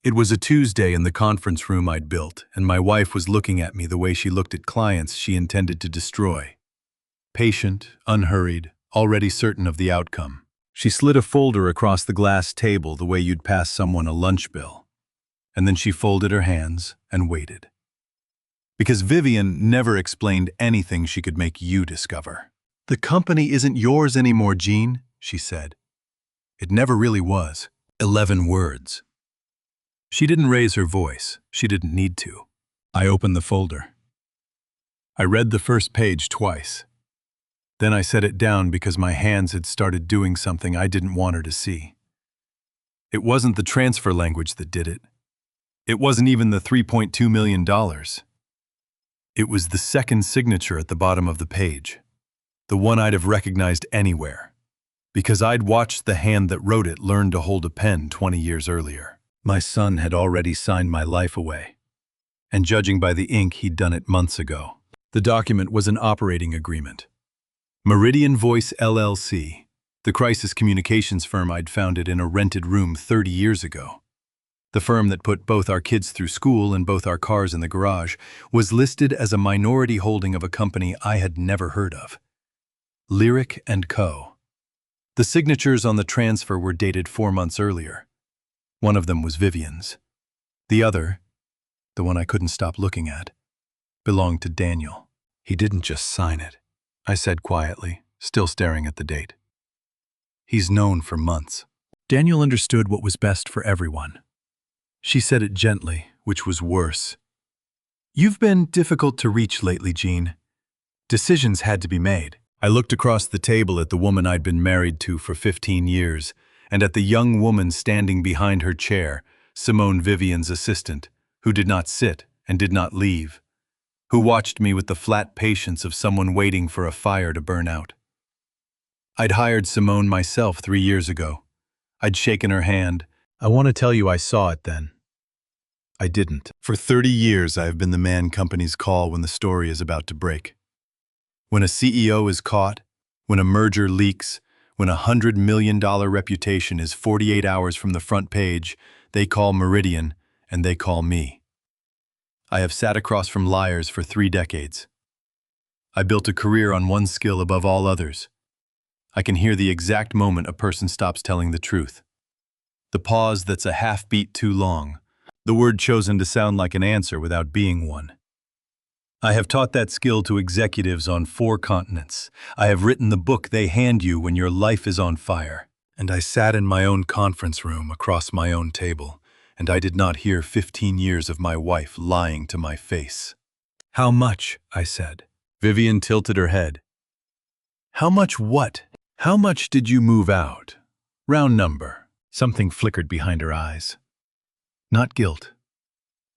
It was a Tuesday in the conference room I'd built, and my wife was looking at me the way she looked at clients she intended to destroy. Patient, unhurried, already certain of the outcome. She slid a folder across the glass table the way you'd pass someone a lunch bill. And then she folded her hands and waited. Because Vivian never explained anything she could make you discover. "The company isn't yours anymore, Jean," she said. It never really was. 11 words. She didn't raise her voice. She didn't need to. I opened the folder. I read the first page twice. Then I set it down because my hands had started doing something I didn't want her to see. It wasn't the transfer language that did it. It wasn't even the $3.2 million. It was the second signature at the bottom of the page. The one I'd have recognized anywhere. Because I'd watched the hand that wrote it learn to hold a pen 20 years earlier. My son had already signed my life away. And judging by the ink, he'd done it months ago. The document was an operating agreement. Meridian Voice LLC, the crisis communications firm I'd founded in a rented room 30 years ago. The firm that put both our kids through school and both our cars in the garage, was listed as a minority holding of a company I had never heard of. Lyric & Co. The signatures on the transfer were dated 4 months earlier. One of them was Vivian's. The other, the one I couldn't stop looking at, belonged to Daniel. "He didn't just sign it," I said quietly, still staring at the date. "He's known for months." Daniel understood what was best for everyone. She said it gently, which was worse. "You've been difficult to reach lately, Jean. Decisions had to be made." I looked across the table at the woman I'd been married to for 15 years, and at the young woman standing behind her chair, Simone, Vivian's assistant, who did not sit and did not leave, who watched me with the flat patience of someone waiting for a fire to burn out. I'd hired Simone myself 3 years ago. I'd shaken her hand. I want to tell you I saw it then. I didn't. For 30 years I have been the man companies call when the story is about to break. When a CEO is caught, when a merger leaks, when a $100 million reputation is 48 hours from the front page, they call Meridian and they call me. I have sat across from liars for 3 decades. I built a career on one skill above all others. I can hear the exact moment a person stops telling the truth. The pause that's a half beat too long, the word chosen to sound like an answer without being one. I have taught that skill to executives on 4 continents. I have written the book they hand you when your life is on fire. And I sat in my own conference room across my own table, and I did not hear 15 years of my wife lying to my face. "How much?" I said. Vivian tilted her head. "How much what? How much did you move out? Round number." Something flickered behind her eyes. Not guilt.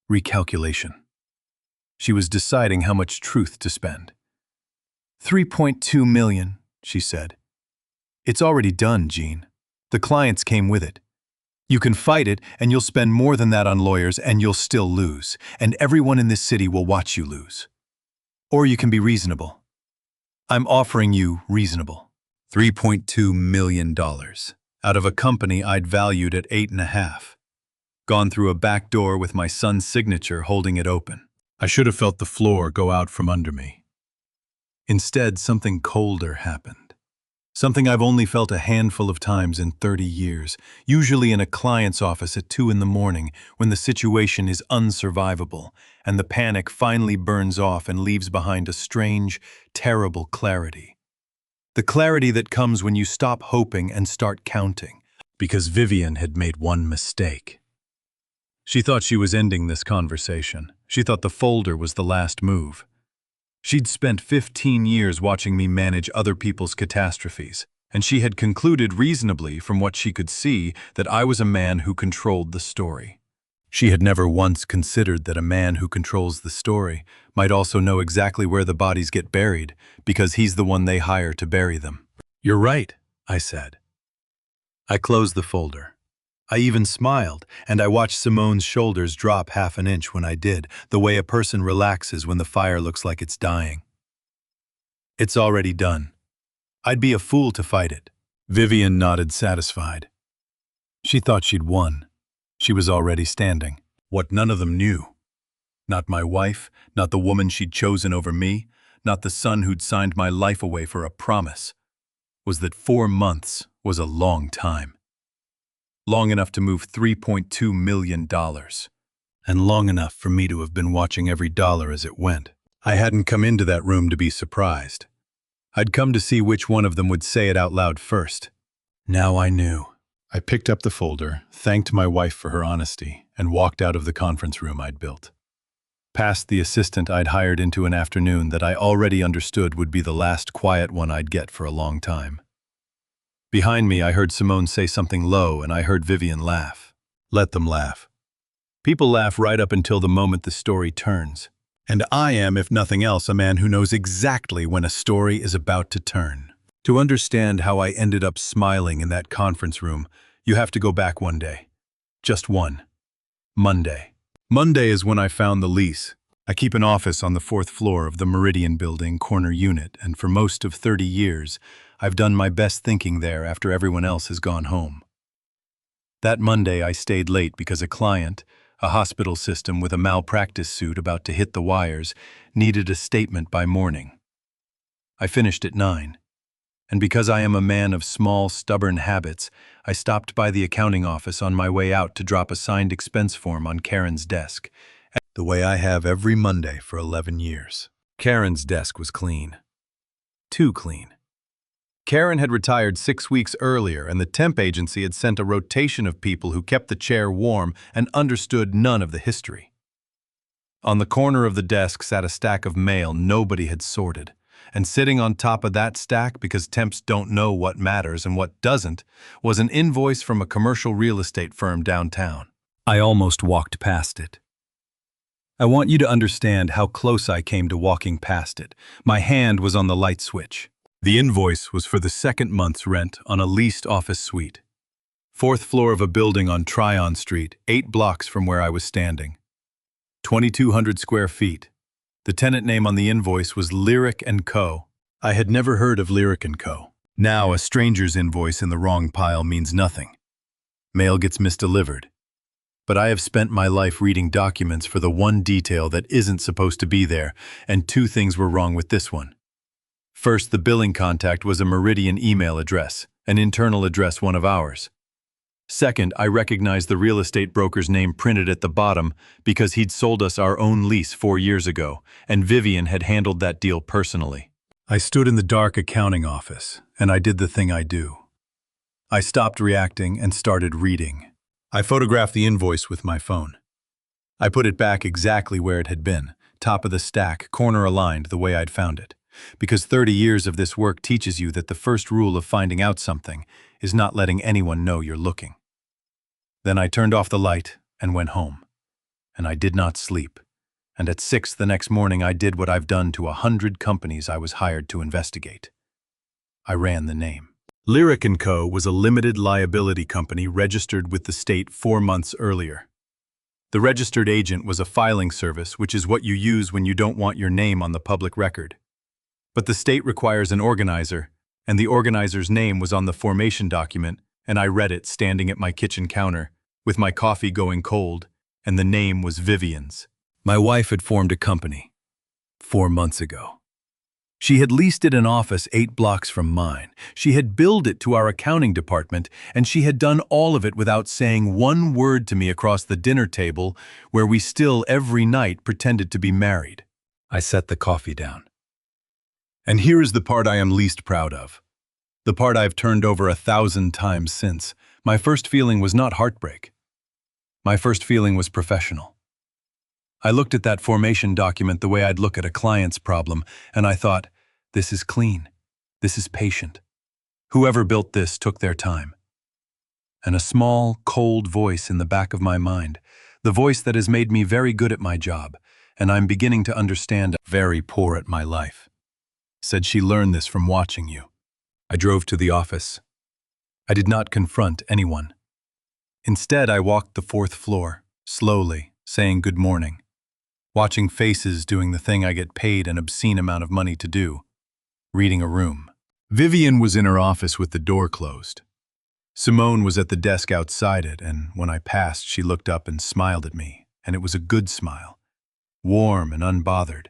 Recalculation. She was deciding how much truth to spend. $3.2 million, she said. "It's already done, Jean. The clients came with it. You can fight it, and you'll spend more than that on lawyers, and you'll still lose, and everyone in this city will watch you lose. Or you can be reasonable. I'm offering you reasonable. $3.2 million out of a company I'd valued at 8.5. Gone through a back door with my son's signature holding it open. I should have felt the floor go out from under me. Instead, something colder happened. Something I've only felt a handful of times in 30 years, usually in a client's office at 2 in the morning when the situation is unsurvivable and the panic finally burns off and leaves behind a strange, terrible clarity. The clarity that comes when you stop hoping and start counting, because Vivian had made one mistake. She thought she was ending this conversation. She thought the folder was the last move. She'd spent 15 years watching me manage other people's catastrophes, and she had concluded reasonably from what she could see that I was a man who controlled the story. She had never once considered that a man who controls the story might also know exactly where the bodies get buried, because he's the one they hire to bury them. "You're right," I said. I closed the folder. I even smiled, and I watched Simone's shoulders drop half an inch when I did, the way a person relaxes when the fire looks like it's dying. "It's already done. I'd be a fool to fight it." Vivian nodded satisfied. She thought she'd won. She was already standing. What none of them knew, not my wife, not the woman she'd chosen over me, not the son who'd signed my life away for a promise, was that 4 months was a long time. Long enough to move $3.2 million. And long enough for me to have been watching every dollar as it went. I hadn't come into that room to be surprised. I'd come to see which one of them would say it out loud first. Now I knew. I picked up the folder, thanked my wife for her honesty, and walked out of the conference room I'd built. Past the assistant I'd hired into an afternoon that I already understood would be the last quiet one I'd get for a long time. Behind me, I heard Simone say something low, and I heard Vivian laugh. Let them laugh. People laugh right up until the moment the story turns. And I am, if nothing else, a man who knows exactly when a story is about to turn. To understand how I ended up smiling in that conference room, you have to go back one day. Just one. Monday. Monday is when I found the lease. I keep an office on the 4th floor of the Meridian Building corner unit, and for most of 30 years, I've done my best thinking there after everyone else has gone home. That Monday I stayed late because a client, a hospital system with a malpractice suit about to hit the wires, needed a statement by morning. I finished at 9. And because I am a man of small, stubborn habits, I stopped by the accounting office on my way out to drop a signed expense form on Karen's desk, the way I have every Monday for 11 years. Karen's desk was clean. Too clean. Karen had retired 6 weeks earlier, and the temp agency had sent a rotation of people who kept the chair warm and understood none of the history. On the corner of the desk sat a stack of mail nobody had sorted. And sitting on top of that stack, because temps don't know what matters and what doesn't, was an invoice from a commercial real estate firm downtown. I almost walked past it. I want you to understand how close I came to walking past it. My hand was on the light switch. The invoice was for the 2nd month's rent on a leased office suite. 4th floor of a building on Tryon Street, 8 blocks from where I was standing. 2,200 square feet. The tenant name on the invoice was Lyric & Co. I had never heard of Lyric & Co. Now, a stranger's invoice in the wrong pile means nothing. Mail gets misdelivered. But I have spent my life reading documents for the one detail that isn't supposed to be there, and 2 things were wrong with this one. First, the billing contact was a Meridian email address, an internal address one of ours. Second, I recognized the real estate broker's name printed at the bottom because he'd sold us our own lease 4 years ago, and Vivian had handled that deal personally. I stood in the dark accounting office, and I did the thing I do. I stopped reacting and started reading. I photographed the invoice with my phone. I put it back exactly where it had been, top of the stack, corner aligned the way I'd found it. Because 30 years of this work teaches you that the first rule of finding out something is not letting anyone know you're looking. Then I turned off the light and went home. And I did not sleep. And at 6 the next morning I did what I've done to 100 companies I was hired to investigate. I ran the name. Lyric & Co. was a limited liability company registered with the state 4 months earlier. The registered agent was a filing service, which is what you use when you don't want your name on the public record. But the state requires an organizer, and the organizer's name was on the formation document, and I read it standing at my kitchen counter, with my coffee going cold, and the name was Vivian's. My wife had formed a company 4 months ago. She had leased it an office 8 blocks from mine. She had billed it to our accounting department, and she had done all of it without saying one word to me across the dinner table, where we still every night pretended to be married. I set the coffee down. And here is the part I am least proud of. The part I've turned over 1,000 times since. My first feeling was not heartbreak. My first feeling was professional. I looked at that formation document the way I'd look at a client's problem, and I thought, this is clean. This is patient. Whoever built this took their time. And a small, cold voice in the back of my mind, the voice that has made me very good at my job, and I'm beginning to understand very poor at my life, said she learned this from watching you. I drove to the office. I did not confront anyone. Instead, I walked the 4th floor, slowly, saying good morning, watching faces doing the thing I get paid an obscene amount of money to do, reading a room. Vivian was in her office with the door closed. Simone was at the desk outside it, and when I passed, she looked up and smiled at me, and it was a good smile, warm and unbothered.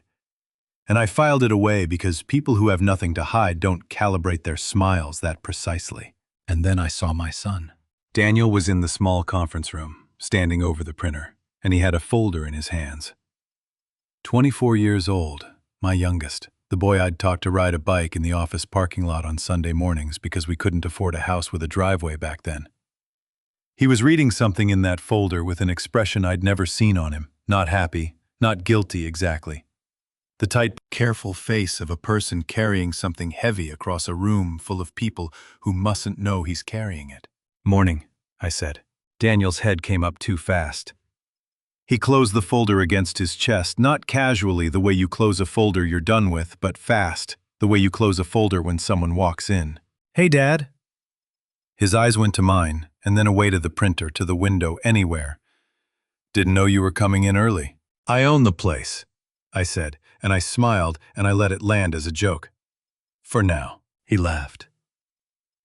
And I filed it away because people who have nothing to hide don't calibrate their smiles that precisely. And then I saw my son. Daniel was in the small conference room, standing over the printer, and he had a folder in his hands. 24 years old, my youngest, the boy I'd taught to ride a bike in the office parking lot on Sunday mornings because we couldn't afford a house with a driveway back then. He was reading something in that folder with an expression I'd never seen on him, not happy, not guilty exactly. The tight, careful face of a person carrying something heavy across a room full of people who mustn't know he's carrying it. "Morning," I said. Daniel's head came up too fast. He closed the folder against his chest, not casually the way you close a folder you're done with, but fast, the way you close a folder when someone walks in. "Hey, Dad." His eyes went to mine, and then away to the printer, to the window, anywhere. "Didn't know you were coming in early." "I own the place," I said, and I smiled, and I let it land as a joke. "For now." He laughed.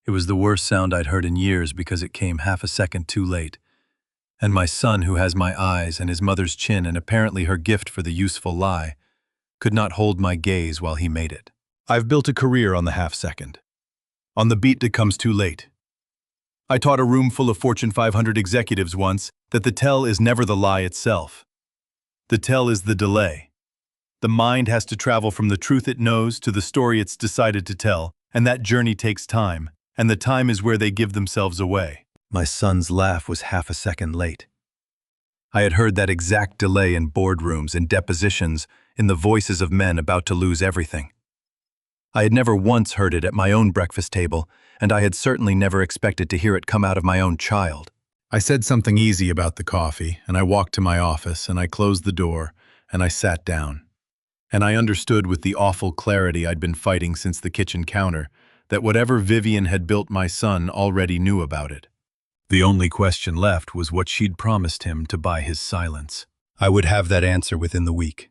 It was the worst sound I'd heard in years because it came half a second too late. And my son, who has my eyes and his mother's chin and apparently her gift for the useful lie, could not hold my gaze while he made it. I've built a career on the half-second. On the beat that comes too late. I taught a room full of Fortune 500 executives once that the tell is never the lie itself. The tell is the delay. The mind has to travel from the truth it knows to the story it's decided to tell, and that journey takes time, and the time is where they give themselves away. My son's laugh was half a second late. I had heard that exact delay in boardrooms and depositions, in the voices of men about to lose everything. I had never once heard it at my own breakfast table, and I had certainly never expected to hear it come out of my own child. I said something easy about the coffee, and I walked to my office, and I closed the door, and I sat down. And I understood with the awful clarity I'd been fighting since the kitchen counter that whatever Vivian had built my son already knew about it. The only question left was what she'd promised him to buy his silence. I would have that answer within the week.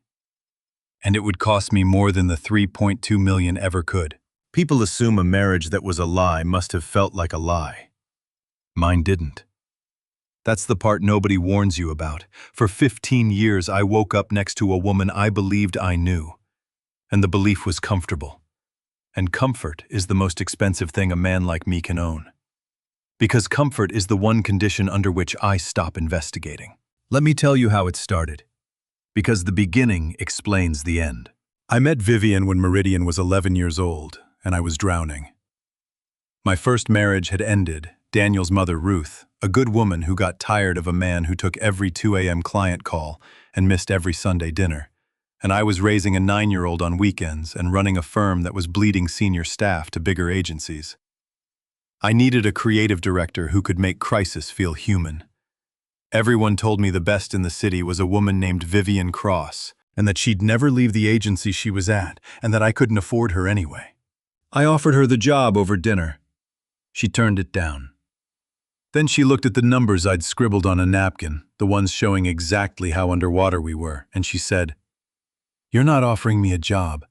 And it would cost me more than the $3.2 million ever could. People assume a marriage that was a lie must have felt like a lie. Mine didn't. That's the part nobody warns you about. For 15 years I woke up next to a woman I believed I knew. And the belief was comfortable. And comfort is the most expensive thing a man like me can own. Because comfort is the one condition under which I stop investigating. Let me tell you how it started. Because the beginning explains the end. I met Vivian when Meridian was 11 years old, and I was drowning. My first marriage had ended. Daniel's mother, Ruth, a good woman who got tired of a man who took every 2 a.m. client call and missed every Sunday dinner. And I was raising a 9-year-old on weekends and running a firm that was bleeding senior staff to bigger agencies. I needed a creative director who could make crisis feel human. Everyone told me the best in the city was a woman named Vivian Cross, and that she'd never leave the agency she was at, and that I couldn't afford her anyway. I offered her the job over dinner. She turned it down. Then she looked at the numbers I'd scribbled on a napkin, the ones showing exactly how underwater we were, and she said, "You're not offering me a job.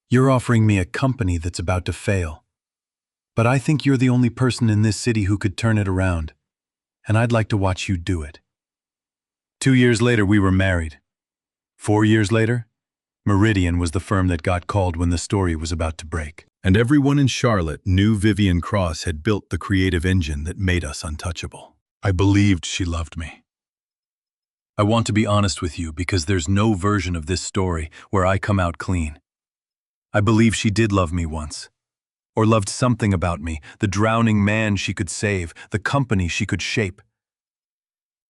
You're offering me a company that's about to fail. But I think you're the only person in this city who could turn it around, and I'd like to watch you do it." 2 years later, we were married. 4 years later, Meridian was the firm that got called when the story was about to break. And everyone in Charlotte knew Vivian Cross had built the creative engine that made us untouchable. I believed she loved me. I want to be honest with you because there's no version of this story where I come out clean. I believe she did love me once. Or loved something about me, the drowning man she could save, the company she could shape.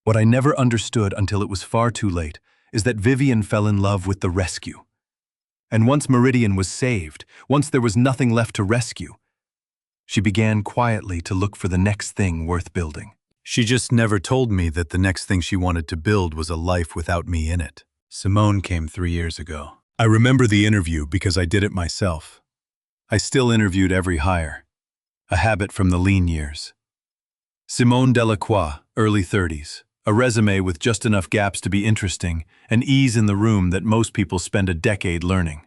What I never understood until it was far too late is that Vivian fell in love with the rescue. And once Meridian was saved, once there was nothing left to rescue, she began quietly to look for the next thing worth building. She just never told me that the next thing she wanted to build was a life without me in it. Simone came 3 years ago. I remember the interview because I did it myself. I still interviewed every hire, a habit from the lean years. Simone Delacroix, early 30s, a resume with just enough gaps to be interesting, and ease in the room that most people spend a decade learning.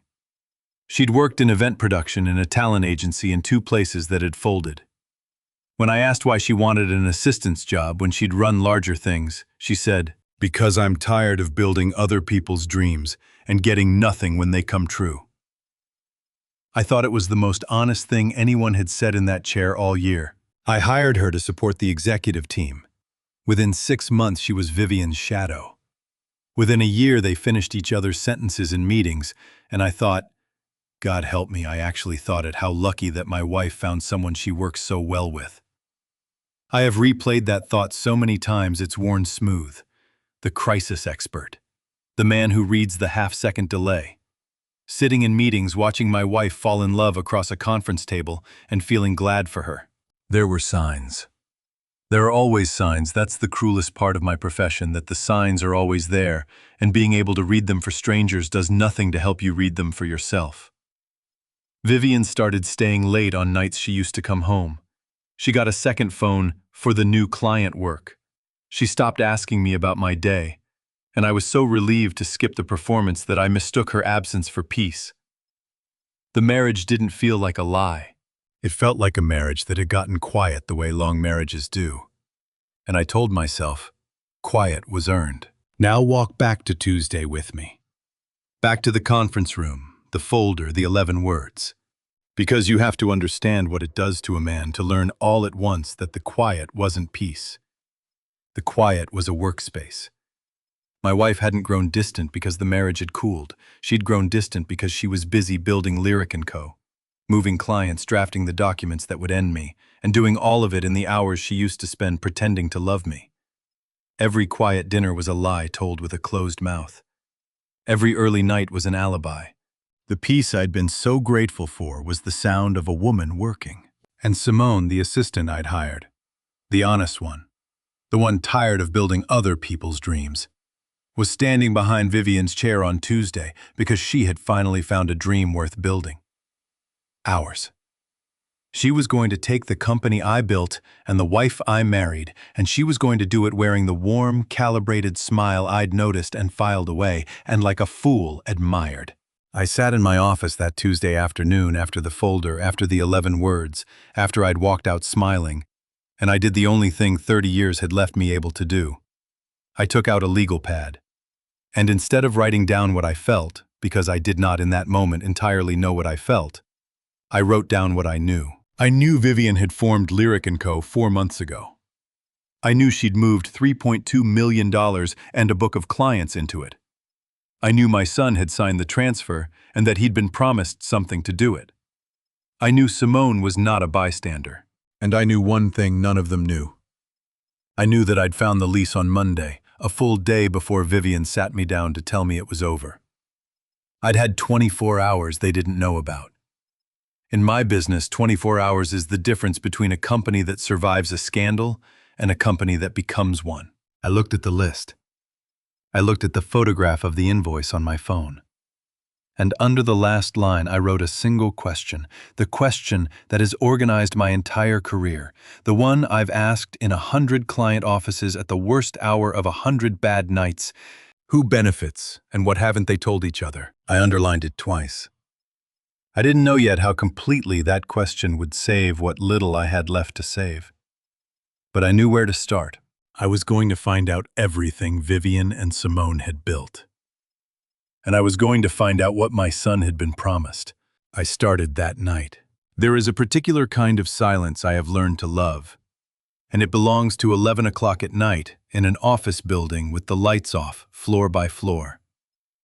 She'd worked in event production in a talent agency in 2 places that had folded. When I asked why she wanted an assistant's job when she'd run larger things, she said, "Because I'm tired of building other people's dreams and getting nothing when they come true." I thought it was the most honest thing anyone had said in that chair all year. I hired her to support the executive team. Within 6 months, she was Vivian's shadow. Within a year, they finished each other's sentences in meetings, and I thought, God help me, I actually thought it, how lucky that my wife found someone she works so well with. I have replayed that thought so many times it's worn smooth. The crisis expert. The man who reads the half-second delay. Sitting in meetings watching my wife fall in love across a conference table and feeling glad for her. There were signs. There are always signs. That's the cruelest part of my profession, that the signs are always there, and being able to read them for strangers does nothing to help you read them for yourself. Vivian started staying late on nights she used to come home. She got a second phone for the new client work. She stopped asking me about my day, and I was so relieved to skip the performance that I mistook her absence for peace. The marriage didn't feel like a lie. It felt like a marriage that had gotten quiet the way long marriages do. And I told myself, quiet was earned. Now walk back to Tuesday with me. Back to the conference room, the folder, the 11 words. Because you have to understand what it does to a man to learn all at once that the quiet wasn't peace. The quiet was a workspace. My wife hadn't grown distant because the marriage had cooled. She'd grown distant because she was busy building Lyric & Co., moving clients, drafting the documents that would end me, and doing all of it in the hours she used to spend pretending to love me. Every quiet dinner was a lie told with a closed mouth. Every early night was an alibi. The peace I'd been so grateful for was the sound of a woman working. And Simone, the assistant I'd hired, the honest one, the one tired of building other people's dreams, was standing behind Vivian's chair on Tuesday because she had finally found a dream worth building. Ours. She was going to take the company I built and the wife I married, and she was going to do it wearing the warm, calibrated smile I'd noticed and filed away, and like a fool admired. I sat in my office that Tuesday afternoon after the folder, after the 11 words, after I'd walked out smiling, and I did the only thing 30 years had left me able to do. I took out a legal pad. And instead of writing down what I felt, because I did not in that moment entirely know what I felt, I wrote down what I knew. I knew Vivian had formed Lyric & Co. 4 months ago. I knew she'd moved $3.2 million and a book of clients into it. I knew my son had signed the transfer and that he'd been promised something to do it. I knew Simone was not a bystander. And I knew one thing none of them knew. I knew that I'd found the lease on Monday, a full day before Vivian sat me down to tell me it was over. I'd had 24 hours they didn't know about. In my business, 24 hours is the difference between a company that survives a scandal and a company that becomes one. I looked at the list. I looked at the photograph of the invoice on my phone. And under the last line, I wrote a single question, the question that has organized my entire career, the one I've asked in 100 client offices at the worst hour of 100 bad nights. Who benefits, and what haven't they told each other? I underlined it twice. I didn't know yet how completely that question would save what little I had left to save. But I knew where to start. I was going to find out everything Vivian and Simone had built. And I was going to find out what my son had been promised. I started that night. There is a particular kind of silence I have learned to love, and it belongs to 11 o'clock at night in an office building with the lights off, floor by floor,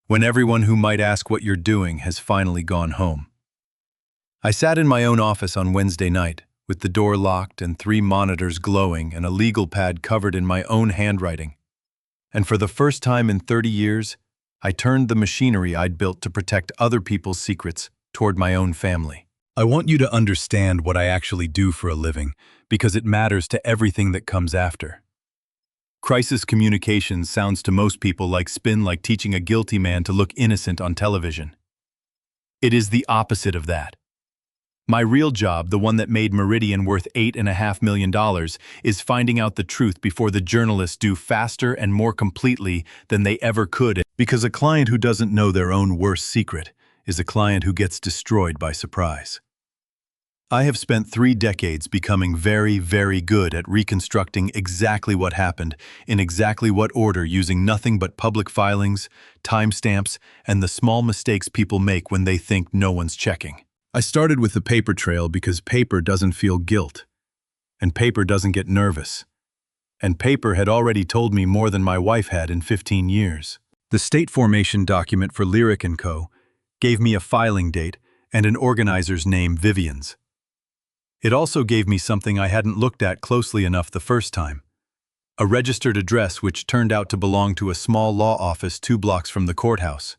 when everyone who might ask what you're doing has finally gone home. I sat in my own office on Wednesday night, with the door locked and 3 monitors glowing and a legal pad covered in my own handwriting. And for the first time in 30 years, I turned the machinery I'd built to protect other people's secrets toward my own family. I want you to understand what I actually do for a living, because it matters to everything that comes after. Crisis communications sounds to most people like spin, like teaching a guilty man to look innocent on television. It is the opposite of that. My real job, the one that made Meridian worth $8.5 million, is finding out the truth before the journalists do, faster and more completely than they ever could, because a client who doesn't know their own worst secret is a client who gets destroyed by surprise. I have spent 3 decades becoming very, very good at reconstructing exactly what happened, in exactly what order, using nothing but public filings, timestamps, and the small mistakes people make when they think no one's checking. I started with the paper trail because paper doesn't feel guilt, and paper doesn't get nervous. And paper had already told me more than my wife had in 15 years. The state formation document for Lyric & Co. gave me a filing date and an organizer's name, Vivian's. It also gave me something I hadn't looked at closely enough the first time. A registered address which turned out to belong to a small law office 2 blocks from the courthouse.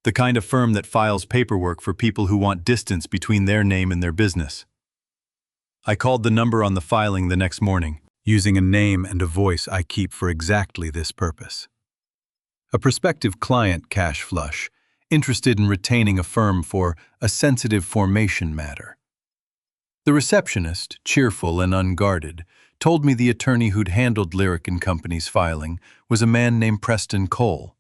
The kind of firm that files paperwork for people who want distance between their name and their business. I called the number on the filing the next morning, using a name and a voice I keep for exactly this purpose. A prospective client, cash flush, interested in retaining a firm for a sensitive formation matter. The receptionist, cheerful and unguarded, told me the attorney who'd handled Lyric & Company's filing was a man named Preston Cole,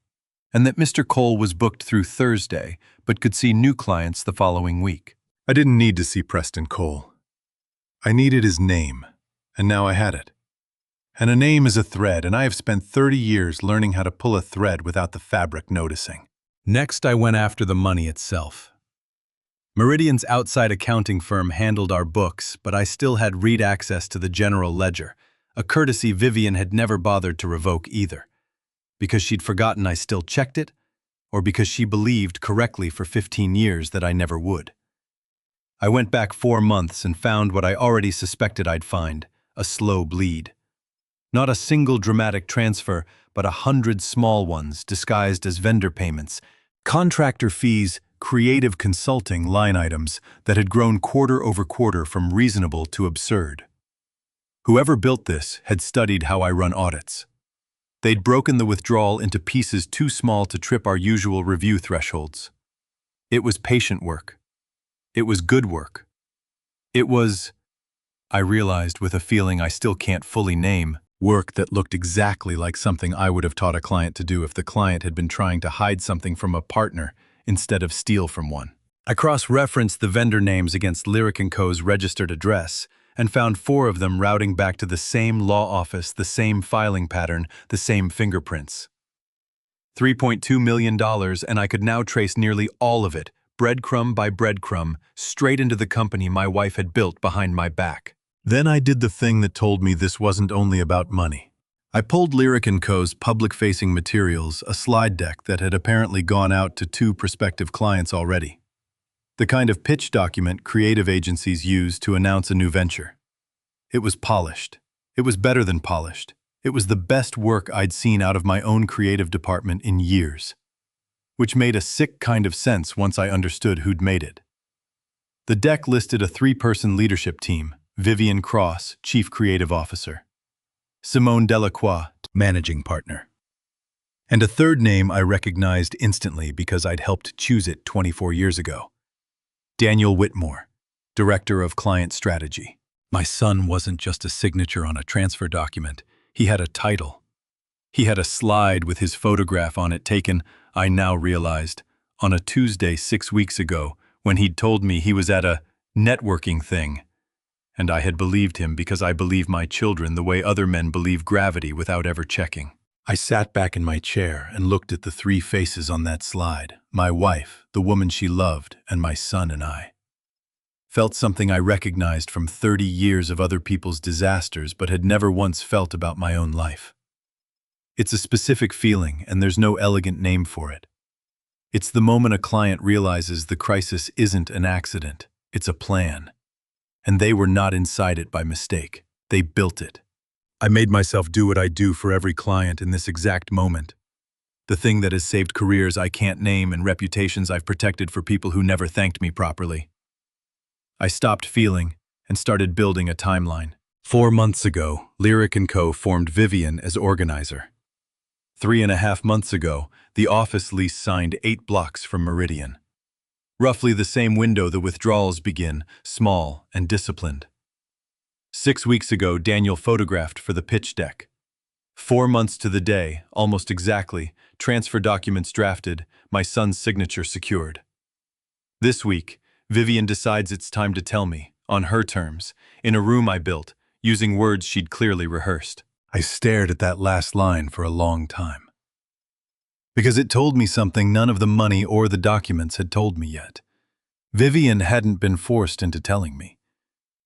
and that Mr. Cole was booked through Thursday but could see new clients the following week. I didn't need to see Preston Cole. I needed his name, and now I had it. And a name is a thread, and I have spent 30 years learning how to pull a thread without the fabric noticing. Next, I went after the money itself. Meridian's outside accounting firm handled our books, but I still had read access to the general ledger, a courtesy Vivian had never bothered to revoke either. Because she'd forgotten I still checked it, or because she believed correctly for 15 years that I never would. I went back 4 months and found what I already suspected I'd find, a slow bleed. Not a single dramatic transfer, but 100 small ones disguised as vendor payments, contractor fees, creative consulting line items that had grown quarter over quarter from reasonable to absurd. Whoever built this had studied how I run audits. They'd broken the withdrawal into pieces too small to trip our usual review thresholds. It was patient work. It was good work. It was, I realized with a feeling I still can't fully name, work that looked exactly like something I would have taught a client to do if the client had been trying to hide something from a partner instead of steal from one. I cross-referenced the vendor names against Lyric & Co.'s registered address and found 4 of them routing back to the same law office, the same filing pattern, the same fingerprints. $3.2 million, and I could now trace nearly all of it, breadcrumb by breadcrumb, straight into the company my wife had built behind my back. Then I did the thing that told me this wasn't only about money. I pulled Lyric & Co.'s public-facing materials, a slide deck that had apparently gone out to 2 prospective clients already. The kind of pitch document creative agencies use to announce a new venture. It was polished. It was better than polished. It was the best work I'd seen out of my own creative department in years, which made a sick kind of sense once I understood who'd made it. The deck listed a 3-person leadership team: Vivian Cross, Chief Creative Officer; Simone Delacroix, Managing Partner. And a third name I recognized instantly because I'd helped choose it 24 years ago. Daniel Whitmore, Director of Client Strategy. My son wasn't just a signature on a transfer document. He had a title. He had a slide with his photograph on it taken, I now realized, on a Tuesday 6 weeks ago when he'd told me he was at a networking thing. And I had believed him because I believe my children the way other men believe gravity without ever checking. I sat back in my chair and looked at the 3 faces on that slide: my wife, the woman she loved, and my son and I. Felt something I recognized from 30 years of other people's disasters but had never once felt about my own life. It's a specific feeling, and there's no elegant name for it. It's the moment a client realizes the crisis isn't an accident, it's a plan. And they were not inside it by mistake. They built it. I made myself do what I do for every client in this exact moment. The thing that has saved careers I can't name and reputations I've protected for people who never thanked me properly. I stopped feeling and started building a timeline. 4 months ago, Lyric & Co. formed Vivian as organizer. 3.5 months ago, the office lease signed 8 blocks from Meridian. Roughly the same window the withdrawals begin, small and disciplined. 6 weeks ago, Daniel photographed for the pitch deck. 4 months to the day, almost exactly, transfer documents drafted, my son's signature secured. This week, Vivian decides it's time to tell me, on her terms, in a room I built, using words she'd clearly rehearsed. I stared at that last line for a long time. Because it told me something none of the money or the documents had told me yet. Vivian hadn't been forced into telling me.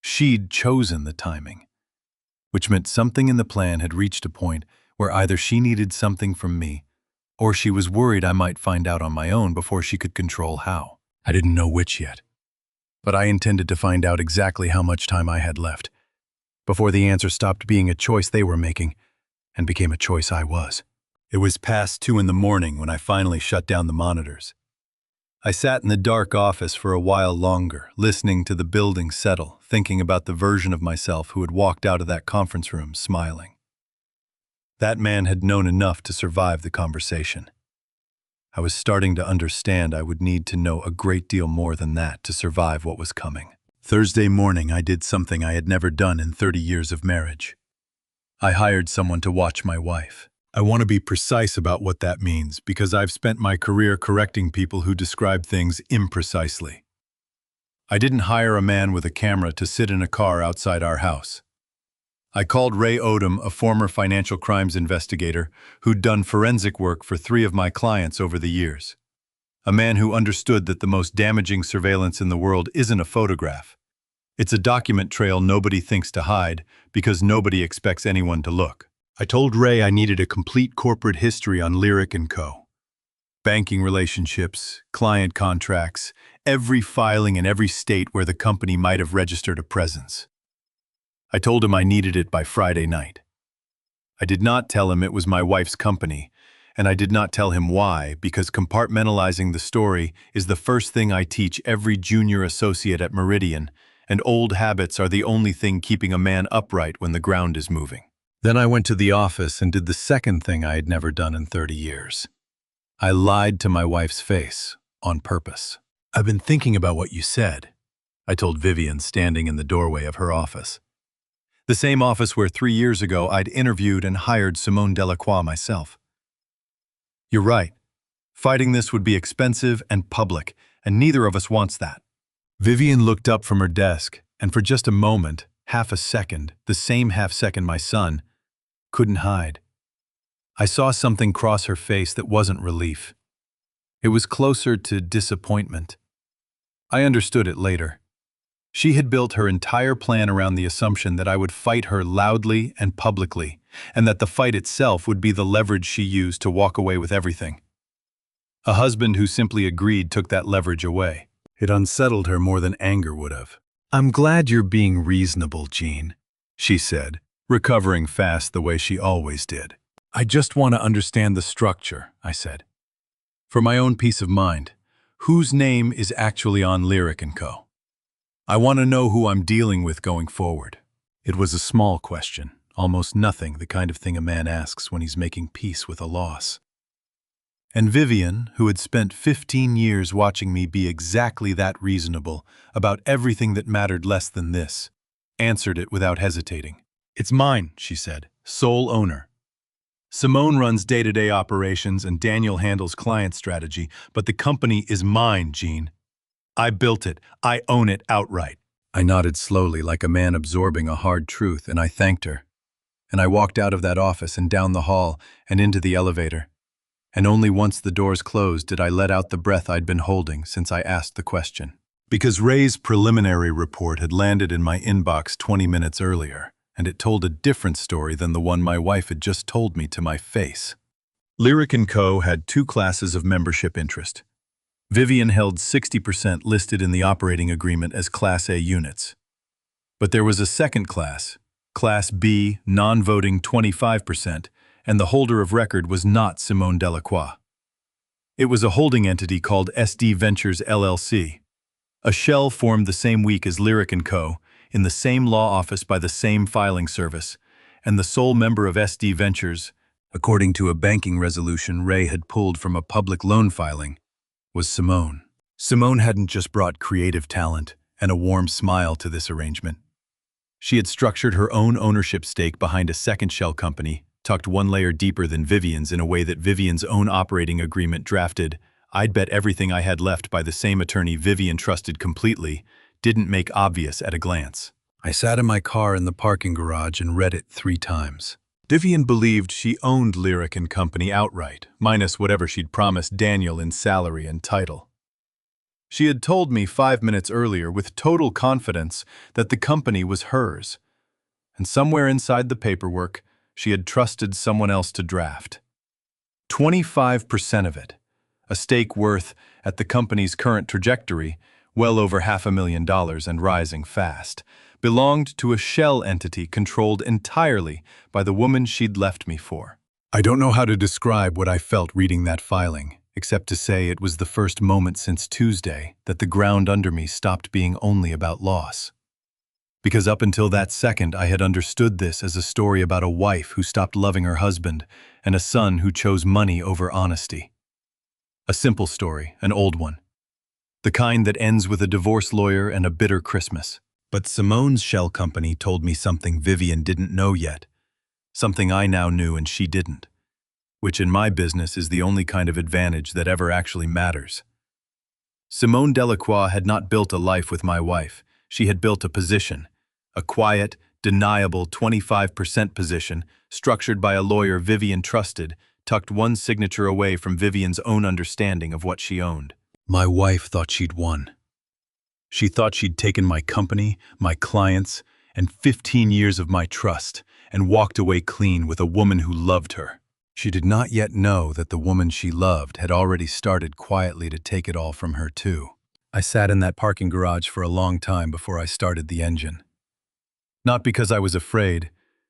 She'd chosen the timing, which meant something in the plan had reached a point where either she needed something from me, or she was worried I might find out on my own before she could control how. I didn't know which yet, but I intended to find out exactly how much time I had left, before the answer stopped being a choice they were making and became a choice I was. It was past 2 in the morning when I finally shut down the monitors. I sat in the dark office for a while longer, listening to the building settle, thinking about the version of myself who had walked out of that conference room smiling. That man had known enough to survive the conversation. I was starting to understand I would need to know a great deal more than that to survive what was coming. Thursday morning, I did something I had never done in 30 years of marriage. I hired someone to watch my wife. I want to be precise about what that means because I've spent my career correcting people who describe things imprecisely. I didn't hire a man with a camera to sit in a car outside our house. I called Ray Odom, a former financial crimes investigator who'd done forensic work for 3 of my clients over the years. A man who understood that the most damaging surveillance in the world isn't a photograph. It's a document trail nobody thinks to hide because nobody expects anyone to look. I told Ray I needed a complete corporate history on Lyric & Co. Banking relationships, client contracts, every filing in every state where the company might have registered a presence. I told him I needed it by Friday night. I did not tell him it was my wife's company, and I did not tell him why, because compartmentalizing the story is the first thing I teach every junior associate at Meridian, and old habits are the only thing keeping a man upright when the ground is moving. Then I went to the office and did the second thing I had never done in 30 years. I lied to my wife's face, on purpose. "I've been thinking about what you said," I told Vivian standing in the doorway of her office. The same office where 3 years ago I'd interviewed and hired Simone Delacroix myself. "You're right. Fighting this would be expensive and public, and neither of us wants that." Vivian looked up from her desk, and for just a moment, half a second, the same half second my son, couldn't hide. I saw something cross her face that wasn't relief. It was closer to disappointment. I understood it later. She had built her entire plan around the assumption that I would fight her loudly and publicly, and that the fight itself would be the leverage she used to walk away with everything. A husband who simply agreed took that leverage away. It unsettled her more than anger would have. "I'm glad you're being reasonable, Jean," she said, recovering fast the way she always did. "I just want to understand the structure," I said. "For my own peace of mind, whose name is actually on Lyric & Co.? I want to know who I'm dealing with going forward." It was a small question, almost nothing, the kind of thing a man asks when he's making peace with a loss. And Vivian, who had spent 15 years watching me be exactly that reasonable about everything that mattered less than this, answered it without hesitating. "It's mine," she said, "sole owner. Simone runs day-to-day operations and Daniel handles client strategy, but the company is mine, Jean. I built it. I own it outright." I nodded slowly like a man absorbing a hard truth, and I thanked her. And I walked out of that office and down the hall and into the elevator. And only once the doors closed did I let out the breath I'd been holding since I asked the question. Because Ray's preliminary report had landed in my inbox 20 minutes earlier, and it told a different story than the one my wife had just told me to my face. Lyric & Co. had 2 classes of membership interest. Vivian held 60% listed in the operating agreement as Class A units. But there was a second class, Class B, non-voting 25%, and the holder of record was not Simone Delacroix. It was a holding entity called SD Ventures LLC. A shell formed the same week as Lyric & Co., in the same law office by the same filing service, and the sole member of SD Ventures, according to a banking resolution Ray had pulled from a public loan filing, was Simone. Simone hadn't just brought creative talent and a warm smile to this arrangement. She had structured her own ownership stake behind a second shell company, tucked 1 layer deeper than Vivian's in a way that Vivian's own operating agreement drafted, "I'd bet everything I had left" by the same attorney Vivian trusted completely, didn't make obvious at a glance. I sat in my car in the parking garage and read it 3 times. Vivian believed she owned Lyric and Company outright, minus whatever she'd promised Daniel in salary and title. She had told me 5 minutes earlier with total confidence that the company was hers, and somewhere inside the paperwork, she had trusted someone else to draft. 25% of it, a stake worth, at the company's current trajectory, well over $500,000 and rising fast, belonged to a shell entity controlled entirely by the woman she'd left me for. I don't know how to describe what I felt reading that filing, except to say it was the first moment since Tuesday that the ground under me stopped being only about loss. Because up until that second, I had understood this as a story about a wife who stopped loving her husband and a son who chose money over honesty. A simple story, an old one. The kind that ends with a divorce lawyer and a bitter Christmas. But Simone's shell company told me something Vivian didn't know yet, something I now knew and she didn't, which in my business is the only kind of advantage that ever actually matters. Simone Delacroix had not built a life with my wife. She had built a position, a quiet, deniable 25% position, structured by a lawyer Vivian trusted, tucked one signature away from Vivian's own understanding of what she owned. My wife thought she'd won. She thought she'd taken my company, my clients, and 15 years of my trust, and walked away clean with a woman who loved her. She did not yet know that the woman she loved had already started quietly to take it all from her too. I sat in that parking garage for a long time before I started the engine. Not because I was afraid,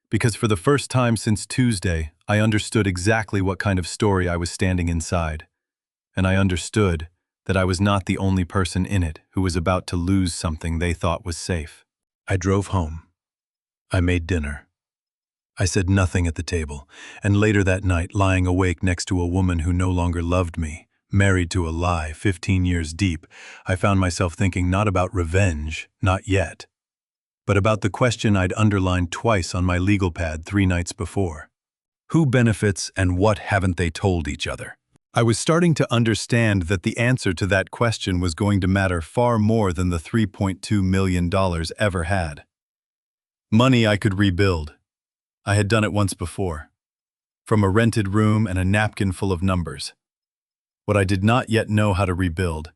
because for the first time since Tuesday, I understood exactly what kind of story I was standing inside. And I understood that I was not the only person in it who was about to lose something they thought was safe. I drove home. I made dinner. I said nothing at the table, and later that night, lying awake next to a woman who no longer loved me, married to a lie 15 years deep, I found myself thinking not about revenge, not yet, but about the question I'd underlined twice on my legal pad 3 nights before. Who benefits and what haven't they told each other? I was starting to understand that the answer to that question was going to matter far more than the $3.2 million ever had. Money I could rebuild. I had done it once before. From a rented room and a napkin full of numbers. What I did not yet know how to rebuild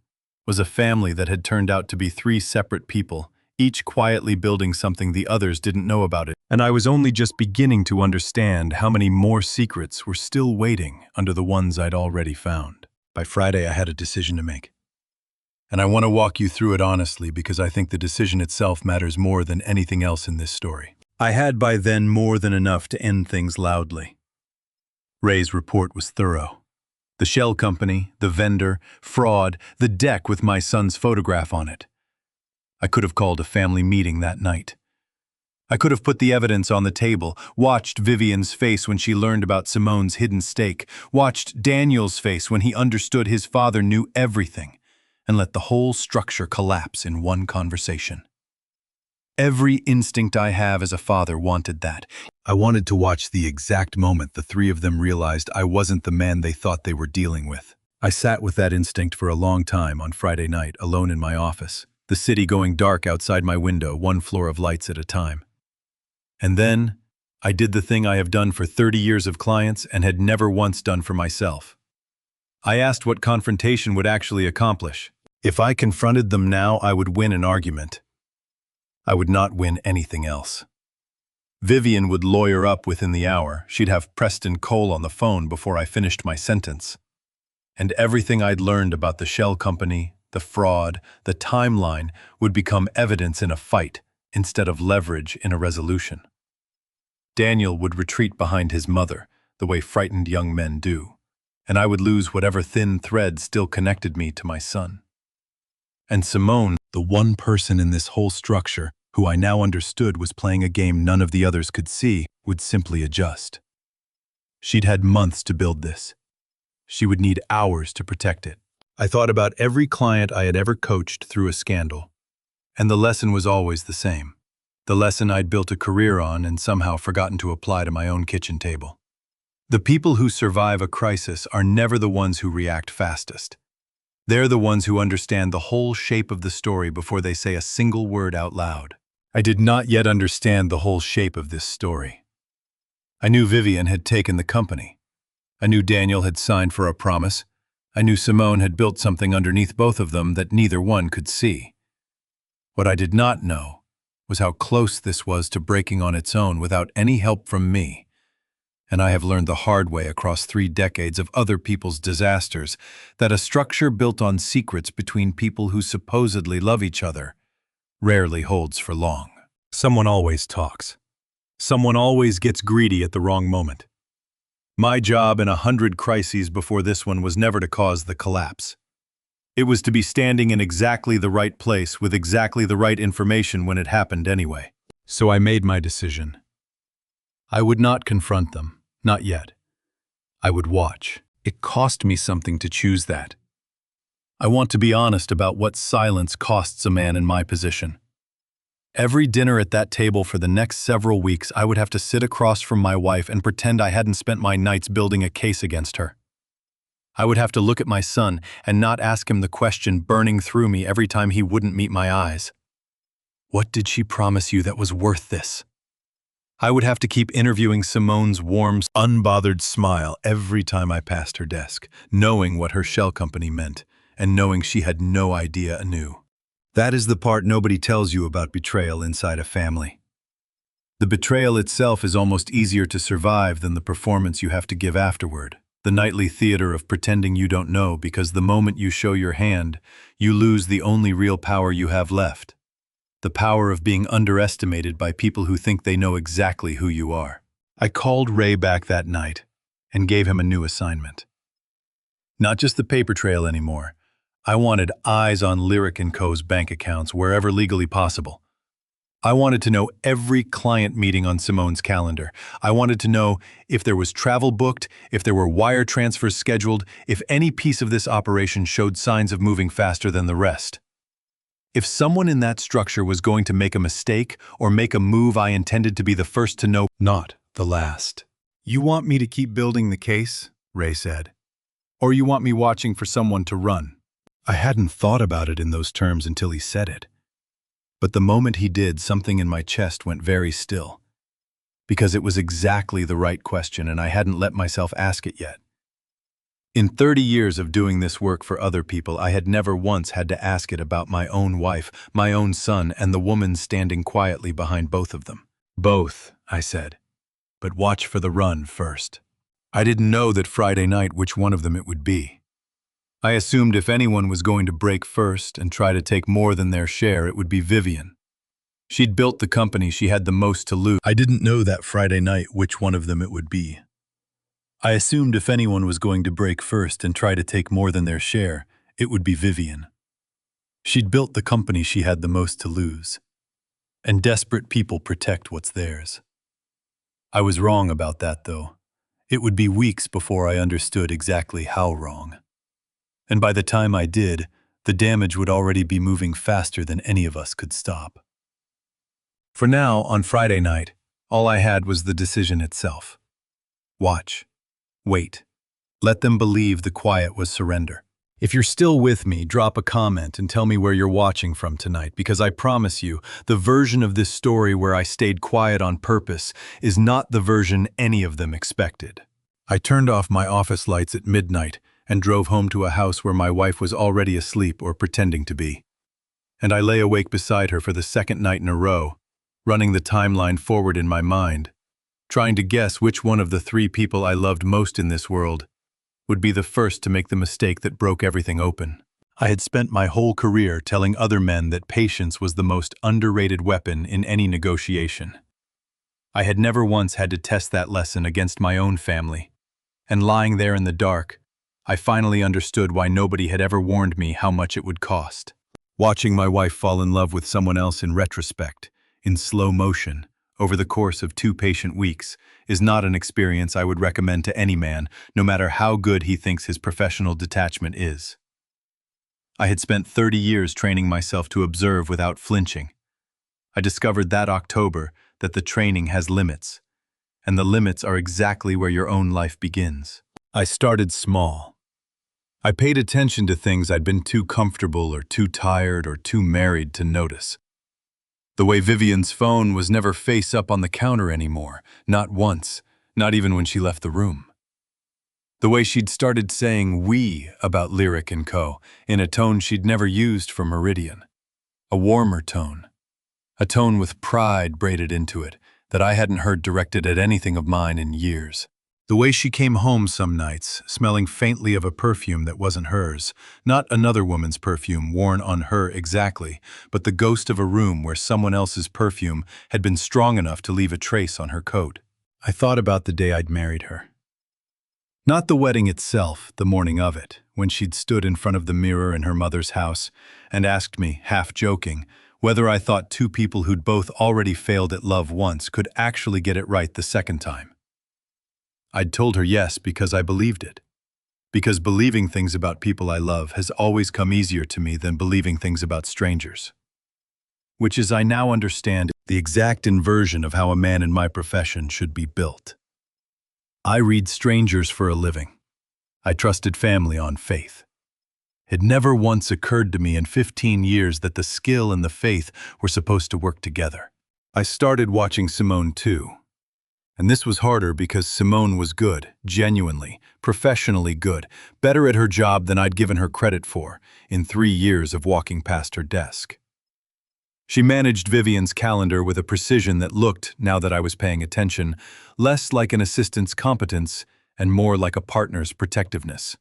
was a family that had turned out to be 3 separate people, each quietly building something the others didn't know about it. And I was only just beginning to understand how many more secrets were still waiting under the ones I'd already found. By Friday, I had a decision to make. And I want to walk you through it honestly because I think the decision itself matters more than anything else in this story. I had by then more than enough to end things loudly. Ray's report was thorough. The shell company, the vendor, fraud, the deck with my son's photograph on it. I could have called a family meeting that night. I could have put the evidence on the table, watched Vivian's face when she learned about Simone's hidden stake, watched Daniel's face when he understood his father knew everything, and let the whole structure collapse in one conversation. Every instinct I have as a father wanted that. I wanted to watch the exact moment the 3 of them realized I wasn't the man they thought they were dealing with. I sat with that instinct for a long time on Friday night, alone in my office, the city going dark outside my window, 1 floor of lights at a time. And then, I did the thing I have done for 30 years of clients and had never once done for myself. I asked what confrontation would actually accomplish. If I confronted them now, I would win an argument. I would not win anything else. Vivian would lawyer up within the hour. She'd have Preston Cole on the phone before I finished my sentence. And everything I'd learned about the shell company, the fraud, the timeline would become evidence in a fight instead of leverage in a resolution. Daniel would retreat behind his mother, the way frightened young men do, and I would lose whatever thin thread still connected me to my son. And Simone, the one person in this whole structure who I now understood was playing a game none of the others could see, would simply adjust. She'd had months to build this. She would need hours to protect it. I thought about every client I had ever coached through a scandal, and the lesson was always the same. The lesson I'd built a career on and somehow forgotten to apply to my own kitchen table. The people who survive a crisis are never the ones who react fastest. They're the ones who understand the whole shape of the story before they say a single word out loud. I did not yet understand the whole shape of this story. I knew Vivian had taken the company. I knew Daniel had signed for a promise. I knew Simone had built something underneath both of them that neither one could see. What I did not know was how close this was to breaking on its own without any help from me. And I have learned the hard way across 3 decades of other people's disasters that a structure built on secrets between people who supposedly love each other rarely holds for long. Someone always talks. Someone always gets greedy at the wrong moment. My job in 100 crises before this one was never to cause the collapse. It was to be standing in exactly the right place with exactly the right information when it happened anyway. So I made my decision. I would not confront them, not yet. I would watch. It cost me something to choose that. I want to be honest about what silence costs a man in my position. Every dinner at that table for the next several weeks, I would have to sit across from my wife and pretend I hadn't spent my nights building a case against her. I would have to look at my son and not ask him the question burning through me every time he wouldn't meet my eyes. What did she promise you that was worth this? I would have to keep interviewing Simone's warm, unbothered smile every time I passed her desk, knowing what her shell company meant, and knowing she had no idea anew. That is the part nobody tells you about betrayal inside a family. The betrayal itself is almost easier to survive than the performance you have to give afterward. The nightly theater of pretending you don't know, because the moment you show your hand, you lose the only real power you have left. The power of being underestimated by people who think they know exactly who you are. I called Ray back that night and gave him a new assignment. Not just the paper trail anymore. I wanted eyes on Lyric & Co.'s bank accounts wherever legally possible. I wanted to know every client meeting on Simone's calendar. I wanted to know if there was travel booked, if there were wire transfers scheduled, if any piece of this operation showed signs of moving faster than the rest. If someone in that structure was going to make a mistake or make a move, I intended to be the first to know, not the last. You want me to keep building the case? Ray said. Or you want me watching for someone to run? I hadn't thought about it in those terms until he said it. But the moment he did, something in my chest went very still. Because it was exactly the right question and I hadn't let myself ask it yet. In 30 years of doing this work for other people, I had never once had to ask it about my own wife, my own son, and the woman standing quietly behind both of them. Both, I said. But watch for the run first. I didn't know that Friday night which one of them it would be. I assumed if anyone was going to break first and try to take more than their share, it would be Vivian. She'd built the company, she had the most to lose. I didn't know that Friday night which one of them it would be. I assumed if anyone was going to break first and try to take more than their share, it would be Vivian. She'd built the company, she had the most to lose. And desperate people protect what's theirs. I was wrong about that, though. It would be weeks before I understood exactly how wrong. And by the time I did, the damage would already be moving faster than any of us could stop. For now, on Friday night, all I had was the decision itself. Watch. Wait. Let them believe the quiet was surrender. If you're still with me, drop a comment and tell me where you're watching from tonight, because I promise you, the version of this story where I stayed quiet on purpose is not the version any of them expected. I turned off my office lights at midnight and drove home to a house where my wife was already asleep or pretending to be. And I lay awake beside her for the second night in a row, running the timeline forward in my mind, trying to guess which one of the 3 people I loved most in this world would be the first to make the mistake that broke everything open. I had spent my whole career telling other men that patience was the most underrated weapon in any negotiation. I had never once had to test that lesson against my own family, and lying there in the dark, I finally understood why nobody had ever warned me how much it would cost. Watching my wife fall in love with someone else in retrospect, in slow motion, over the course of 2 patient weeks, is not an experience I would recommend to any man, no matter how good he thinks his professional detachment is. I had spent 30 years training myself to observe without flinching. I discovered that October that the training has limits, and the limits are exactly where your own life begins. I started small. I paid attention to things I'd been too comfortable or too tired or too married to notice. The way Vivian's phone was never face up on the counter anymore, not once, not even when she left the room. The way she'd started saying "we" about Lyric and Co. in a tone she'd never used for Meridian. A warmer tone. A tone with pride braided into it that I hadn't heard directed at anything of mine in years. The way she came home some nights, smelling faintly of a perfume that wasn't hers, not another woman's perfume worn on her exactly, but the ghost of a room where someone else's perfume had been strong enough to leave a trace on her coat. I thought about the day I'd married her. Not the wedding itself, the morning of it, when she'd stood in front of the mirror in her mother's house and asked me, half joking, whether I thought two people who'd both already failed at love once could actually get it right the second time. I'd told her yes because I believed it. Because believing things about people I love has always come easier to me than believing things about strangers. Which is, I now understand, the exact inversion of how a man in my profession should be built. I read strangers for a living. I trusted family on faith. It never once occurred to me in 15 years that the skill and the faith were supposed to work together. I started watching Simone too. And this was harder because Simone was good, genuinely, professionally good, better at her job than I'd given her credit for in 3 years of walking past her desk. She managed Vivian's calendar with a precision that looked, now that I was paying attention, less like an assistant's competence and more like a partner's protectiveness.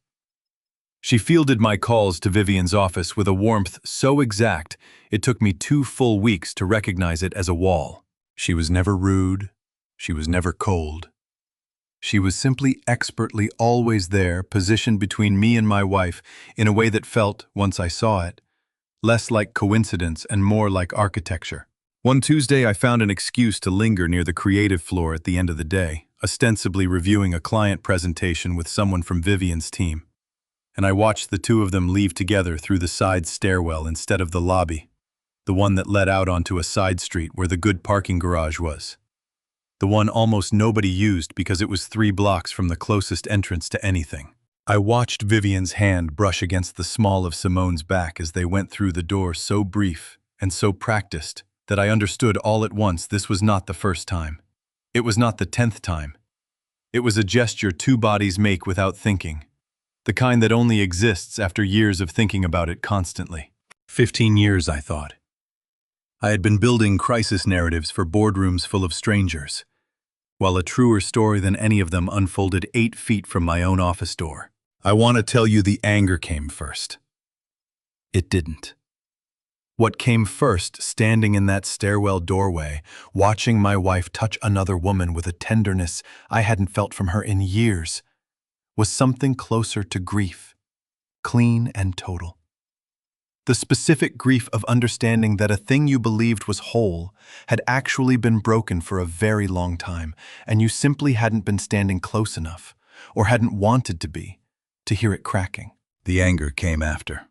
She fielded my calls to Vivian's office with a warmth so exact it took me 2 full weeks to recognize it as a wall. She was never rude. She was never cold. She was simply expertly always there, positioned between me and my wife in a way that felt, once I saw it, less like coincidence and more like architecture. One Tuesday, I found an excuse to linger near the creative floor at the end of the day, ostensibly reviewing a client presentation with someone from Vivian's team. And I watched the two of them leave together through the side stairwell instead of the lobby, the one that led out onto a side street where the good parking garage was. The one almost nobody used because it was 3 blocks from the closest entrance to anything. I watched Vivian's hand brush against the small of Simone's back as they went through the door, so brief and so practiced that I understood all at once this was not the first time. It was not the 10th time. It was a gesture 2 bodies make without thinking, the kind that only exists after years of thinking about it constantly. 15 years, I thought. I had been building crisis narratives for boardrooms full of strangers, while a truer story than any of them unfolded 8 feet from my own office door. I want to tell you the anger came first. It didn't. What came first, standing in that stairwell doorway, watching my wife touch another woman with a tenderness I hadn't felt from her in years, was something closer to grief, clean and total. The specific grief of understanding that a thing you believed was whole had actually been broken for a very long time, and you simply hadn't been standing close enough, or hadn't wanted to be, to hear it cracking. The anger came after.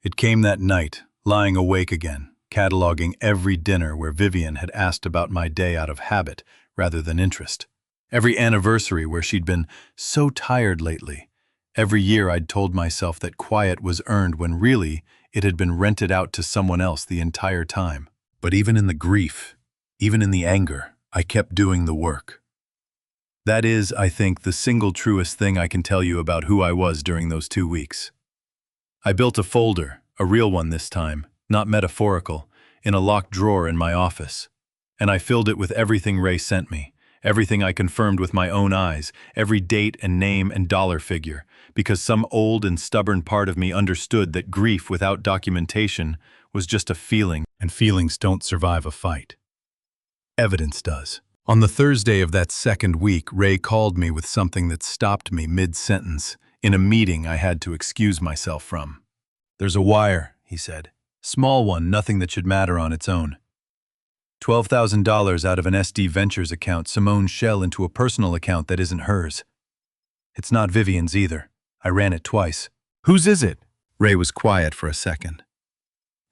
It came that night, lying awake again, cataloging every dinner where Vivian had asked about my day out of habit rather than interest. Every anniversary where she'd been so tired lately. Every year I'd told myself that quiet was earned when really it had been rented out to someone else the entire time. But even in the grief, even in the anger, I kept doing the work. That is, I think, the single truest thing I can tell you about who I was during those 2 weeks. I built a folder, a real one this time, not metaphorical, in a locked drawer in my office. And I filled it with everything Ray sent me, everything I confirmed with my own eyes, every date and name and dollar figure, because some old and stubborn part of me understood that grief without documentation was just a feeling, and feelings don't survive a fight. Evidence does. On the Thursday of that second week, Ray called me with something that stopped me mid-sentence, in a meeting I had to excuse myself from. "There's a wire," he said. "Small one, nothing that should matter on its own. $12,000 out of an SD Ventures account, Simone's shell into a personal account that isn't hers. It's not Vivian's either. I ran it twice." "Whose is it?" Ray was quiet for a second.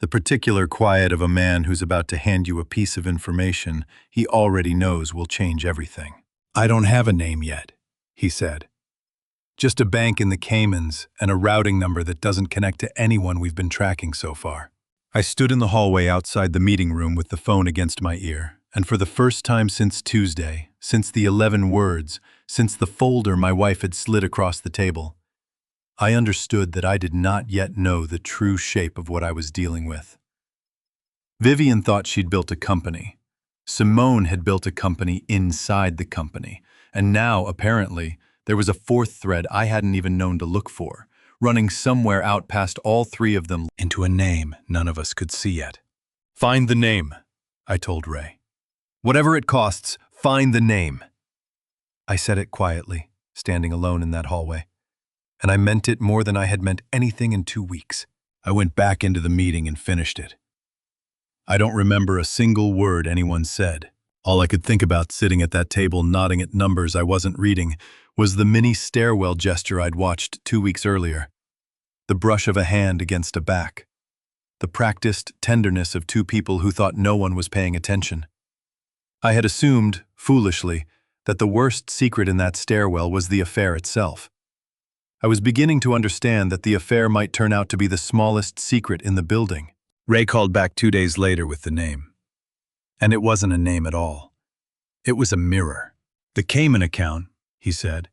The particular quiet of a man who's about to hand you a piece of information he already knows will change everything. "I don't have a name yet," he said. Just a bank in the Caymans and a routing number that doesn't connect to anyone we've been tracking so far. I stood in the hallway outside the meeting room with the phone against my ear, and for the first time since Tuesday, since the 11 words, since the folder my wife had slid across the table, I understood that I did not yet know the true shape of what I was dealing with. Vivian thought she'd built a company. Simone had built a company inside the company, and now, apparently, there was a fourth thread I hadn't even known to look for, running somewhere out past all three of them into a name none of us could see yet. "Find the name," I told Ray. "Whatever it costs, find the name." I said it quietly, standing alone in that hallway, and I meant it more than I had meant anything in 2 weeks. I went back into the meeting and finished it. I don't remember a single word anyone said. All I could think about sitting at that table nodding at numbers I wasn't reading was the mini stairwell gesture I'd watched 2 weeks earlier. The brush of a hand against a back. The practiced tenderness of two people who thought no one was paying attention. I had assumed, foolishly, that the worst secret in that stairwell was the affair itself. I was beginning to understand that the affair might turn out to be the smallest secret in the building. Ray called back 2 days later with the name. And it wasn't a name at all. It was a mirror. "The Cayman account," he said,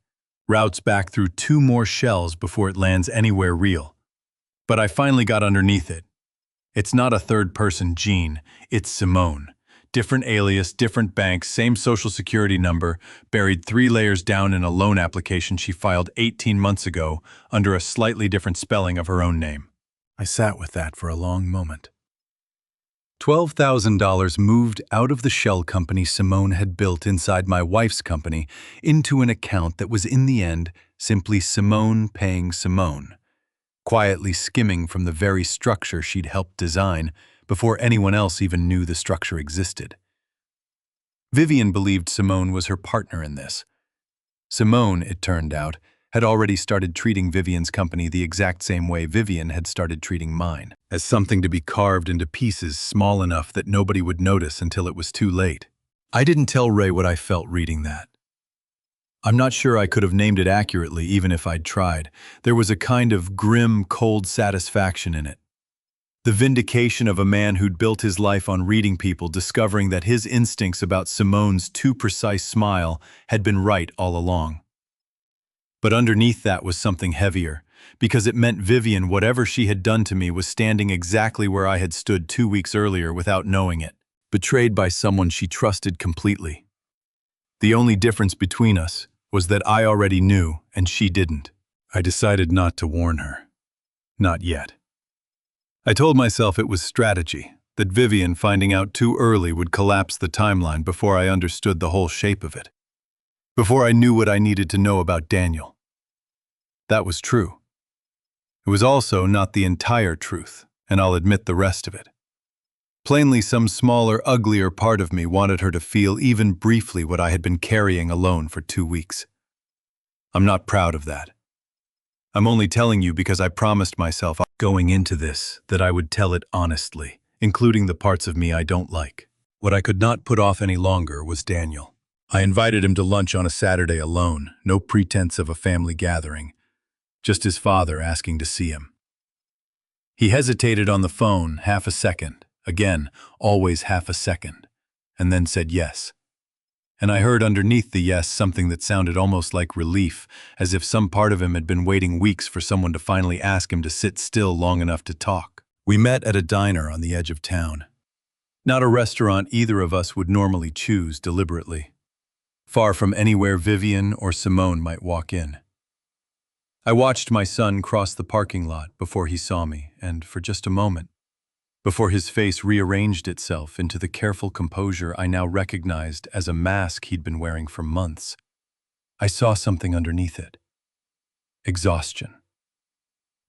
"routes back through 2 more shells before it lands anywhere real. But I finally got underneath it. It's not a third-person Jean, it's Simone. Different alias, different bank, same social security number, buried 3 layers down in a loan application she filed 18 months ago under a slightly different spelling of her own name." I sat with that for a long moment. $12,000 moved out of the shell company Simone had built inside my wife's company into an account that was in the end simply Simone paying Simone, quietly skimming from the very structure she'd helped design before anyone else even knew the structure existed. Vivian believed Simone was her partner in this. Simone, it turned out, had already started treating Vivian's company the exact same way Vivian had started treating mine, as something to be carved into pieces small enough that nobody would notice until it was too late. I didn't tell Ray what I felt reading that. I'm not sure I could have named it accurately even if I'd tried. There was a kind of grim, cold satisfaction in it. The vindication of a man who'd built his life on reading people, discovering that his instincts about Simone's too precise smile had been right all along. But underneath that was something heavier, because it meant Vivian, whatever she had done to me, was standing exactly where I had stood 2 weeks earlier without knowing it, betrayed by someone she trusted completely. The only difference between us was that I already knew and she didn't. I decided not to warn her. Not yet. I told myself it was strategy, that Vivian finding out too early would collapse the timeline before I understood the whole shape of it. Before I knew what I needed to know about Daniel. That was true. It was also not the entire truth, and I'll admit the rest of it. Plainly, some smaller, uglier part of me wanted her to feel even briefly what I had been carrying alone for 2 weeks. I'm not proud of that. I'm only telling you because I promised myself going into this that I would tell it honestly, including the parts of me I don't like. What I could not put off any longer was Daniel. I invited him to lunch on a Saturday alone, no pretense of a family gathering, just his father asking to see him. He hesitated on the phone half a second, again, always half a second, and then said yes. And I heard underneath the yes something that sounded almost like relief, as if some part of him had been waiting weeks for someone to finally ask him to sit still long enough to talk. We met at a diner on the edge of town. Not a restaurant either of us would normally choose deliberately. Far from anywhere Vivian or Simone might walk in. I watched my son cross the parking lot before he saw me, and for just a moment, before his face rearranged itself into the careful composure I now recognized as a mask he'd been wearing for months, I saw something underneath it. Exhaustion.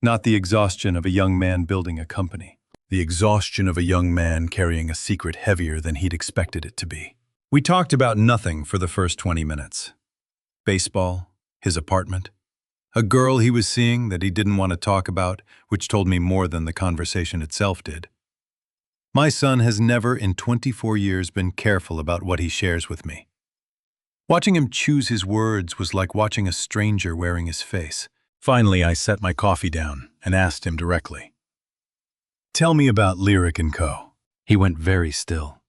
Not the exhaustion of a young man building a company. The exhaustion of a young man carrying a secret heavier than he'd expected it to be. We talked about nothing for the first 20 minutes. Baseball, his apartment, a girl he was seeing that he didn't want to talk about, which told me more than the conversation itself did. My son has never in 24 years been careful about what he shares with me. Watching him choose his words was like watching a stranger wearing his face. Finally, I set my coffee down and asked him directly, "Tell me about Lyric & Co." He went very still.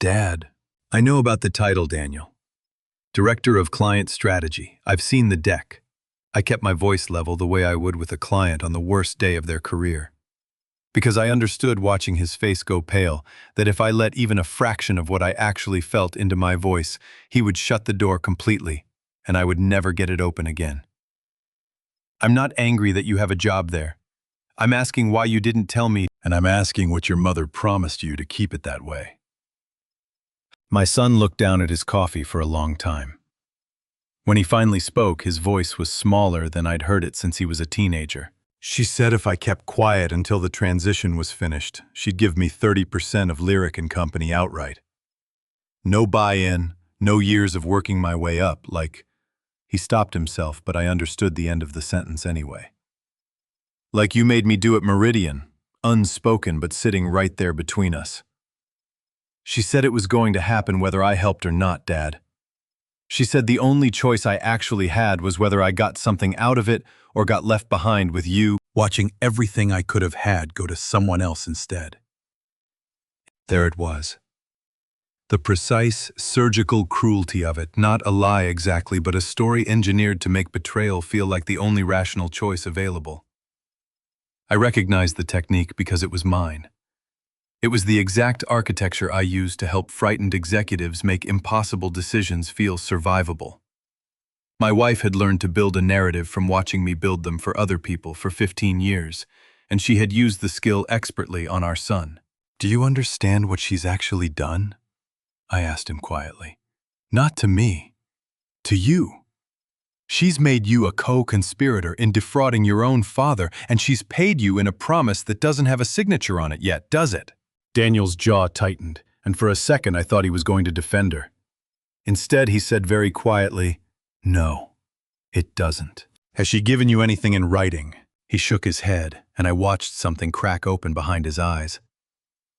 "Dad, I know about the title, Daniel. Director of Client Strategy. I've seen the deck." I kept my voice level the way I would with a client on the worst day of their career. Because I understood, watching his face go pale, that if I let even a fraction of what I actually felt into my voice, he would shut the door completely, and I would never get it open again. "I'm not angry that you have a job there. I'm asking why you didn't tell me, and I'm asking what your mother promised you to keep it that way." My son looked down at his coffee for a long time. When he finally spoke, his voice was smaller than I'd heard it since he was a teenager. "She said if I kept quiet until the transition was finished, she'd give me 30% of Lyric & Company outright. No buy-in, no years of working my way up, like—" He stopped himself, but I understood the end of the sentence anyway. "Like you made me do at Meridian, unspoken but sitting right there between us. She said it was going to happen whether I helped or not, Dad. She said the only choice I actually had was whether I got something out of it or got left behind with you, watching everything I could have had go to someone else instead." There it was. The precise, surgical cruelty of it, not a lie exactly, but a story engineered to make betrayal feel like the only rational choice available. I recognized the technique because it was mine. It was the exact architecture I used to help frightened executives make impossible decisions feel survivable. My wife had learned to build a narrative from watching me build them for other people for 15 years, and she had used the skill expertly on our son. "Do you understand what she's actually done?" I asked him quietly. "Not to me. To you. She's made you a co-conspirator in defrauding your own father, and she's paid you in a promise that doesn't have a signature on it yet, does it?" Daniel's jaw tightened, and for a second I thought he was going to defend her. Instead, he said very quietly, "No, it doesn't." "Has she given you anything in writing?" He shook his head, and I watched something crack open behind his eyes.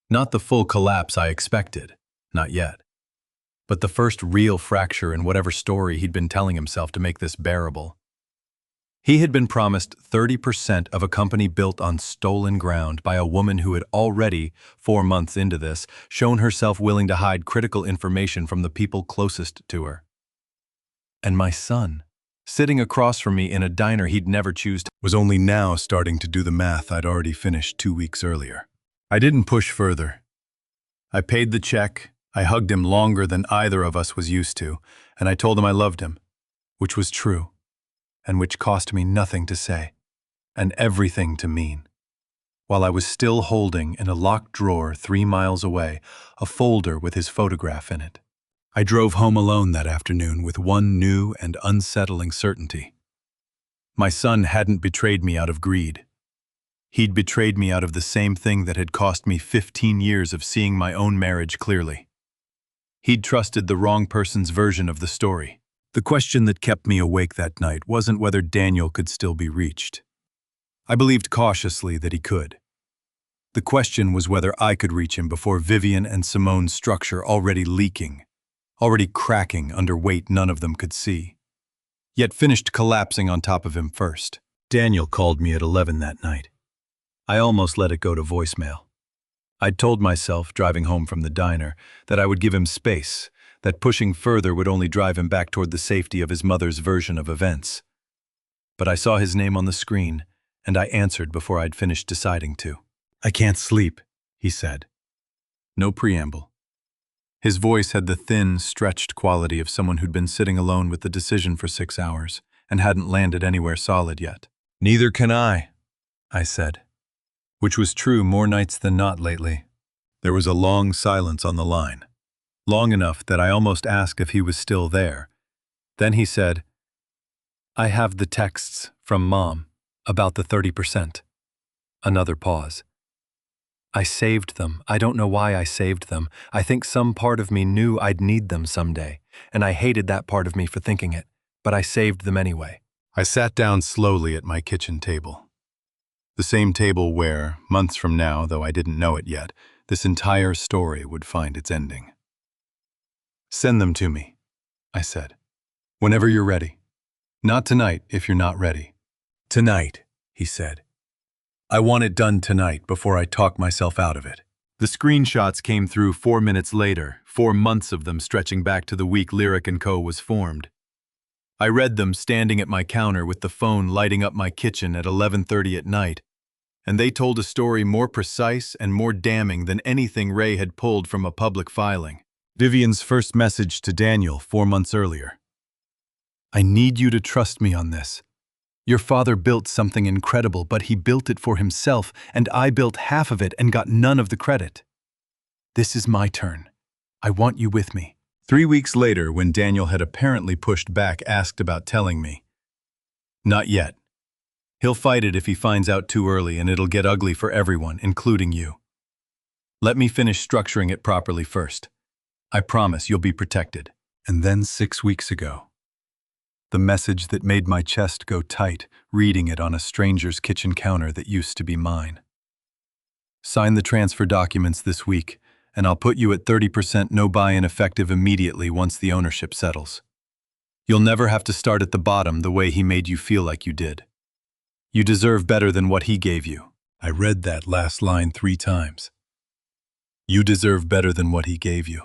Not the full collapse I expected, not yet, but the first real fracture in whatever story he'd been telling himself to make this bearable. He had been promised 30% of a company built on stolen ground by a woman who had already, 4 months into this, shown herself willing to hide critical information from the people closest to her. And my son, sitting across from me in a diner he'd never choose to, was only now starting to do the math I'd already finished 2 weeks earlier. I didn't push further. I paid the check, I hugged him longer than either of us was used to, and I told him I loved him, which was true, and which cost me nothing to say, and everything to mean. While I was still holding in a locked drawer 3 miles away a folder with his photograph in it. I drove home alone that afternoon with one new and unsettling certainty. My son hadn't betrayed me out of greed. He'd betrayed me out of the same thing that had cost me 15 years of seeing my own marriage clearly. He'd trusted the wrong person's version of the story. The question that kept me awake that night wasn't whether Daniel could still be reached. I believed cautiously that he could. The question was whether I could reach him before Vivian and Simone's structure already leaking, already cracking under weight none of them could see, yet finished collapsing on top of him first. Daniel called me at 11 that night. I almost let it go to voicemail. I'd told myself, driving home from the diner, that I would give him space, that pushing further would only drive him back toward the safety of his mother's version of events. But I saw his name on the screen, and I answered before I'd finished deciding to. "I can't sleep," he said. No preamble. His voice had the thin, stretched quality of someone who'd been sitting alone with the decision for 6 hours and hadn't landed anywhere solid yet. "Neither can I said, which was true more nights than not lately. There was a long silence on the line. Long enough that I almost asked if he was still there. Then he said, "I have the texts from Mom about the 30%. Another pause. "I saved them. I don't know why I saved them. I think some part of me knew I'd need them someday, and I hated that part of me for thinking it, but I saved them anyway." I sat down slowly at my kitchen table. The same table where, months from now, though I didn't know it yet, this entire story would find its ending. "Send them to me," I said. Whenever you're ready. Not tonight if you're not ready. Tonight, he said. I want it done tonight before I talk myself out of it. The screenshots came through 4 minutes later, 4 months of them stretching back to the week Lyric & Co. was formed. I read them standing at my counter with the phone lighting up my kitchen at 11:30 at night, and they told a story more precise and more damning than anything Ray had pulled from a public filing. Vivian's first message to Daniel 4 months earlier. I need you to trust me on this. Your father built something incredible, but he built it for himself, and I built half of it and got none of the credit. This is my turn. I want you with me. 3 weeks later, when Daniel had apparently pushed back, asked about telling me. Not yet. He'll fight it if he finds out too early, and it'll get ugly for everyone, including you. Let me finish structuring it properly first. I promise you'll be protected. And then 6 weeks ago. The message that made my chest go tight, reading it on a stranger's kitchen counter that used to be mine. Sign the transfer documents this week, and I'll put you at 30% no buy-in effective immediately once the ownership settles. You'll never have to start at the bottom the way he made you feel like you did. You deserve better than what he gave you. I read that last line 3 times. You deserve better than what he gave you.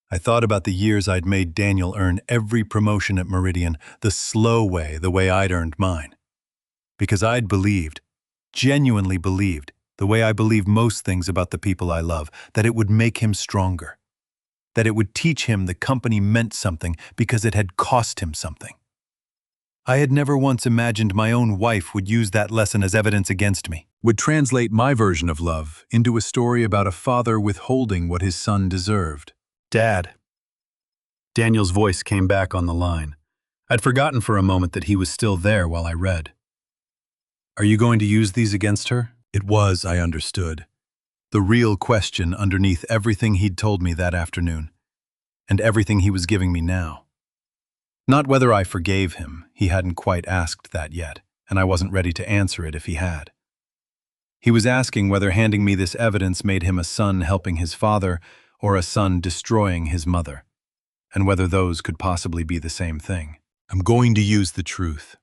I thought about the years I'd made Daniel earn every promotion at Meridian the slow way, the way I'd earned mine. Because I'd believed, genuinely believed, the way I believe most things about the people I love, that it would make him stronger. That it would teach him the company meant something because it had cost him something. I had never once imagined my own wife would use that lesson as evidence against me, would translate my version of love into a story about a father withholding what his son deserved. Dad. Daniel's voice came back on the line. I'd forgotten for a moment that he was still there while I read. Are you going to use these against her? It was, I understood, the real question underneath everything he'd told me that afternoon, and everything he was giving me now. Not whether I forgave him, he hadn't quite asked that yet, and I wasn't ready to answer it if he had. He was asking whether handing me this evidence made him a son helping his father or a son destroying his mother, and whether those could possibly be the same thing. I'm going to use the truth.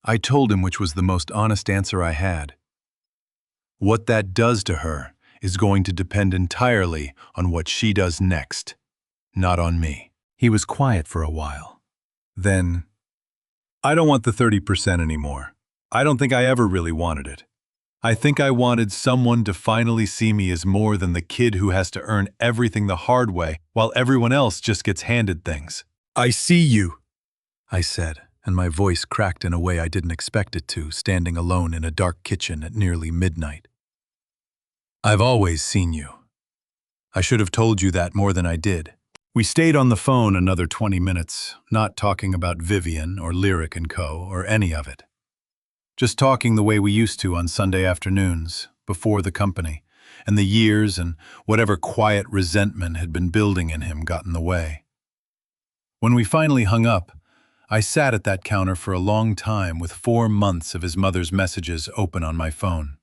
I told him, which was the most honest answer I had. What that does to her is going to depend entirely on what she does next, not on me. He was quiet for a while. Then, I don't want the 30% anymore. I don't think I ever really wanted it. I think I wanted someone to finally see me as more than the kid who has to earn everything the hard way while everyone else just gets handed things. I see you, I said, and my voice cracked in a way I didn't expect it to, standing alone in a dark kitchen at nearly midnight. I've always seen you. I should have told you that more than I did. We stayed on the phone another 20 minutes, not talking about Vivian or Lyric & Co. or any of it. Just talking the way we used to on Sunday afternoons, before the company, and the years and whatever quiet resentment had been building in him got in the way. When we finally hung up, I sat at that counter for a long time with 4 months of his mother's messages open on my phone.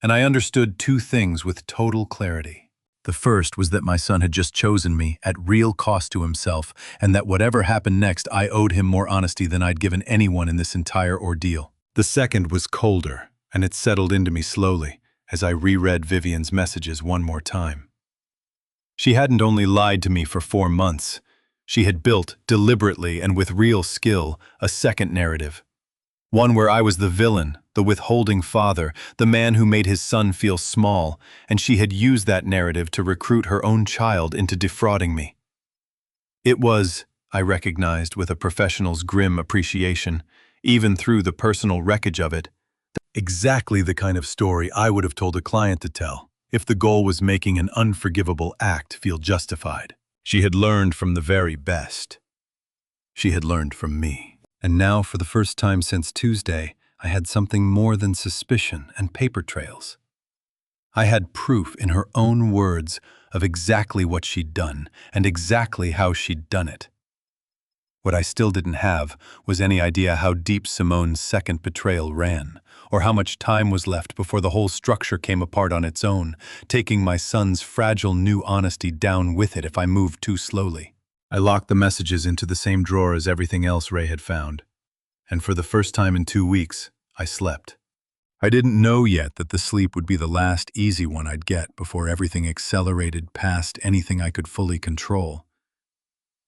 And I understood 2 things with total clarity. The first was that my son had just chosen me at real cost to himself, and that whatever happened next, I owed him more honesty than I'd given anyone in this entire ordeal. The second was colder, and it settled into me slowly as I reread Vivian's messages one more time. She hadn't only lied to me for 4 months. She had built, deliberately and with real skill, a second narrative. One where I was the villain, the withholding father, the man who made his son feel small, and she had used that narrative to recruit her own child into defrauding me. It was, I recognized with a professional's grim appreciation, even through the personal wreckage of it, exactly the kind of story I would have told a client to tell if the goal was making an unforgivable act feel justified. She had learned from the very best. She had learned from me. And now, for the first time since Tuesday, I had something more than suspicion and paper trails. I had proof in her own words of exactly what she'd done and exactly how she'd done it. What I still didn't have was any idea how deep Simone's second betrayal ran, or how much time was left before the whole structure came apart on its own, taking my son's fragile new honesty down with it if I moved too slowly. I locked the messages into the same drawer as everything else Ray had found, and for the first time in 2 weeks, I slept. I didn't know yet that the sleep would be the last easy one I'd get before everything accelerated past anything I could fully control.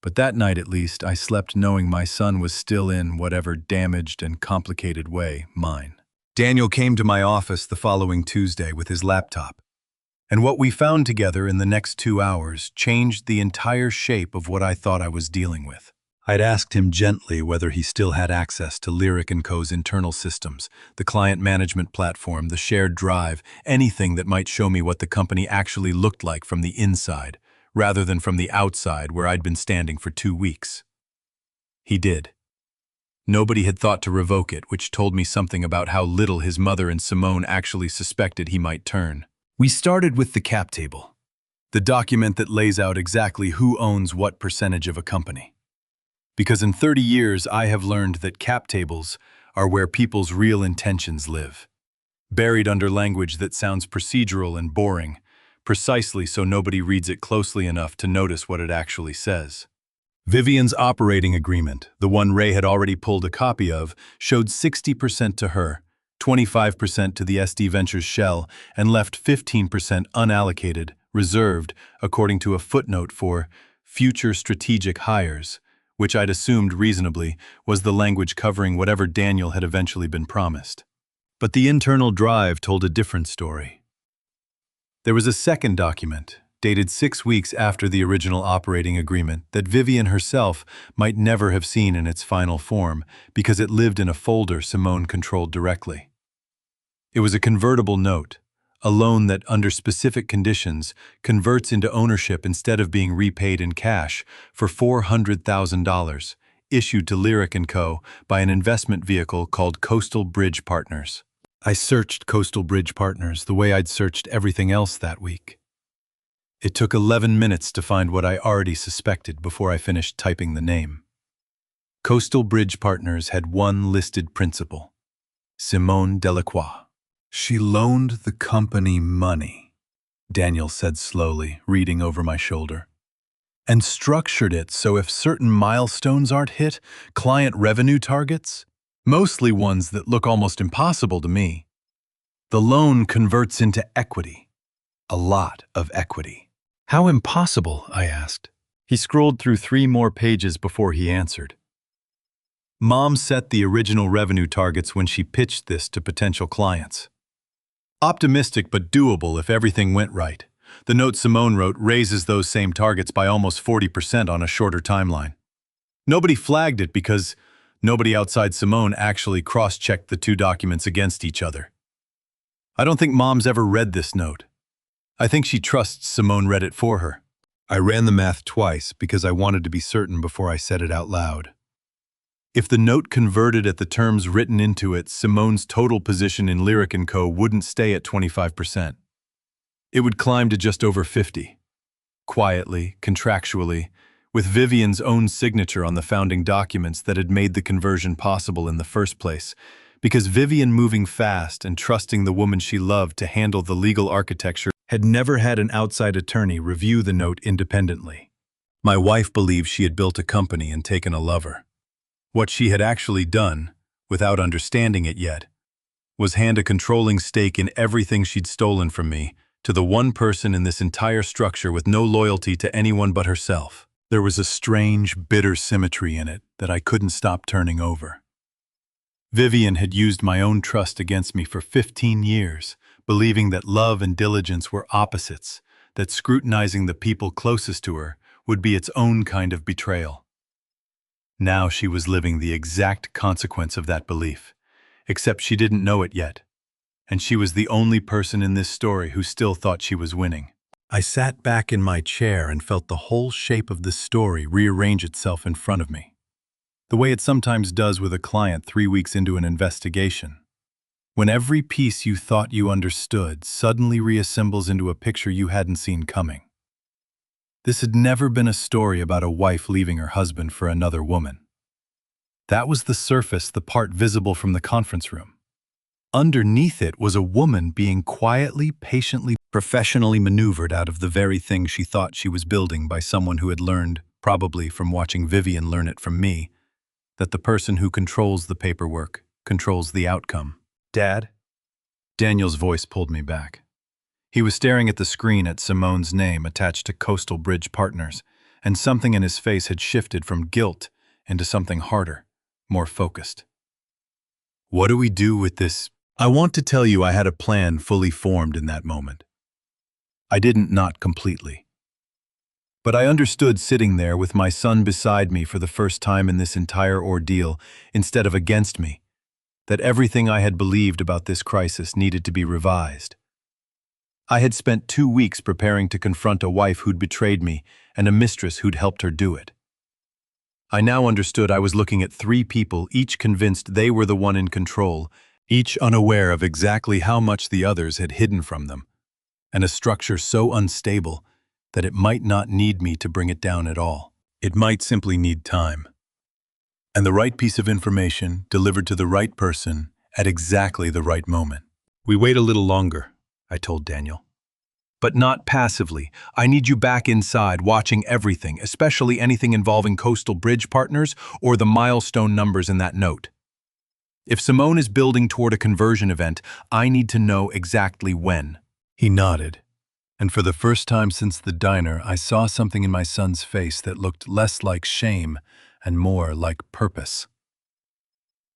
But that night at least, I slept knowing my son was still in whatever damaged and complicated way mine. Daniel came to my office the following Tuesday with his laptop, and what we found together in the next 2 hours changed the entire shape of what I thought I was dealing with. I'd asked him gently whether he still had access to Lyric & Co.'s internal systems, the client management platform, the shared drive, anything that might show me what the company actually looked like from the inside, rather than from the outside where I'd been standing for 2 weeks. He did. Nobody had thought to revoke it, which told me something about how little his mother and Simone actually suspected he might turn. We started with the cap table, the document that lays out exactly who owns what percentage of a company. Because in 30 years, I have learned that cap tables are where people's real intentions live, buried under language that sounds procedural and boring, precisely so nobody reads it closely enough to notice what it actually says. Vivian's operating agreement, the one Ray had already pulled a copy of, showed 60% to her, 25% to the SD Ventures shell, and left 15% unallocated, reserved, according to a footnote for future strategic hires, which I'd assumed reasonably was the language covering whatever Daniel had eventually been promised. But the internal drive told a different story. There was a second document, dated 6 weeks after the original operating agreement, that Vivian herself might never have seen in its final form because it lived in a folder Simone controlled directly. It was a convertible note, a loan that, under specific conditions, converts into ownership instead of being repaid in cash for $400,000, issued to Lyric & Co. by an investment vehicle called Coastal Bridge Partners. I searched Coastal Bridge Partners the way I'd searched everything else that week. It took 11 minutes to find what I already suspected before I finished typing the name. Coastal Bridge Partners had one listed principal, Simone Delacroix. She loaned the company money, Daniel said slowly, reading over my shoulder, and structured it so if certain milestones aren't hit, client revenue targets, mostly ones that look almost impossible to me, the loan converts into equity, a lot of equity. How impossible? I asked. He scrolled through 3 more pages before he answered. Mom set the original revenue targets when she pitched this to potential clients. Optimistic but doable if everything went right. The note Simone wrote raises those same targets by almost 40% on a shorter timeline. Nobody flagged it because nobody outside Simone actually cross-checked the 2 documents against each other. I don't think Mom's ever read this note. I think she trusts Simone read it for her. I ran the math twice because I wanted to be certain before I said it out loud. If the note converted at the terms written into it, Simone's total position in Lyric & Co. wouldn't stay at 25%. It would climb to just over 50%. Quietly, contractually, with Vivian's own signature on the founding documents that had made the conversion possible in the first place, because Vivian, moving fast and trusting the woman she loved to handle the legal architecture, had never had an outside attorney review the note independently. My wife believed she had built a company and taken a lover. What she had actually done, without understanding it yet, was hand a controlling stake in everything she'd stolen from me to the one person in this entire structure with no loyalty to anyone but herself. There was a strange, bitter symmetry in it that I couldn't stop turning over. Vivian had used my own trust against me for 15 years, believing that love and diligence were opposites, that scrutinizing the people closest to her would be its own kind of betrayal. Now she was living the exact consequence of that belief, except she didn't know it yet, and she was the only person in this story who still thought she was winning. I sat back in my chair and felt the whole shape of this story rearrange itself in front of me, the way it sometimes does with a client 3 weeks into an investigation, when every piece you thought you understood suddenly reassembles into a picture you hadn't seen coming. This had never been a story about a wife leaving her husband for another woman. That was the surface, the part visible from the conference room. Underneath it was a woman being quietly, patiently, professionally maneuvered out of the very thing she thought she was building by someone who had learned probably from watching Vivian learn it from me, that the person who controls the paperwork controls the outcome. Dad? Daniel's voice pulled me back. He was staring at the screen at Simone's name attached to Coastal Bridge Partners, and something in his face had shifted from guilt into something harder, more focused. What do we do with this? I want to tell you I had a plan fully formed in that moment. I didn't, not completely. But I understood sitting there with my son beside me for the first time in this entire ordeal, instead of against me, that everything I had believed about this crisis needed to be revised. I had spent 2 weeks preparing to confront a wife who'd betrayed me and a mistress who'd helped her do it. I now understood I was looking at 3 people, each convinced they were the one in control, each unaware of exactly how much the others had hidden from them, and a structure so unstable that it might not need me to bring it down at all. It might simply need time. And the right piece of information delivered to the right person at exactly the right moment. We wait a little longer, I told Daniel. But not passively. I need you back inside, watching everything, especially anything involving Coastal Bridge Partners or the milestone numbers in that note. If Simone is building toward a conversion event, I need to know exactly when. He nodded, and for the first time since the diner, I saw something in my son's face that looked less like shame and more like purpose.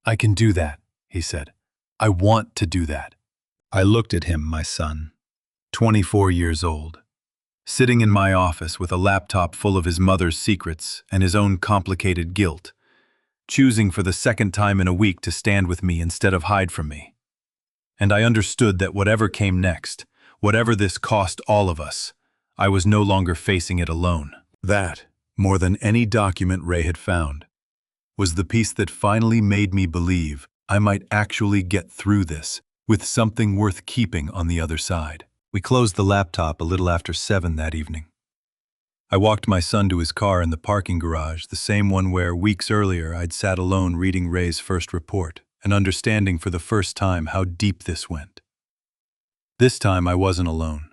I can do that, he said. I want to do that. I looked at him, my son, 24 years old, sitting in my office with a laptop full of his mother's secrets and his own complicated guilt, choosing for the second time in a week to stand with me instead of hide from me. And I understood that whatever came next, whatever this cost all of us, I was no longer facing it alone. That, more than any document Ray had found, was the piece that finally made me believe I might actually get through this with something worth keeping on the other side. We closed the laptop a little after 7 that evening. I walked my son to his car in the parking garage, the same one where, weeks earlier, I'd sat alone reading Ray's first report and understanding for the first time how deep this went. This time I wasn't alone.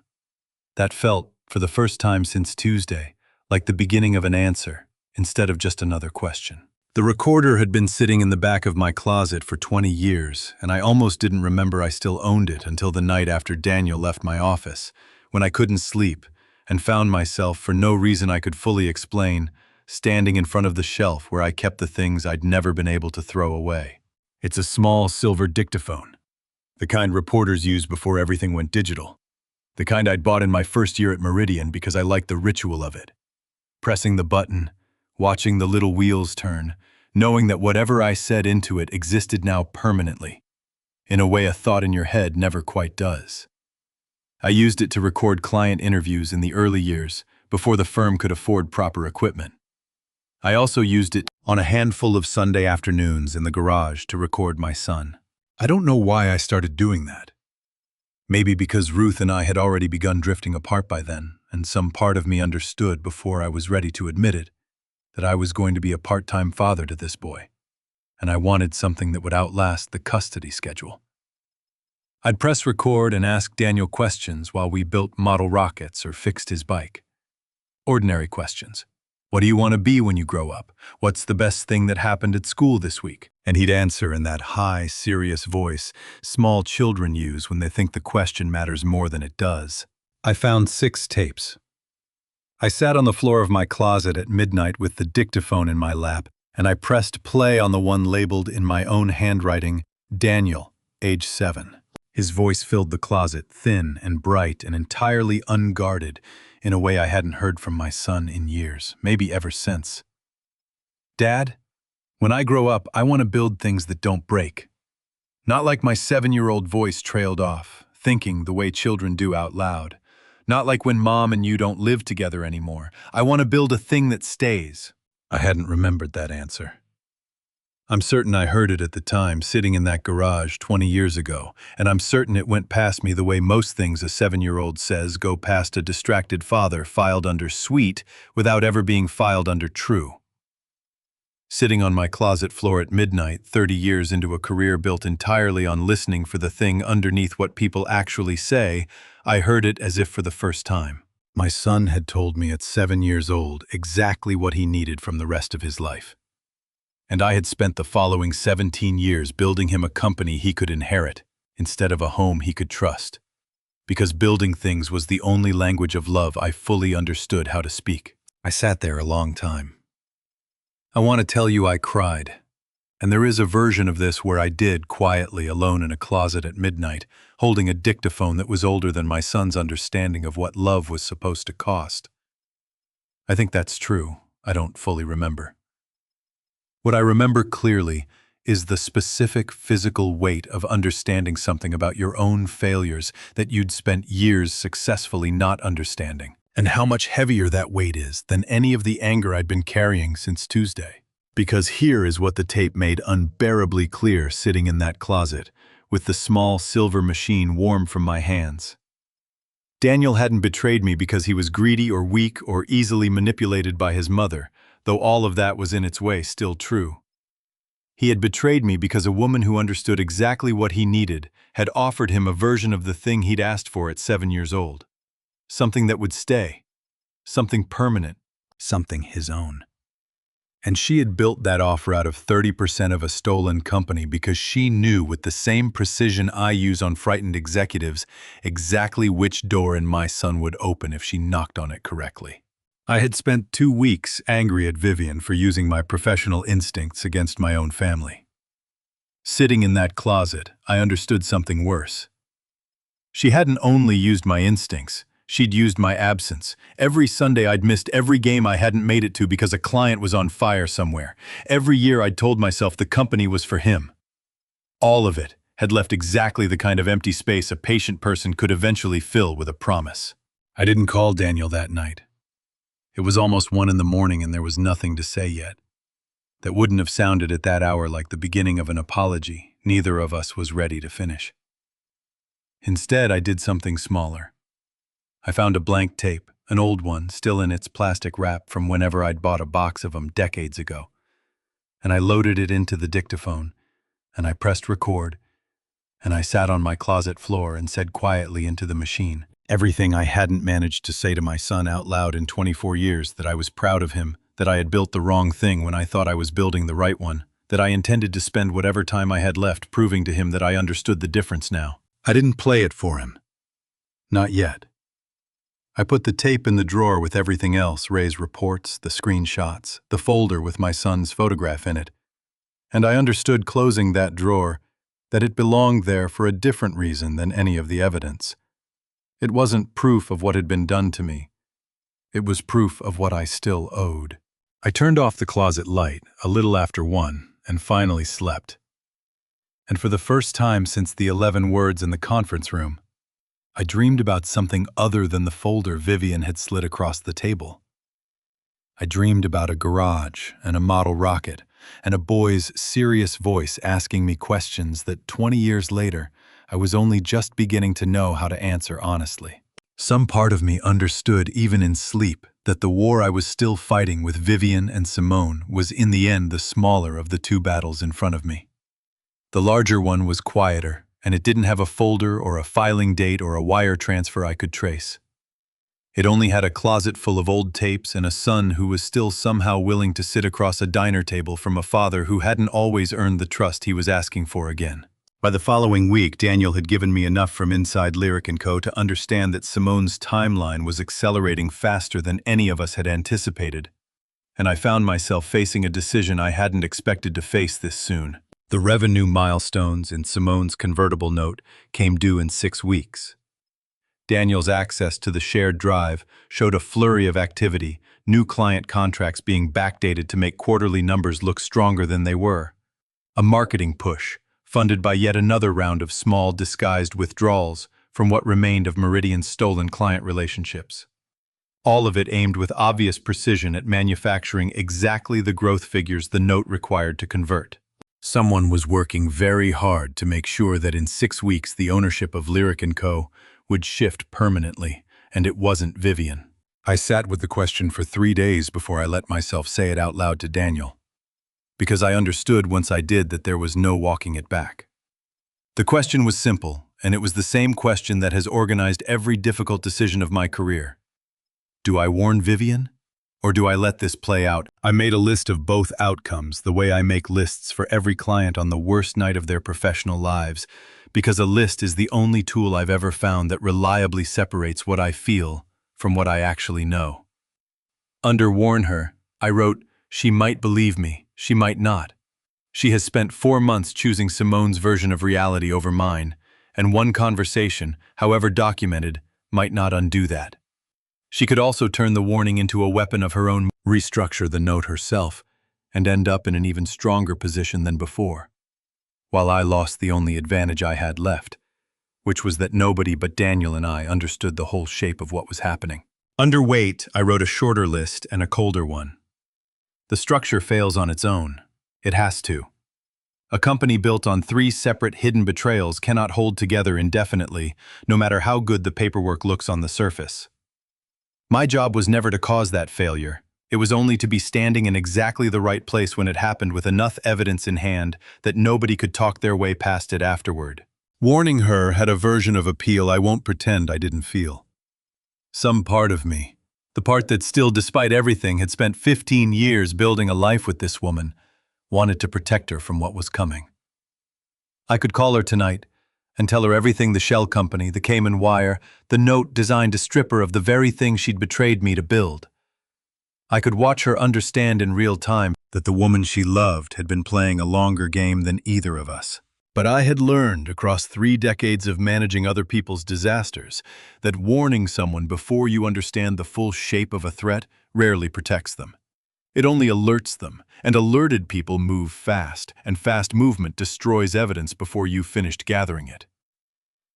That felt, for the first time since Tuesday, like the beginning of an answer instead of just another question. The recorder had been sitting in the back of my closet for 20 years, and I almost didn't remember I still owned it until the night after Daniel left my office, when I couldn't sleep and found myself, for no reason I could fully explain, standing in front of the shelf where I kept the things I'd never been able to throw away. It's a small silver dictaphone, the kind reporters used before everything went digital, the kind I'd bought in my first year at Meridian because I liked the ritual of it. Pressing the button, watching the little wheels turn, knowing that whatever I said into it existed now permanently, in a way a thought in your head never quite does. I used it to record client interviews in the early years, before the firm could afford proper equipment. I also used it on a handful of Sunday afternoons in the garage to record my son. I don't know why I started doing that. Maybe because Ruth and I had already begun drifting apart by then, and some part of me understood before I was ready to admit it, that I was going to be a part-time father to this boy, and I wanted something that would outlast the custody schedule. I'd press record and ask Daniel questions while we built model rockets or fixed his bike. Ordinary questions. What do you want to be when you grow up? What's the best thing that happened at school this week? And he'd answer in that high, serious voice small children use when they think the question matters more than it does. I found 6 tapes. I sat on the floor of my closet at midnight with the dictaphone in my lap, and I pressed play on the one labeled in my own handwriting, Daniel, age 7. His voice filled the closet, thin and bright and entirely unguarded, in a way I hadn't heard from my son in years, maybe ever since. Dad, when I grow up, I want to build things that don't break. Not like my 7-year-old voice trailed off, thinking the way children do out loud. Not like when Mom and you don't live together anymore. I want to build a thing that stays. I hadn't remembered that answer. I'm certain I heard it at the time, sitting in that garage 20 years ago, and I'm certain it went past me the way most things a 7-year-old says go past a distracted father filed under sweet without ever being filed under true. Sitting on my closet floor at midnight, 30 years into a career built entirely on listening for the thing underneath what people actually say, I heard it as if for the first time. My son had told me at 7 years old exactly what he needed from the rest of his life. And I had spent the following 17 years building him a company he could inherit instead of a home he could trust. Because building things was the only language of love I fully understood how to speak. I sat there a long time. I want to tell you I cried. And there is a version of this where I did, quietly, alone in a closet at midnight, holding a dictaphone that was older than my son's understanding of what love was supposed to cost. I think that's true. I don't fully remember. What I remember clearly is the specific physical weight of understanding something about your own failures that you'd spent years successfully not understanding, and how much heavier that weight is than any of the anger I'd been carrying since Tuesday. Because here is what the tape made unbearably clear sitting in that closet, with the small silver machine warm from my hands. Daniel hadn't betrayed me because he was greedy or weak or easily manipulated by his mother, though all of that was in its way still true. He had betrayed me because a woman who understood exactly what he needed had offered him a version of the thing he'd asked for at 7 years old. Something that would stay. Something permanent. Something his own. And she had built that offer out of 30% of a stolen company because she knew with the same precision I use on frightened executives exactly which door in my son would open if she knocked on it correctly. I had spent 2 weeks angry at Vivian for using my professional instincts against my own family. Sitting in that closet, I understood something worse. She hadn't only used my instincts, she'd used my absence. Every Sunday I'd missed every game I hadn't made it to because a client was on fire somewhere. Every year I'd told myself the company was for him. All of it had left exactly the kind of empty space a patient person could eventually fill with a promise. I didn't call Daniel that night. It was almost 1 a.m. and there was nothing to say yet. That wouldn't have sounded at that hour like the beginning of an apology. Neither of us was ready to finish. Instead, I did something smaller. I found a blank tape, an old one, still in its plastic wrap from whenever I'd bought a box of them decades ago. And I loaded it into the dictaphone, and I pressed record, and I sat on my closet floor and said quietly into the machine everything I hadn't managed to say to my son out loud in 24 years, that I was proud of him, that I had built the wrong thing when I thought I was building the right one, that I intended to spend whatever time I had left proving to him that I understood the difference now. I didn't play it for him. Not yet. I put the tape in the drawer with everything else, Ray's reports, the screenshots, the folder with my son's photograph in it. And I understood closing that drawer that it belonged there for a different reason than any of the evidence. It wasn't proof of what had been done to me. It was proof of what I still owed. I turned off the closet light a little after 1 and finally slept. And for the first time since the 11 words in the conference room, I dreamed about something other than the folder Vivian had slid across the table. I dreamed about a garage and a model rocket and a boy's serious voice asking me questions that 20 years later I was only just beginning to know how to answer honestly. Some part of me understood even in sleep that the war I was still fighting with Vivian and Simone was in the end the smaller of the 2 battles in front of me. The larger one was quieter, and it didn't have a folder or a filing date or a wire transfer I could trace. It only had a closet full of old tapes and a son who was still somehow willing to sit across a diner table from a father who hadn't always earned the trust he was asking for again. By the following week, Daniel had given me enough from inside Lyric & Co. to understand that Simone's timeline was accelerating faster than any of us had anticipated, and I found myself facing a decision I hadn't expected to face this soon. The revenue milestones in Simone's convertible note came due in 6 weeks. Daniel's access to the shared drive showed a flurry of activity, new client contracts being backdated to make quarterly numbers look stronger than they were. A marketing push, funded by yet another round of small, disguised withdrawals from what remained of Meridian's stolen client relationships. All of it aimed with obvious precision at manufacturing exactly the growth figures the note required to convert. Someone was working very hard to make sure that in 6 weeks the ownership of Lyric & Co. would shift permanently, and it wasn't Vivian. I sat with the question for 3 days before I let myself say it out loud to Daniel, because I understood once I did that there was no walking it back. The question was simple, and it was the same question that has organized every difficult decision of my career. Do I warn Vivian? Or do I let this play out? I made a list of both outcomes, the way I make lists for every client on the worst night of their professional lives, because a list is the only tool I've ever found that reliably separates what I feel from what I actually know. Under warn her, I wrote, she might believe me, she might not. She has spent 4 months choosing Simone's version of reality over mine, and one conversation, however documented, might not undo that. She could also turn the warning into a weapon of her own, restructure the note herself, and end up in an even stronger position than before, while I lost the only advantage I had left, which was that nobody but Daniel and I understood the whole shape of what was happening. Under weight, I wrote a shorter list and a colder one. The structure fails on its own. It has to. A company built on 3 separate hidden betrayals cannot hold together indefinitely, no matter how good the paperwork looks on the surface. My job was never to cause that failure. It was only to be standing in exactly the right place when it happened with enough evidence in hand that nobody could talk their way past it afterward. Warning her had a version of appeal I won't pretend I didn't feel. Some part of me, the part that still, despite everything, had spent 15 years building a life with this woman, wanted to protect her from what was coming. I could call her tonight and tell her everything: the shell company, the Cayman wire, the note designed to strip her of the very thing she'd betrayed me to build. I could watch her understand in real time that the woman she loved had been playing a longer game than either of us. But I had learned across 3 decades of managing other people's disasters that warning someone before you understand the full shape of a threat rarely protects them. It only alerts them, and alerted people move fast, and fast movement destroys evidence before you've finished gathering it.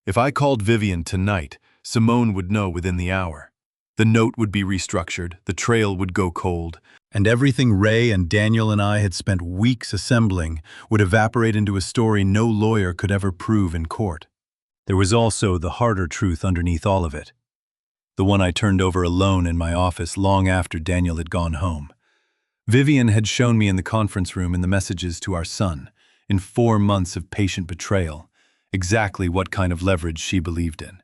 If I called Vivian tonight, Simone would know within the hour. The note would be restructured, the trail would go cold, and everything Ray and Daniel and I had spent weeks assembling would evaporate into a story no lawyer could ever prove in court. There was also the harder truth underneath all of it, the one I turned over alone in my office long after Daniel had gone home. Vivian had shown me in the conference room in the messages to our son, in 4 months of patient betrayal, exactly what kind of leverage she believed in.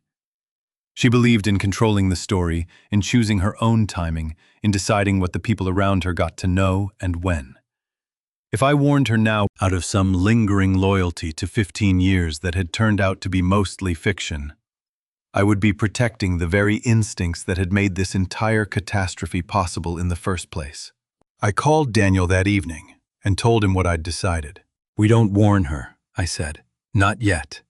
She believed in controlling the story, in choosing her own timing, in deciding what the people around her got to know and when. If I warned her now out of some lingering loyalty to 15 years that had turned out to be mostly fiction, I would be protecting the very instincts that had made this entire catastrophe possible in the first place. I called Daniel that evening and told him what I'd decided. We don't warn her, I said. Not yet.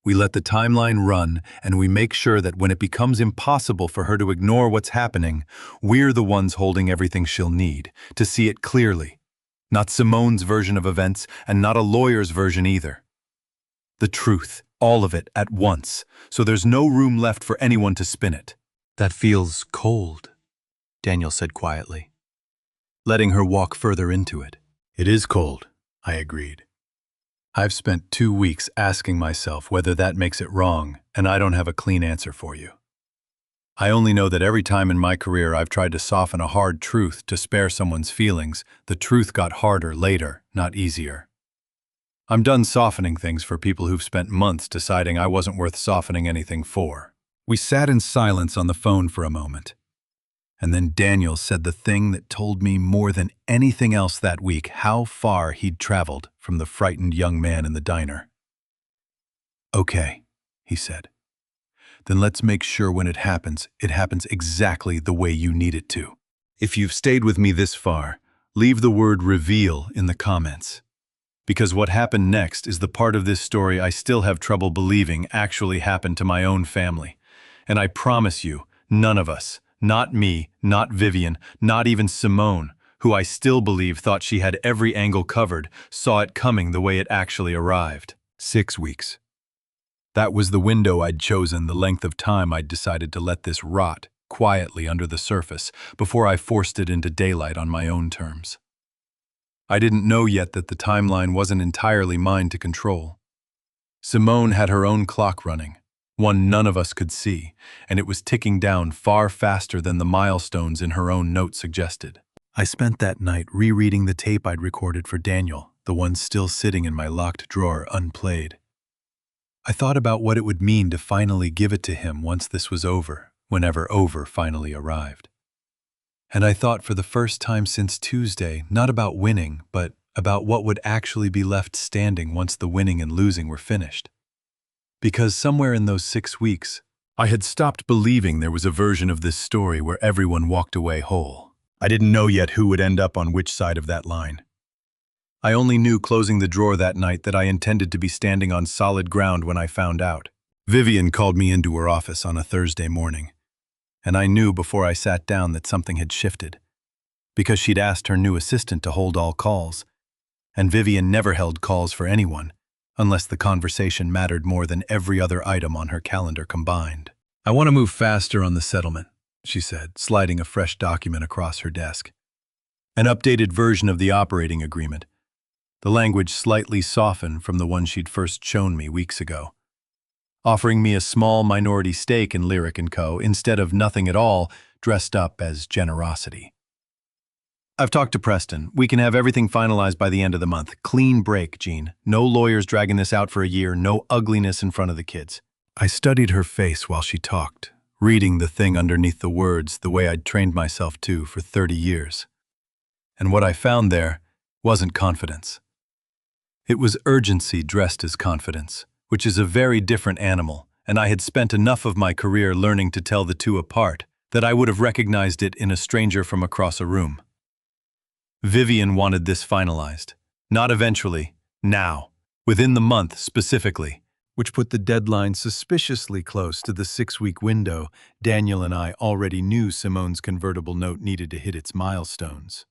We let the timeline run, and we make sure that when it becomes impossible for her to ignore what's happening, we're the ones holding everything she'll need, to see it clearly. Not Simone's version of events, and not a lawyer's version either. The truth, all of it at once, so there's no room left for anyone to spin it. That feels cold, Daniel said quietly, letting her walk further into it. It is cold, I agreed. I've spent 2 weeks asking myself whether that makes it wrong, and I don't have a clean answer for you. I only know that every time in my career I've tried to soften a hard truth to spare someone's feelings, the truth got harder later, not easier. I'm done softening things for people who've spent months deciding I wasn't worth softening anything for. We sat in silence on the phone for a moment. And then Daniel said the thing that told me more than anything else that week how far he'd traveled from the frightened young man in the diner. Okay, he said. Then let's make sure when it happens exactly the way you need it to. If you've stayed with me this far, leave the word reveal in the comments. Because what happened next is the part of this story I still have trouble believing actually happened to my own family. And I promise you, none of us, not me, not Vivian, not even Simone, who I still believe thought she had every angle covered, saw it coming the way it actually arrived. 6 weeks. That was the window I'd chosen, the length of time I'd decided to let this rot quietly under the surface before I forced it into daylight on my own terms. I didn't know yet that the timeline wasn't entirely mine to control. Simone had her own clock running, one none of us could see, and it was ticking down far faster than the milestones in her own note suggested. I spent that night rereading the tape I'd recorded for Daniel, the one still sitting in my locked drawer unplayed. I thought about what it would mean to finally give it to him once this was over, whenever over finally arrived. And I thought for the first time since Tuesday, not about winning, but about what would actually be left standing once the winning and losing were finished. Because somewhere in those 6 weeks, I had stopped believing there was a version of this story where everyone walked away whole. I didn't know yet who would end up on which side of that line. I only knew closing the drawer that night that I intended to be standing on solid ground when I found out. Vivian called me into her office on a Thursday morning, and I knew before I sat down that something had shifted, because she'd asked her new assistant to hold all calls, and Vivian never held calls for anyone, unless the conversation mattered more than every other item on her calendar combined. "I want to move faster on the settlement," she said, sliding a fresh document across her desk. An updated version of the operating agreement, the language slightly softened from the one she'd first shown me weeks ago, offering me a small minority stake in Lyric & Co. instead of nothing at all, dressed up as generosity. "I've talked to Preston. We can have everything finalized by the end of the month. Clean break, Jean. No lawyers dragging this out for a year, no ugliness in front of the kids." I studied her face while she talked, reading the thing underneath the words the way I'd trained myself to for 30 years. And what I found there wasn't confidence. It was urgency dressed as confidence, which is a very different animal, and I had spent enough of my career learning to tell the two apart that I would have recognized it in a stranger from across a room. Vivian wanted this finalized. Not eventually, now. Within the month specifically, which put the deadline suspiciously close to the 6-week window Daniel and I already knew Simone's convertible note needed to hit its milestones.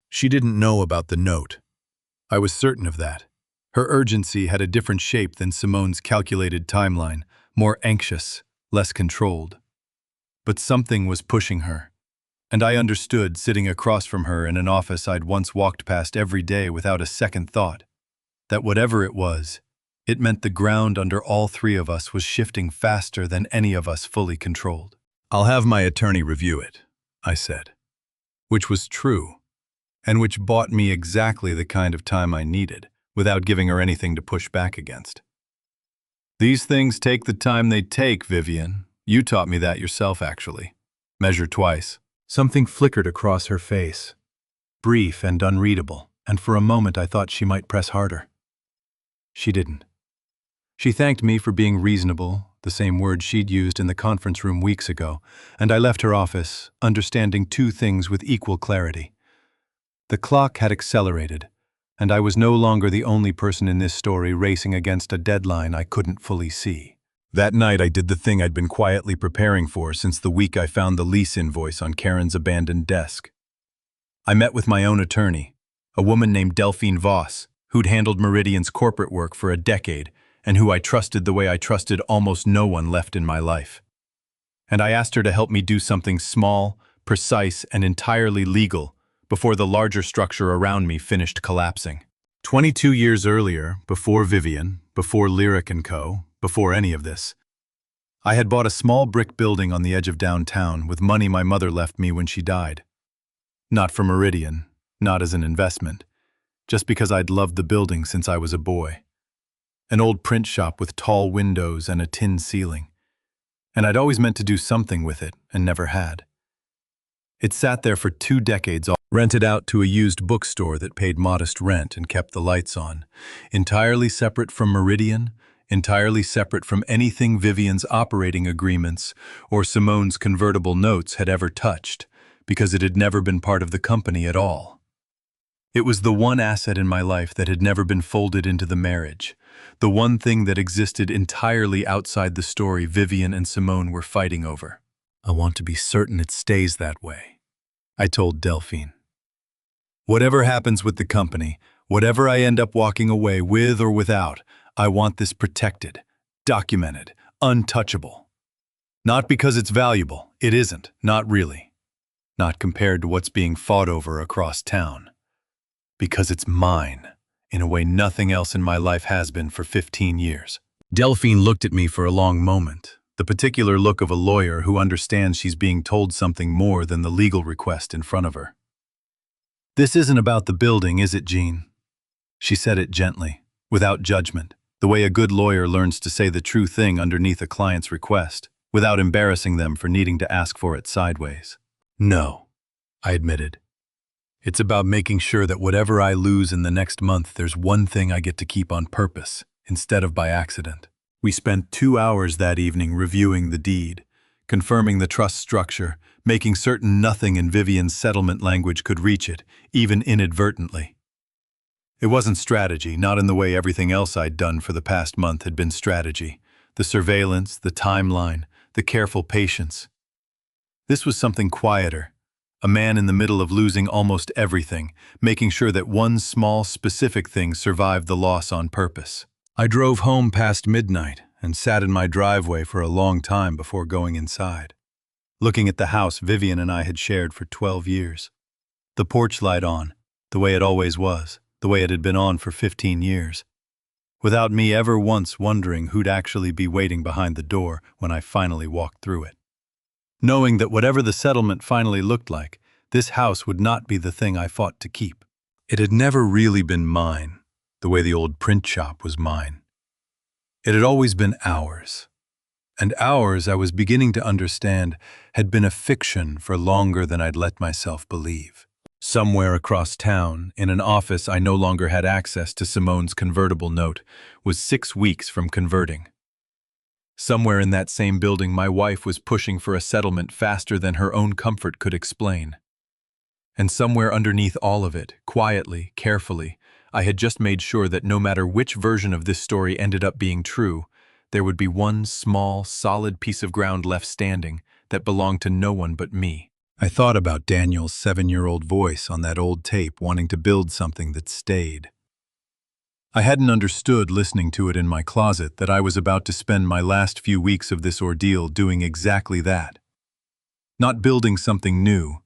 She didn't know about the note. I was certain of that. Her urgency had a different shape than Simone's calculated timeline, more anxious, less controlled. But something was pushing her, and I understood sitting across from her in an office I'd once walked past every day without a second thought, that whatever it was, it meant the ground under all three of us was shifting faster than any of us fully controlled. "I'll have my attorney review it," I said, which was true, and which bought me exactly the kind of time I needed, without giving her anything to push back against. "These things take the time they take, Vivian. You taught me that yourself, actually. Measure twice." Something flickered across her face, brief and unreadable, and for a moment I thought she might press harder. She didn't. She thanked me for being reasonable, the same word she'd used in the conference room weeks ago, and I left her office, understanding two things with equal clarity. The clock had accelerated, and I was no longer the only person in this story racing against a deadline I couldn't fully see. That night I did the thing I'd been quietly preparing for since the week I found the lease invoice on Karen's abandoned desk. I met with my own attorney, a woman named Delphine Voss, who'd handled Meridian's corporate work for a decade and who I trusted the way I trusted almost no one left in my life. And I asked her to help me do something small, precise, and entirely legal before the larger structure around me finished collapsing. 22 years earlier, before Vivian, before Lyric & Co., before any of this, I had bought a small brick building on the edge of downtown with money my mother left me when she died. Not for Meridian, not as an investment, just because I'd loved the building since I was a boy. An old print shop with tall windows and a tin ceiling. And I'd always meant to do something with it and never had. It sat there for 2 decades, rented out to a used bookstore that paid modest rent and kept the lights on, entirely separate from Meridian, entirely separate from anything Vivian's operating agreements or Simone's convertible notes had ever touched, because it had never been part of the company at all. It was the one asset in my life that had never been folded into the marriage, the one thing that existed entirely outside the story Vivian and Simone were fighting over. "I want to be certain it stays that way," I told Delphine. "Whatever happens with the company, whatever I end up walking away with or without, I want this protected, documented, untouchable. Not because it's valuable, it isn't, not really. Not compared to what's being fought over across town. Because it's mine, in a way nothing else in my life has been for 15 years. Delphine looked at me for a long moment, the particular look of a lawyer who understands she's being told something more than the legal request in front of her. "This isn't about the building, is it, Jean?" She said it gently, without judgment, the way a good lawyer learns to say the true thing underneath a client's request. without embarrassing them for needing to ask for it sideways. No, I admitted. It's about making sure that whatever I lose in the next month, there's one thing I get to keep on purpose, instead of by accident. We spent 2 hours that evening reviewing the deed, confirming the trust structure, making certain nothing in Vivian's settlement language could reach it, even inadvertently. It wasn't strategy, not in the way everything else I'd done for the past month had been strategy. The surveillance, the timeline, the careful patience. This was something quieter. A man in the middle of losing almost everything, making sure that one small, specific thing survived the loss on purpose. I drove home past midnight and sat in my driveway for a long time before going inside, looking at the house Vivian and I had shared for 12 years. The porch light on, the way it always was, the way it had been on for 15 years, without me ever once wondering who'd actually be waiting behind the door when I finally walked through it. Knowing that whatever the settlement finally looked like, this house would not be the thing I fought to keep. It had never really been mine, the way the old print shop was mine. It had always been ours. And ours, I was beginning to understand, had been a fiction for longer than I'd let myself believe. Somewhere across town, in an office I no longer had access to Simone's convertible note, was 6 weeks from converting. Somewhere in that same building, my wife was pushing for a settlement faster than her own comfort could explain. And somewhere underneath all of it, quietly, carefully, I had just made sure that no matter which version of this story ended up being true, there would be one small, solid piece of ground left standing that belonged to no one but me. I thought about Daniel's 7-year-old voice on that old tape wanting to build something that stayed. I hadn't understood, listening to it in my closet, that I was about to spend my last few weeks of this ordeal doing exactly that. Not building something new,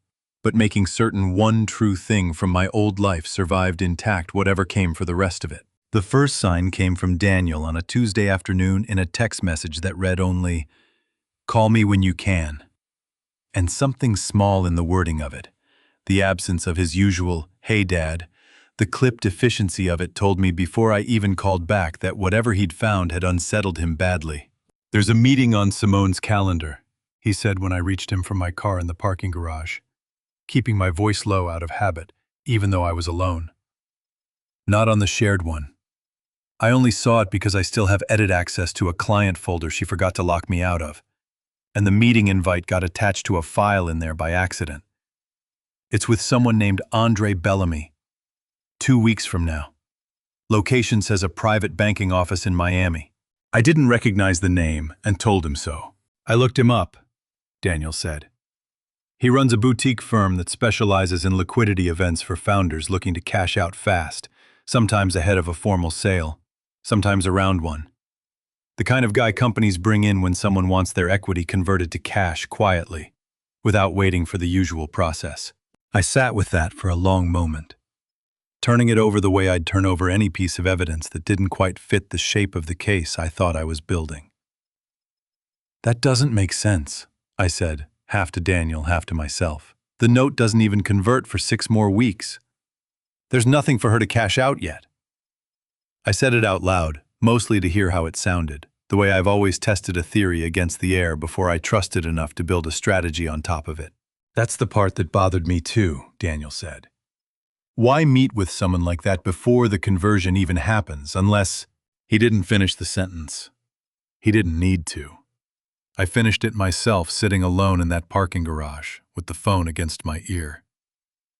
but making certain one true thing from my old life survived intact whatever came for the rest of it. The first sign came from Daniel on a Tuesday afternoon in a text message that read only, "Call me when you can." And something small in the wording of it, the absence of his usual, "Hey Dad," the clipped efficiency of it told me before I even called back that whatever he'd found had unsettled him badly. "There's a meeting on Simone's calendar," he said when I reached him from my car in the parking garage, keeping my voice low out of habit, even though I was alone. Not on the shared one. I only saw it because I still have edit access to a client folder she forgot to lock me out of, and the meeting invite got attached to a file in there by accident. It's with someone named Andre Bellamy. 2 weeks from now. Location says a private banking office in Miami. I didn't recognize the name and told him so. "I looked him up," Daniel said. "He runs a boutique firm that specializes in liquidity events for founders looking to cash out fast, sometimes ahead of a formal sale, sometimes around one. The kind of guy companies bring in when someone wants their equity converted to cash quietly, without waiting for the usual process." I sat with that for a long moment, turning it over the way I'd turn over any piece of evidence that didn't quite fit the shape of the case I thought I was building. "That doesn't make sense," I said, half to Daniel, half to myself. "The note doesn't even convert for 6 more weeks. There's nothing for her to cash out yet." I said it out loud, mostly to hear how it sounded, the way I've always tested a theory against the air before I trusted enough to build a strategy on top of it. "That's the part that bothered me too," Daniel said. "Why meet with someone like that before the conversion even happens, unless—" He didn't finish the sentence. He didn't need to. I finished it myself, sitting alone in that parking garage, with the phone against my ear,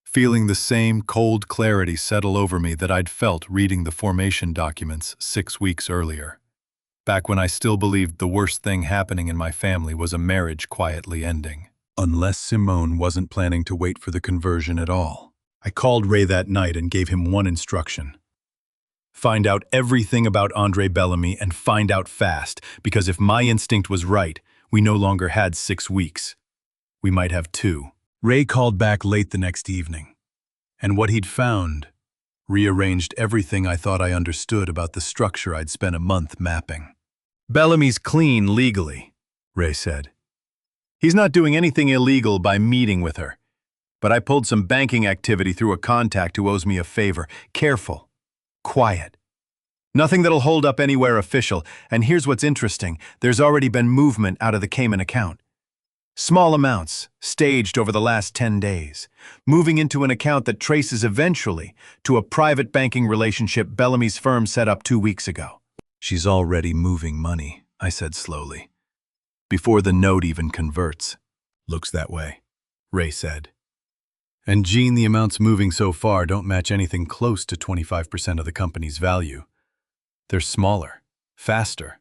feeling the same cold clarity settle over me that I'd felt reading the formation documents 6 weeks earlier, back when I still believed the worst thing happening in my family was a marriage quietly ending. Unless Simone wasn't planning to wait for the conversion at all. I called Ray that night and gave him one instruction. Find out everything about Andre Bellamy and find out fast, because if my instinct was right, we no longer had 6 weeks. We might have 2. Ray called back late the next evening, and what he'd found rearranged everything I thought I understood about the structure I'd spent a month mapping. "Bellamy's clean legally," Ray said. "He's not doing anything illegal by meeting with her. But I pulled some banking activity through a contact who owes me a favor. Careful. Quiet. Nothing that'll hold up anywhere official, and here's what's interesting. There's already been movement out of the Cayman account. Small amounts, staged over the last 10 days, moving into an account that traces eventually to a private banking relationship Bellamy's firm set up 2 weeks ago. She's already moving money, I said slowly. Before the note even converts. Looks that way, Ray said. And Gene, the amounts moving so far don't match anything close to 25% of the company's value. They're smaller, faster.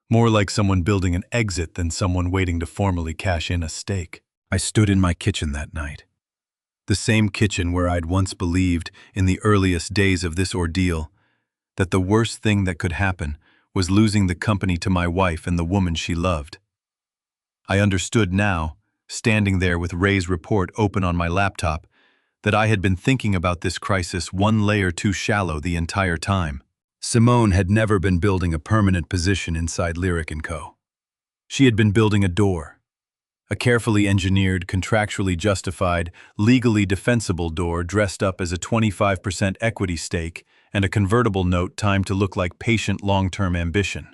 More like someone building an exit than someone waiting to formally cash in a stake. I stood in my kitchen that night. The same kitchen where I'd once believed, in the earliest days of this ordeal, that the worst thing that could happen was losing the company to my wife and the woman she loved. I understood now, standing there with Ray's report open on my laptop, that I had been thinking about this crisis one layer too shallow the entire time. Simone had never been building a permanent position inside Lyric & Co. She had been building a door. A carefully engineered, contractually justified, legally defensible door dressed up as a 25% equity stake and a convertible note timed to look like patient long-term ambition.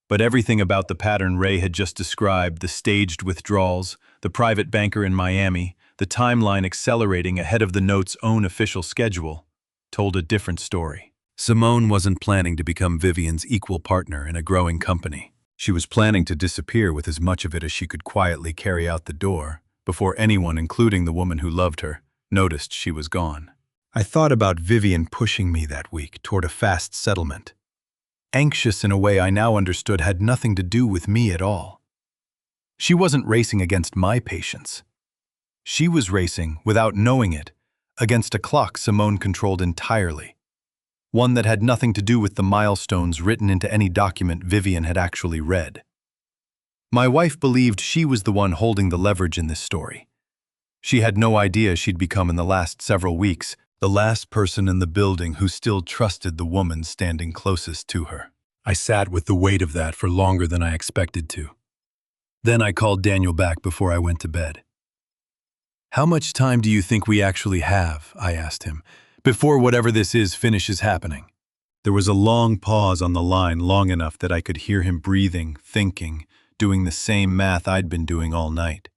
But everything about the pattern Ray had just described, the staged withdrawals, the private banker in Miami, the timeline accelerating ahead of the note's own official schedule, told a different story. Simone wasn't planning to become Vivian's equal partner in a growing company. She was planning to disappear with as much of it as she could quietly carry out the door before anyone, including the woman who loved her, noticed she was gone. I thought about Vivian pushing me that week toward a fast settlement. Anxious in a way I now understood had nothing to do with me at all. She wasn't racing against my patience. She was racing, without knowing it, against a clock Simone controlled entirely. One that had nothing to do with the milestones written into any document Vivian had actually read. My wife believed she was the one holding the leverage in this story. She had no idea she'd become in the last several weeks the last person in the building who still trusted the woman standing closest to her. I sat with the weight of that for longer than I expected to. Then I called Daniel back before I went to bed. "How much time do you think we actually have?" I asked him, "before whatever this is finishes happening?" There was a long pause on the line, long enough that I could hear him breathing, thinking, doing the same math I'd been doing all night.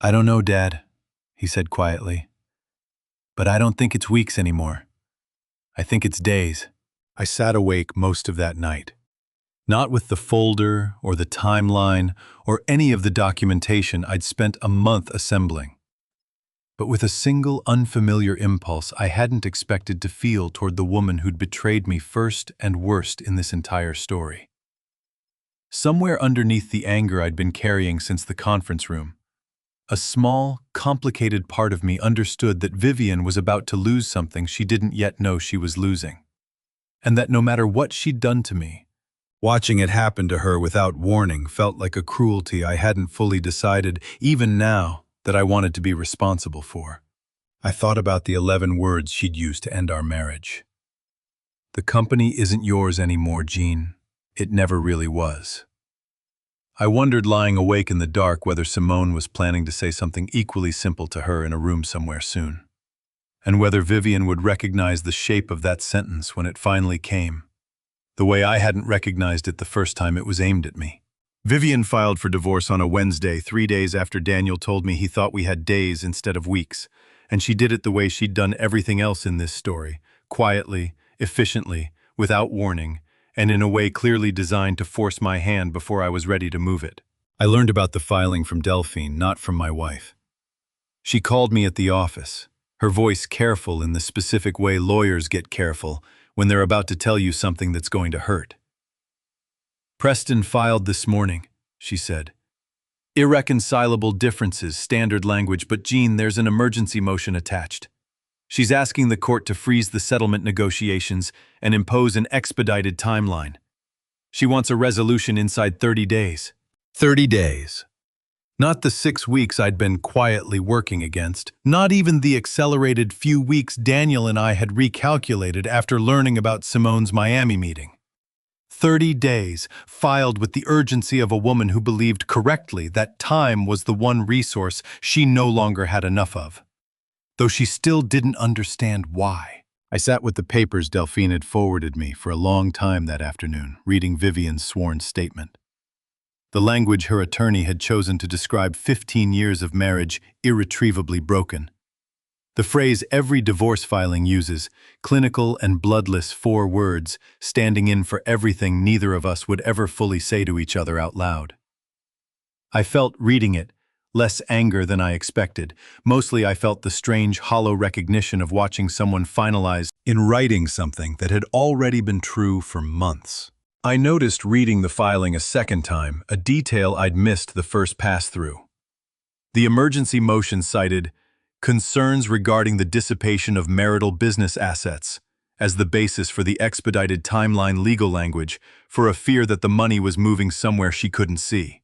"I don't know, Dad," he said quietly. "But I don't think it's weeks anymore. I think it's days." I sat awake most of that night. Not with the folder or the timeline or any of the documentation I'd spent a month assembling, but with a single unfamiliar impulse I hadn't expected to feel toward the woman who'd betrayed me first and worst in this entire story. Somewhere underneath the anger I'd been carrying since the conference room, a small, complicated part of me understood that Vivian was about to lose something she didn't yet know she was losing, and that no matter what she'd done to me, watching it happen to her without warning felt like a cruelty I hadn't fully decided, even now, that I wanted to be responsible for. I thought about the 11 words she'd used to end our marriage. "The company isn't yours anymore, Jean. It never really was." I wondered, lying awake in the dark, whether Simone was planning to say something equally simple to her in a room somewhere soon, and whether Vivian would recognize the shape of that sentence when it finally came, the way I hadn't recognized it the first time it was aimed at me. Vivian filed for divorce on a Wednesday, 3 days after Daniel told me he thought we had days instead of weeks, and she did it the way she'd done everything else in this story, quietly, efficiently, without warning, and in a way clearly designed to force my hand before I was ready to move it. I learned about the filing from Delphine, not from my wife. She called me at the office, her voice careful in the specific way lawyers get careful when they're about to tell you something that's going to hurt. "Preston filed this morning," she said. "Irreconcilable differences, standard language, but Jean, there's an emergency motion attached. She's asking the court to freeze the settlement negotiations and impose an expedited timeline. She wants a resolution inside 30 days. 30 days. Not the 6 weeks I'd been quietly working against, not even the accelerated few weeks Daniel and I had recalculated after learning about Simone's Miami meeting. 30 days, filed with the urgency of a woman who believed correctly that time was the one resource she no longer had enough of, though she still didn't understand why. I sat with the papers Delphine had forwarded me for a long time that afternoon, reading Vivian's sworn statement. The language her attorney had chosen to describe 15 years of marriage irretrievably broken. The phrase every divorce filing uses, clinical and bloodless, 4 words, standing in for everything neither of us would ever fully say to each other out loud. I felt, reading it, less anger than I expected. Mostly I felt the strange, hollow recognition of watching someone finalize in writing something that had already been true for months. I noticed reading the filing a second time, a detail I'd missed the first pass-through. The emergency motion cited concerns regarding the dissipation of marital business assets as the basis for the expedited timeline legal language for a fear that the money was moving somewhere she couldn't see.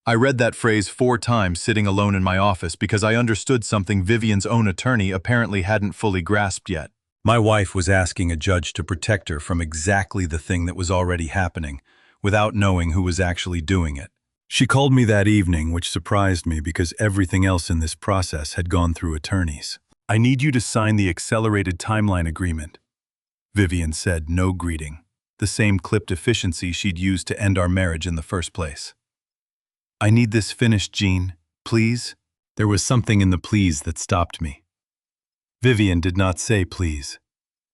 I read that phrase 4 times sitting alone in my office because I understood something Vivian's own attorney apparently hadn't fully grasped yet. My wife was asking a judge to protect her from exactly the thing that was already happening, without knowing who was actually doing it. She called me that evening, which surprised me because everything else in this process had gone through attorneys. "I need you to sign the accelerated timeline agreement," Vivian said, no greeting, the same clipped efficiency she'd used to end our marriage in the first place. "I need this finished, Jean, please." There was something in the please that stopped me. Vivian did not say please.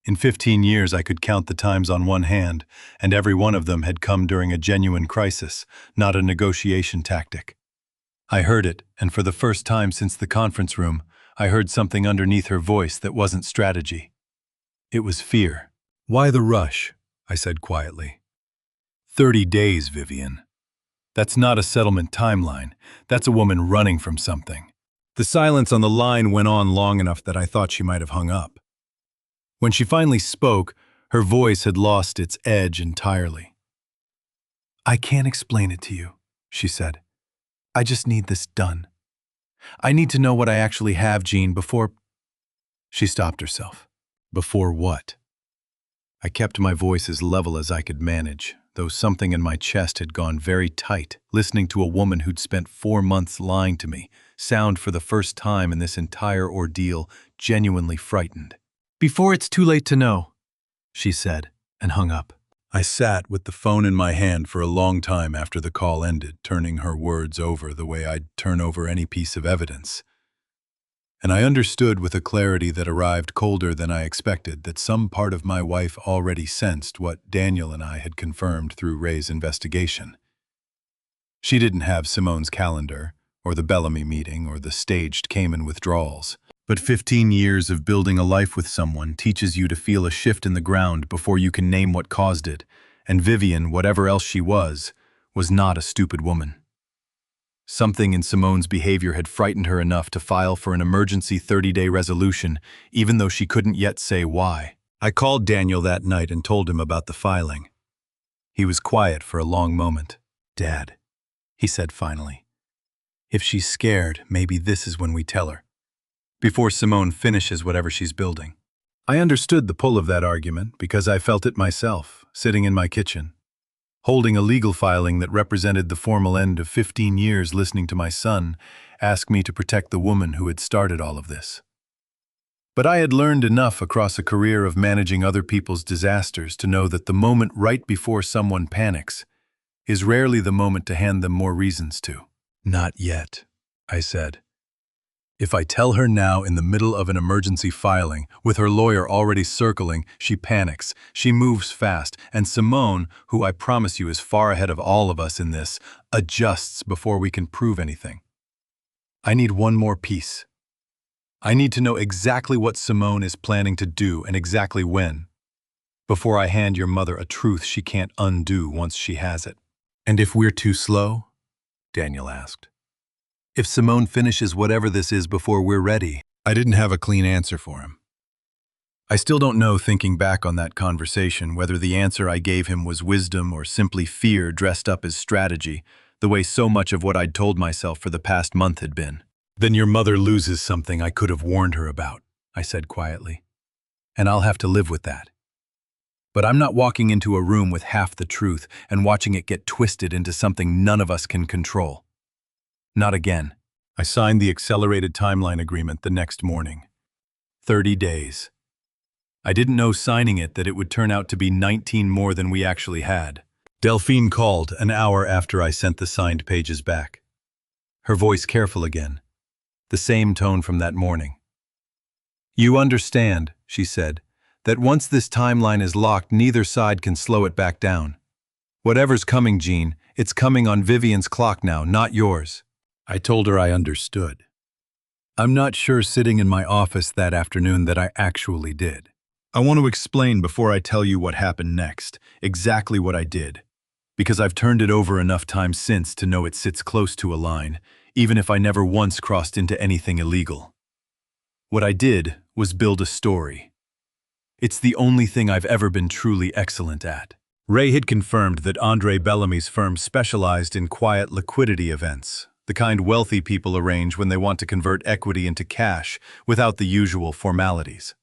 In 15 years I could count the times on one hand, and every one of them had come during a genuine crisis, not a negotiation tactic. I heard it, and for the first time since the conference room, I heard something underneath her voice that wasn't strategy. It was fear. "Why the rush?" I said quietly. 30 days, Vivian. That's not a settlement timeline. That's a woman running from something. The silence on the line went on long enough that I thought she might have hung up. When she finally spoke, her voice had lost its edge entirely. "I can't explain it to you," she said. "I just need this done. I need to know what I actually have, Jean, before—" She stopped herself. Before what? I kept my voice as level as I could manage, though something in my chest had gone very tight, listening to a woman who'd spent 4 months lying to me, sound for the first time in this entire ordeal genuinely frightened. "Before it's too late to know," she said, and hung up. I sat with the phone in my hand for a long time after the call ended, turning her words over the way I'd turn over any piece of evidence. And I understood with a clarity that arrived colder than I expected that some part of my wife already sensed what Daniel and I had confirmed through Ray's investigation. She didn't have Simone's calendar, or the Bellamy meeting, or the staged Cayman withdrawals. But 15 years of building a life with someone teaches you to feel a shift in the ground before you can name what caused it, and Vivian, whatever else she was not a stupid woman. Something in Simone's behavior had frightened her enough to file for an emergency 30-day resolution, even though she couldn't yet say why. I called Daniel that night and told him about the filing. He was quiet for a long moment. "Dad," he said finally, "if she's scared, maybe this is when we tell her. Before Simone finishes whatever she's building." I understood the pull of that argument because I felt it myself, sitting in my kitchen, holding a legal filing that represented the formal end of 15 years listening to my son ask me to protect the woman who had started all of this. But I had learned enough across a career of managing other people's disasters to know that the moment right before someone panics is rarely the moment to hand them more reasons to. "Not yet," I said. "If I tell her now in the middle of an emergency filing, with her lawyer already circling, she panics, she moves fast, and Simone, who I promise you is far ahead of all of us in this, adjusts before we can prove anything. I need one more piece. I need to know exactly what Simone is planning to do and exactly when, before I hand your mother a truth she can't undo once she has it." "And if we're too slow?" Daniel asked. "If Simone finishes whatever this is before we're ready?" I didn't have a clean answer for him. I still don't know, thinking back on that conversation, whether the answer I gave him was wisdom or simply fear dressed up as strategy, the way so much of what I'd told myself for the past month had been. "Then your mother loses something I could have warned her about," I said quietly. "And I'll have to live with that. But I'm not walking into a room with half the truth and watching it get twisted into something none of us can control. Not again." I signed the accelerated timeline agreement the next morning. 30 days. I didn't know signing it that it would turn out to be 19 more than we actually had. Delphine called an hour after I sent the signed pages back. Her voice careful again, the same tone from that morning. "You understand," she said, "that once this timeline is locked, neither side can slow it back down. Whatever's coming, Jean, it's coming on Vivian's clock now, not yours." I told her I understood. I'm not sure sitting in my office that afternoon that I actually did. I want to explain before I tell you what happened next, exactly what I did, because I've turned it over enough times since to know it sits close to a line, even if I never once crossed into anything illegal. What I did was build a story. It's the only thing I've ever been truly excellent at. Ray had confirmed that Andre Bellamy's firm specialized in quiet liquidity events, the kind wealthy people arrange when they want to convert equity into cash without the usual formalities.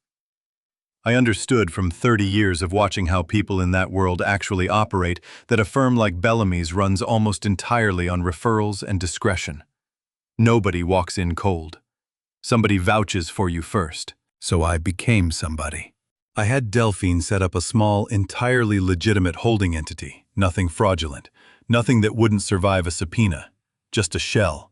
I understood from 30 years of watching how people in that world actually operate that a firm like Bellamy's runs almost entirely on referrals and discretion. Nobody walks in cold. Somebody vouches for you first. So I became somebody. I had Delphine set up a small, entirely legitimate holding entity, nothing fraudulent, nothing that wouldn't survive a subpoena, just a shell.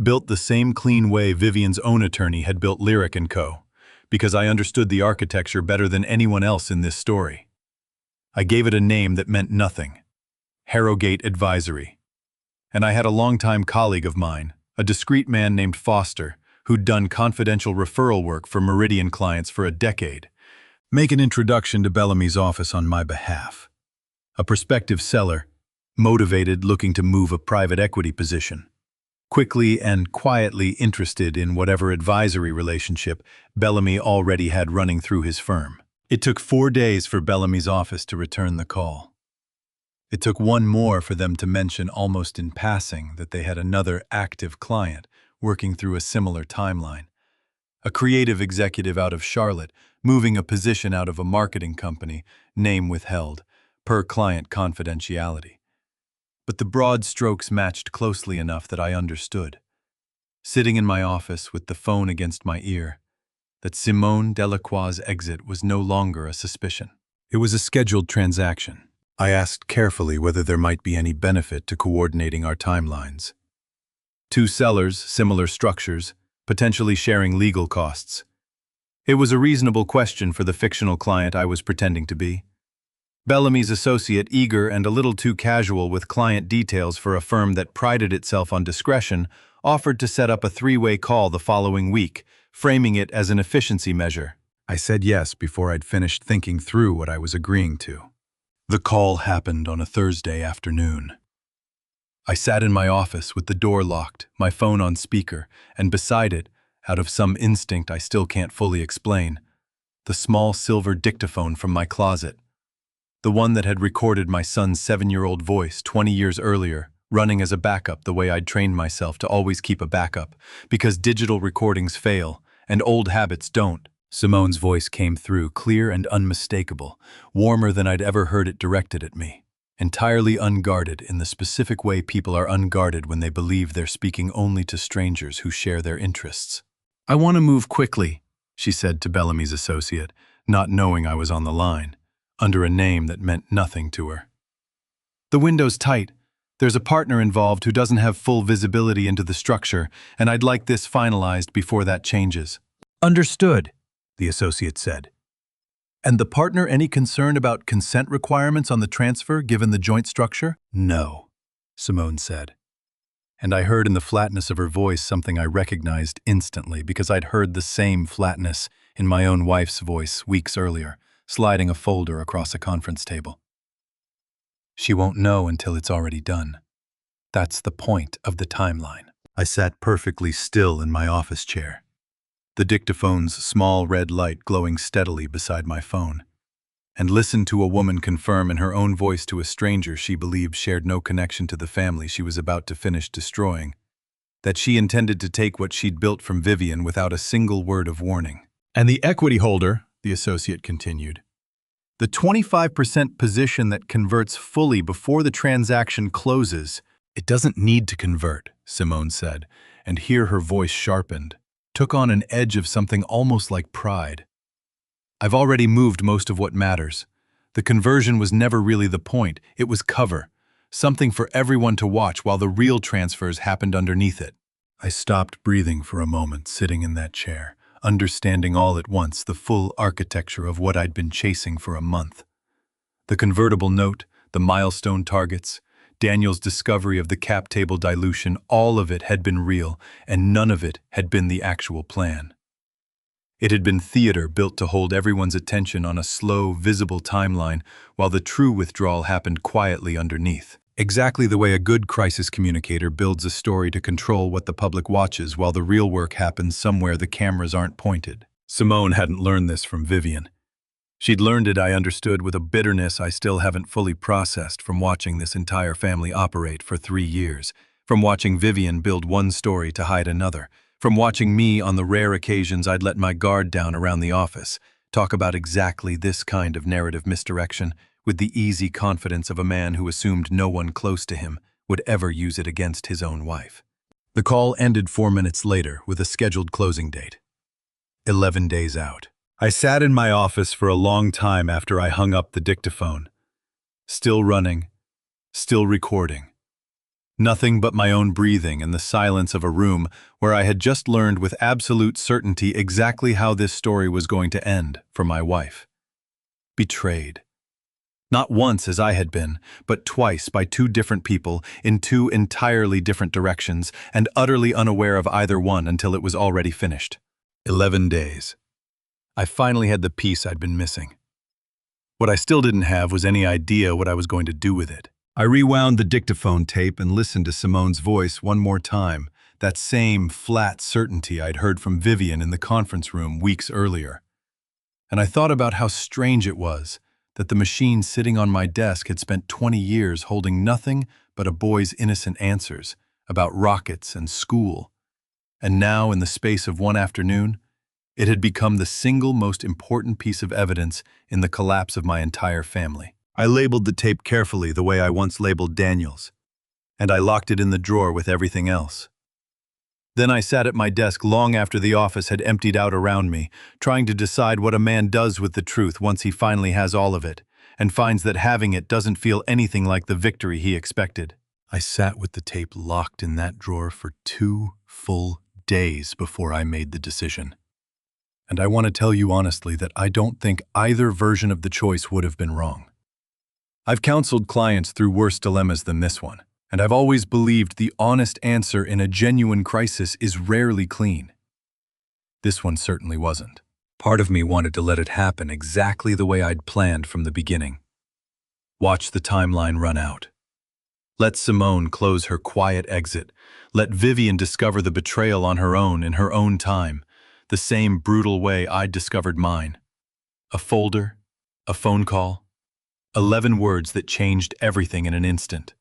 Built the same clean way Vivian's own attorney had built Lyric & Co., because I understood the architecture better than anyone else in this story. I gave it a name that meant nothing, Harrogate Advisory. And I had a longtime colleague of mine, a discreet man named Foster, who'd done confidential referral work for Meridian clients for a decade, make an introduction to Bellamy's office on my behalf. A prospective seller, motivated, looking to move a private equity position. Quickly and quietly interested in whatever advisory relationship Bellamy already had running through his firm. It took 4 days for Bellamy's office to return the call. It took one more for them to mention almost in passing that they had another active client working through a similar timeline. A creative executive out of Charlotte, moving a position out of a marketing company, name withheld, per client confidentiality. But the broad strokes matched closely enough that I understood, sitting in my office with the phone against my ear, that Simone Delacroix's exit was no longer a suspicion. It was a scheduled transaction. I asked carefully whether there might be any benefit to coordinating our timelines. 2 sellers, similar structures, potentially sharing legal costs. It was a reasonable question for the fictional client I was pretending to be. Bellamy's associate, eager and a little too casual with client details for a firm that prided itself on discretion, offered to set up a 3-way call the following week, framing it as an efficiency measure. I said yes before I'd finished thinking through what I was agreeing to. The call happened on a Thursday afternoon. I sat in my office with the door locked, my phone on speaker, and beside it, out of some instinct I still can't fully explain, the small silver dictaphone from my closet. The one that had recorded my son's 7-year-old voice 20 years earlier, running as a backup the way I'd trained myself to always keep a backup, because digital recordings fail, and old habits don't. Simone's voice came through, clear and unmistakable, warmer than I'd ever heard it directed at me, entirely unguarded in the specific way people are unguarded when they believe they're speaking only to strangers who share their interests. "I want to move quickly," she said to Bellamy's associate, not knowing I was on the line, under a name that meant nothing to her. "The window's tight. There's a partner involved who doesn't have full visibility into the structure, and I'd like this finalized before that changes." "Understood," the associate said. "And the partner any concern about consent requirements on the transfer given the joint structure?" "No," Simone said. And I heard in the flatness of her voice something I recognized instantly because I'd heard the same flatness in my own wife's voice weeks earlier, sliding a folder across a conference table. "She won't know until it's already done. That's the point of the timeline." I sat perfectly still in my office chair, the dictaphone's small red light glowing steadily beside my phone, and listened to a woman confirm in her own voice to a stranger she believed shared no connection to the family she was about to finish destroying, that she intended to take what she'd built from Vivian without a single word of warning. "And the equity holder," the associate continued, "the 25% position that converts fully before the transaction closes." "It doesn't need to convert," Simone said, and here her voice sharpened, took on an edge of something almost like pride. I've already moved most of what matters. The conversion was never really the point, it was cover. Something for everyone to watch while the real transfers happened underneath it. I stopped breathing for a moment, sitting in that chair, understanding all at once the full architecture of what I'd been chasing for a month. The convertible note, the milestone targets, Daniel's discovery of the cap table dilution, all of it had been real, and none of it had been the actual plan. It had been theater built to hold everyone's attention on a slow, visible timeline, while the true withdrawal happened quietly underneath. Exactly the way a good crisis communicator builds a story to control what the public watches while the real work happens somewhere the cameras aren't pointed. Simone hadn't learned this from Vivian. She'd learned it, I understood, with a bitterness I still haven't fully processed from watching this entire family operate for 3 years, from watching Vivian build one story to hide another, from watching me, on the rare occasions I'd let my guard down around the office, talk about exactly this kind of narrative misdirection with the easy confidence of a man who assumed no one close to him would ever use it against his own wife. The call ended 4 minutes later with a scheduled closing date. 11 days out. I sat in my office for a long time after I hung up the dictaphone. Still running, still recording. Nothing but my own breathing and the silence of a room where I had just learned with absolute certainty exactly how this story was going to end for my wife. Betrayed. Not once as I had been, but twice by 2 different people in 2 entirely different directions, and utterly unaware of either one until it was already finished. 11 days. I finally had the piece I'd been missing. What I still didn't have was any idea what I was going to do with it. I rewound the dictaphone tape and listened to Simone's voice one more time, that same flat certainty I'd heard from Vivian in the conference room weeks earlier. And I thought about how strange it was that the machine sitting on my desk had spent 20 years holding nothing but a boy's innocent answers about rockets and school. And now, in the space of one afternoon, it had become the single most important piece of evidence in the collapse of my entire family. I labeled the tape carefully the way I once labeled Daniel's, and I locked it in the drawer with everything else. Then I sat at my desk long after the office had emptied out around me, trying to decide what a man does with the truth once he finally has all of it, and finds that having it doesn't feel anything like the victory he expected. I sat with the tape locked in that drawer for 2 full days before I made the decision. And I want to tell you honestly that I don't think either version of the choice would have been wrong. I've counseled clients through worse dilemmas than this one, and I've always believed the honest answer in a genuine crisis is rarely clean. This one certainly wasn't. Part of me wanted to let it happen exactly the way I'd planned from the beginning. Watch the timeline run out. Let Simone close her quiet exit. Let Vivian discover the betrayal on her own in her own time, the same brutal way I'd discovered mine. A folder, a phone call, 11 words that changed everything in an instant.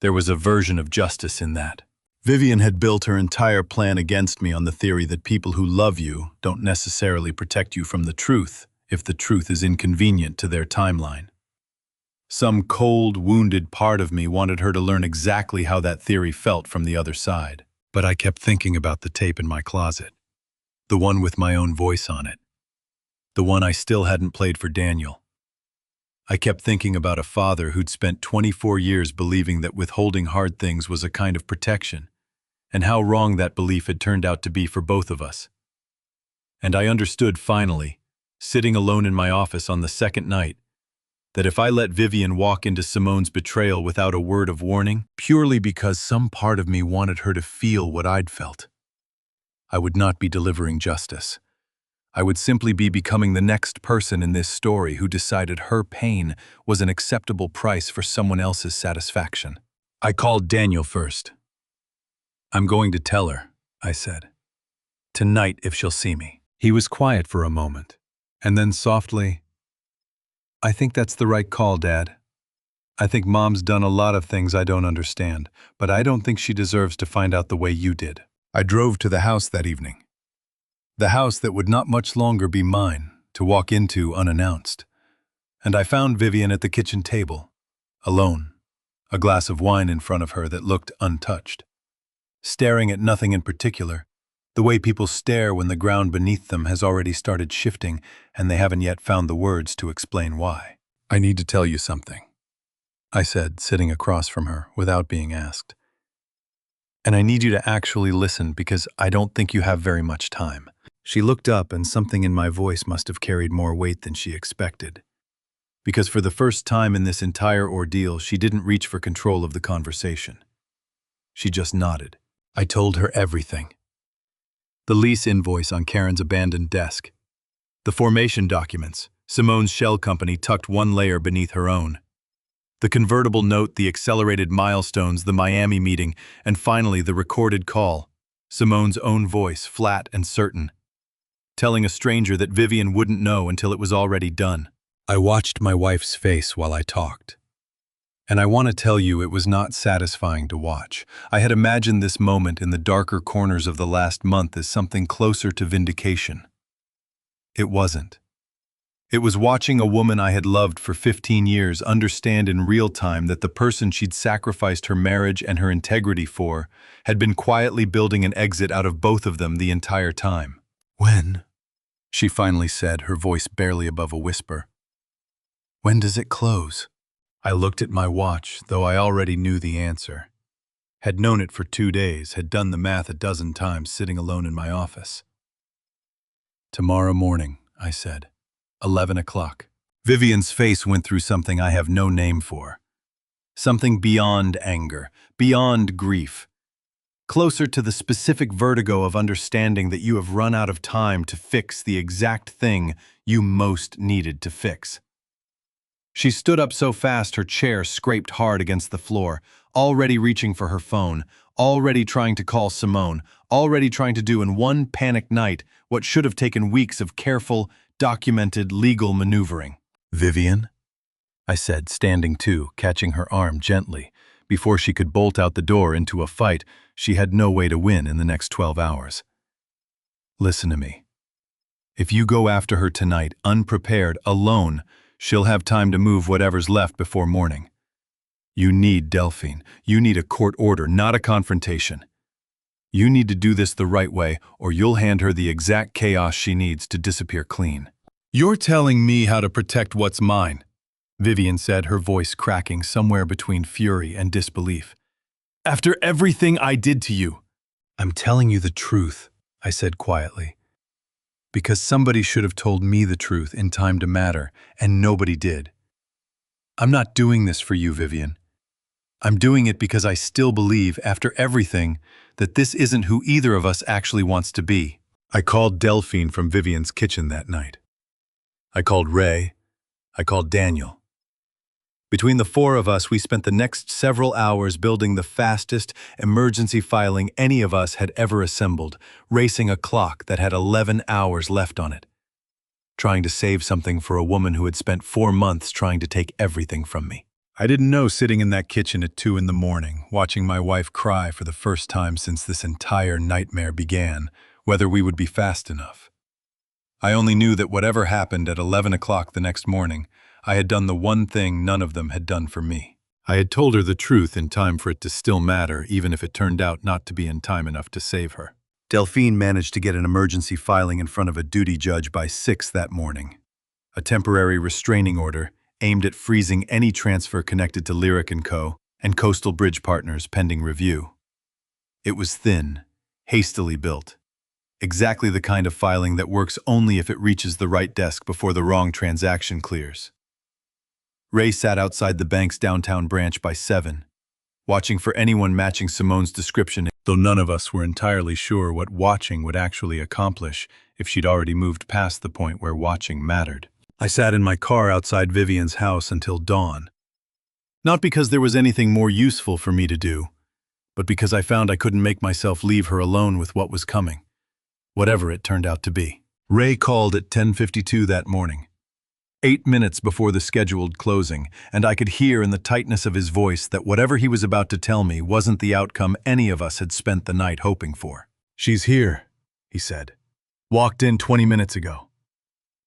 There was a version of justice in that. Vivian had built her entire plan against me on the theory that people who love you don't necessarily protect you from the truth if the truth is inconvenient to their timeline. Some cold, wounded part of me wanted her to learn exactly how that theory felt from the other side. But I kept thinking about the tape in my closet. The one with my own voice on it. The one I still hadn't played for Daniel. I kept thinking about a father who'd spent 24 years believing that withholding hard things was a kind of protection, and how wrong that belief had turned out to be for both of us. And I understood finally, sitting alone in my office on the second night, that if I let Vivian walk into Simone's betrayal without a word of warning, purely because some part of me wanted her to feel what I'd felt, I would not be delivering justice. I would simply be becoming the next person in this story who decided her pain was an acceptable price for someone else's satisfaction. I called Daniel first. "I'm going to tell her," I said. "Tonight if she'll see me." He was quiet for a moment, and then softly, "I think that's the right call, Dad. I think Mom's done a lot of things I don't understand, but I don't think she deserves to find out the way you did." I drove to the house that evening. The house that would not much longer be mine, to walk into unannounced. And I found Vivian at the kitchen table, alone, a glass of wine in front of her that looked untouched. Staring at nothing in particular, The way people stare when the ground beneath them has already started shifting and they haven't yet found the words to explain why. "I need to tell you something," I said, sitting across from her without being asked. "And I need you to actually listen because I don't think you have very much time." She looked up and something in my voice must have carried more weight than she expected. Because for the first time in this entire ordeal, she didn't reach for control of the conversation. She just nodded. I told her everything. The lease invoice on Karen's abandoned desk. The formation documents, Simone's shell company tucked one layer beneath her own. The convertible note, the accelerated milestones, the Miami meeting, and finally the recorded call, Simone's own voice, flat and certain, telling a stranger that Vivian wouldn't know until it was already done. I watched my wife's face while I talked. And I want to tell you it was not satisfying to watch. I had imagined this moment in the darker corners of the last month as something closer to vindication. It wasn't. It was watching a woman I had loved for 15 years understand in real time that the person she'd sacrificed her marriage and her integrity for had been quietly building an exit out of both of them the entire time. "When?" she finally said, her voice barely above a whisper. "When does it close?" I looked at my watch, though I already knew the answer. Had known it for 2 days, had done the math a dozen times sitting alone in my office. "Tomorrow morning," I said. 11 o'clock. Vivian's face went through something I have no name for. Something beyond anger, beyond grief. Closer to the specific vertigo of understanding that you have run out of time to fix the exact thing you most needed to fix. She stood up so fast her chair scraped hard against the floor, already reaching for her phone, already trying to call Simone, already trying to do in one panicked night what should have taken weeks of careful, documented legal maneuvering. "Vivian?" I said, standing too, catching her arm gently, before she could bolt out the door into a fight she had no way to win in the next 12 hours. "Listen to me. If you go after her tonight, unprepared, alone, she'll have time to move whatever's left before morning. You need Delphine. You need a court order, not a confrontation. You need to do this the right way, or you'll hand her the exact chaos she needs to disappear clean." "You're telling me how to protect what's mine," Vivian said, her voice cracking somewhere between fury and disbelief. "After everything I did to you." "I'm telling you the truth," I said quietly. "Because somebody should have told me the truth in time to matter, and nobody did. I'm not doing this for you, Vivian. I'm doing it because I still believe, after everything, that this isn't who either of us actually wants to be." I called Delphine from Vivian's kitchen that night. I called Ray. I called Daniel. Between the 4 of us, we spent the next several hours building the fastest emergency filing any of us had ever assembled, racing a clock that had 11 hours left on it, trying to save something for a woman who had spent 4 months trying to take everything from me. I didn't know, sitting in that kitchen at 2 in the morning, watching my wife cry for the first time since this entire nightmare began, whether we would be fast enough. I only knew that whatever happened at 11 o'clock the next morning, I had done the one thing none of them had done for me. I had told her the truth in time for it to still matter, even if it turned out not to be in time enough to save her. Delphine managed to get an emergency filing in front of a duty judge by 6 that morning. A temporary restraining order aimed at freezing any transfer connected to Lyric & Co. and Coastal Bridge Partners pending review. It was thin, hastily built. Exactly the kind of filing that works only if it reaches the right desk before the wrong transaction clears. Ray sat outside the bank's downtown branch by 7, watching for anyone matching Simone's description, though none of us were entirely sure what watching would actually accomplish if she'd already moved past the point where watching mattered. I sat in my car outside Vivian's house until dawn. Not because there was anything more useful for me to do, but because I found I couldn't make myself leave her alone with what was coming, whatever it turned out to be. Ray called at 10:52 that morning, 8 minutes before the scheduled closing, and I could hear in the tightness of his voice that whatever he was about to tell me wasn't the outcome any of us had spent the night hoping for. "She's here," he said. "Walked in 20 minutes ago.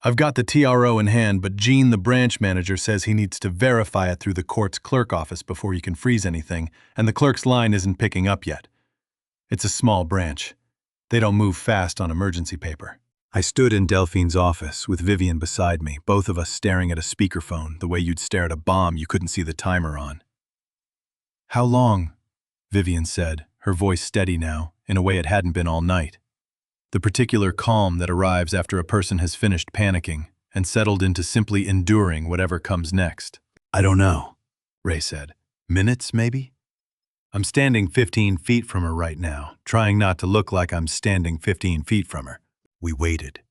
I've got the TRO in hand, but Gene, the branch manager, says he needs to verify it through the court's clerk office before he can freeze anything, and the clerk's line isn't picking up yet. It's a small branch. They don't move fast on emergency paper. I stood in Delphine's office with Vivian beside me, both of us staring at a speakerphone, the way you'd stare at a bomb you couldn't see the timer on. "How long?" Vivian said, her voice steady now, in a way it hadn't been all night. The particular calm that arrives after a person has finished panicking and settled into simply enduring whatever comes next. "I don't know," Ray said. "Minutes, maybe?" I'm standing 15 feet from her right now, trying not to look like I'm standing 15 feet from her. We waited.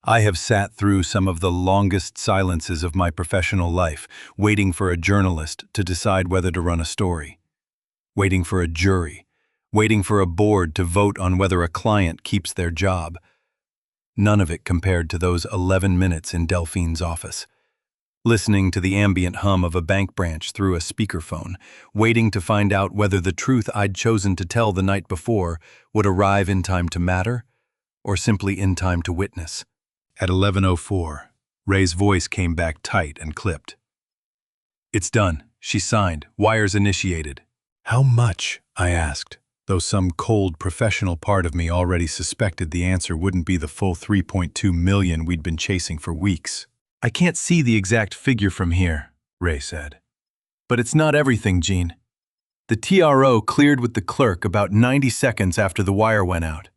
I have sat through some of the longest silences of my professional life, waiting for a journalist to decide whether to run a story, waiting for a jury, waiting for a board to vote on whether a client keeps their job. None of it compared to those 11 minutes in Delphine's office, listening to the ambient hum of a bank branch through a speakerphone, waiting to find out whether the truth I'd chosen to tell the night before would arrive in time to matter, or simply in time to witness. At 11:04, Ray's voice came back tight and clipped. "It's done," she signed, "wires initiated." "How much?" I asked, though some cold professional part of me already suspected the answer wouldn't be the full 3.2 million we'd been chasing for weeks. "I can't see the exact figure from here," Ray said. "But it's not everything, Gene. The TRO cleared with the clerk about 90 seconds after the wire went out.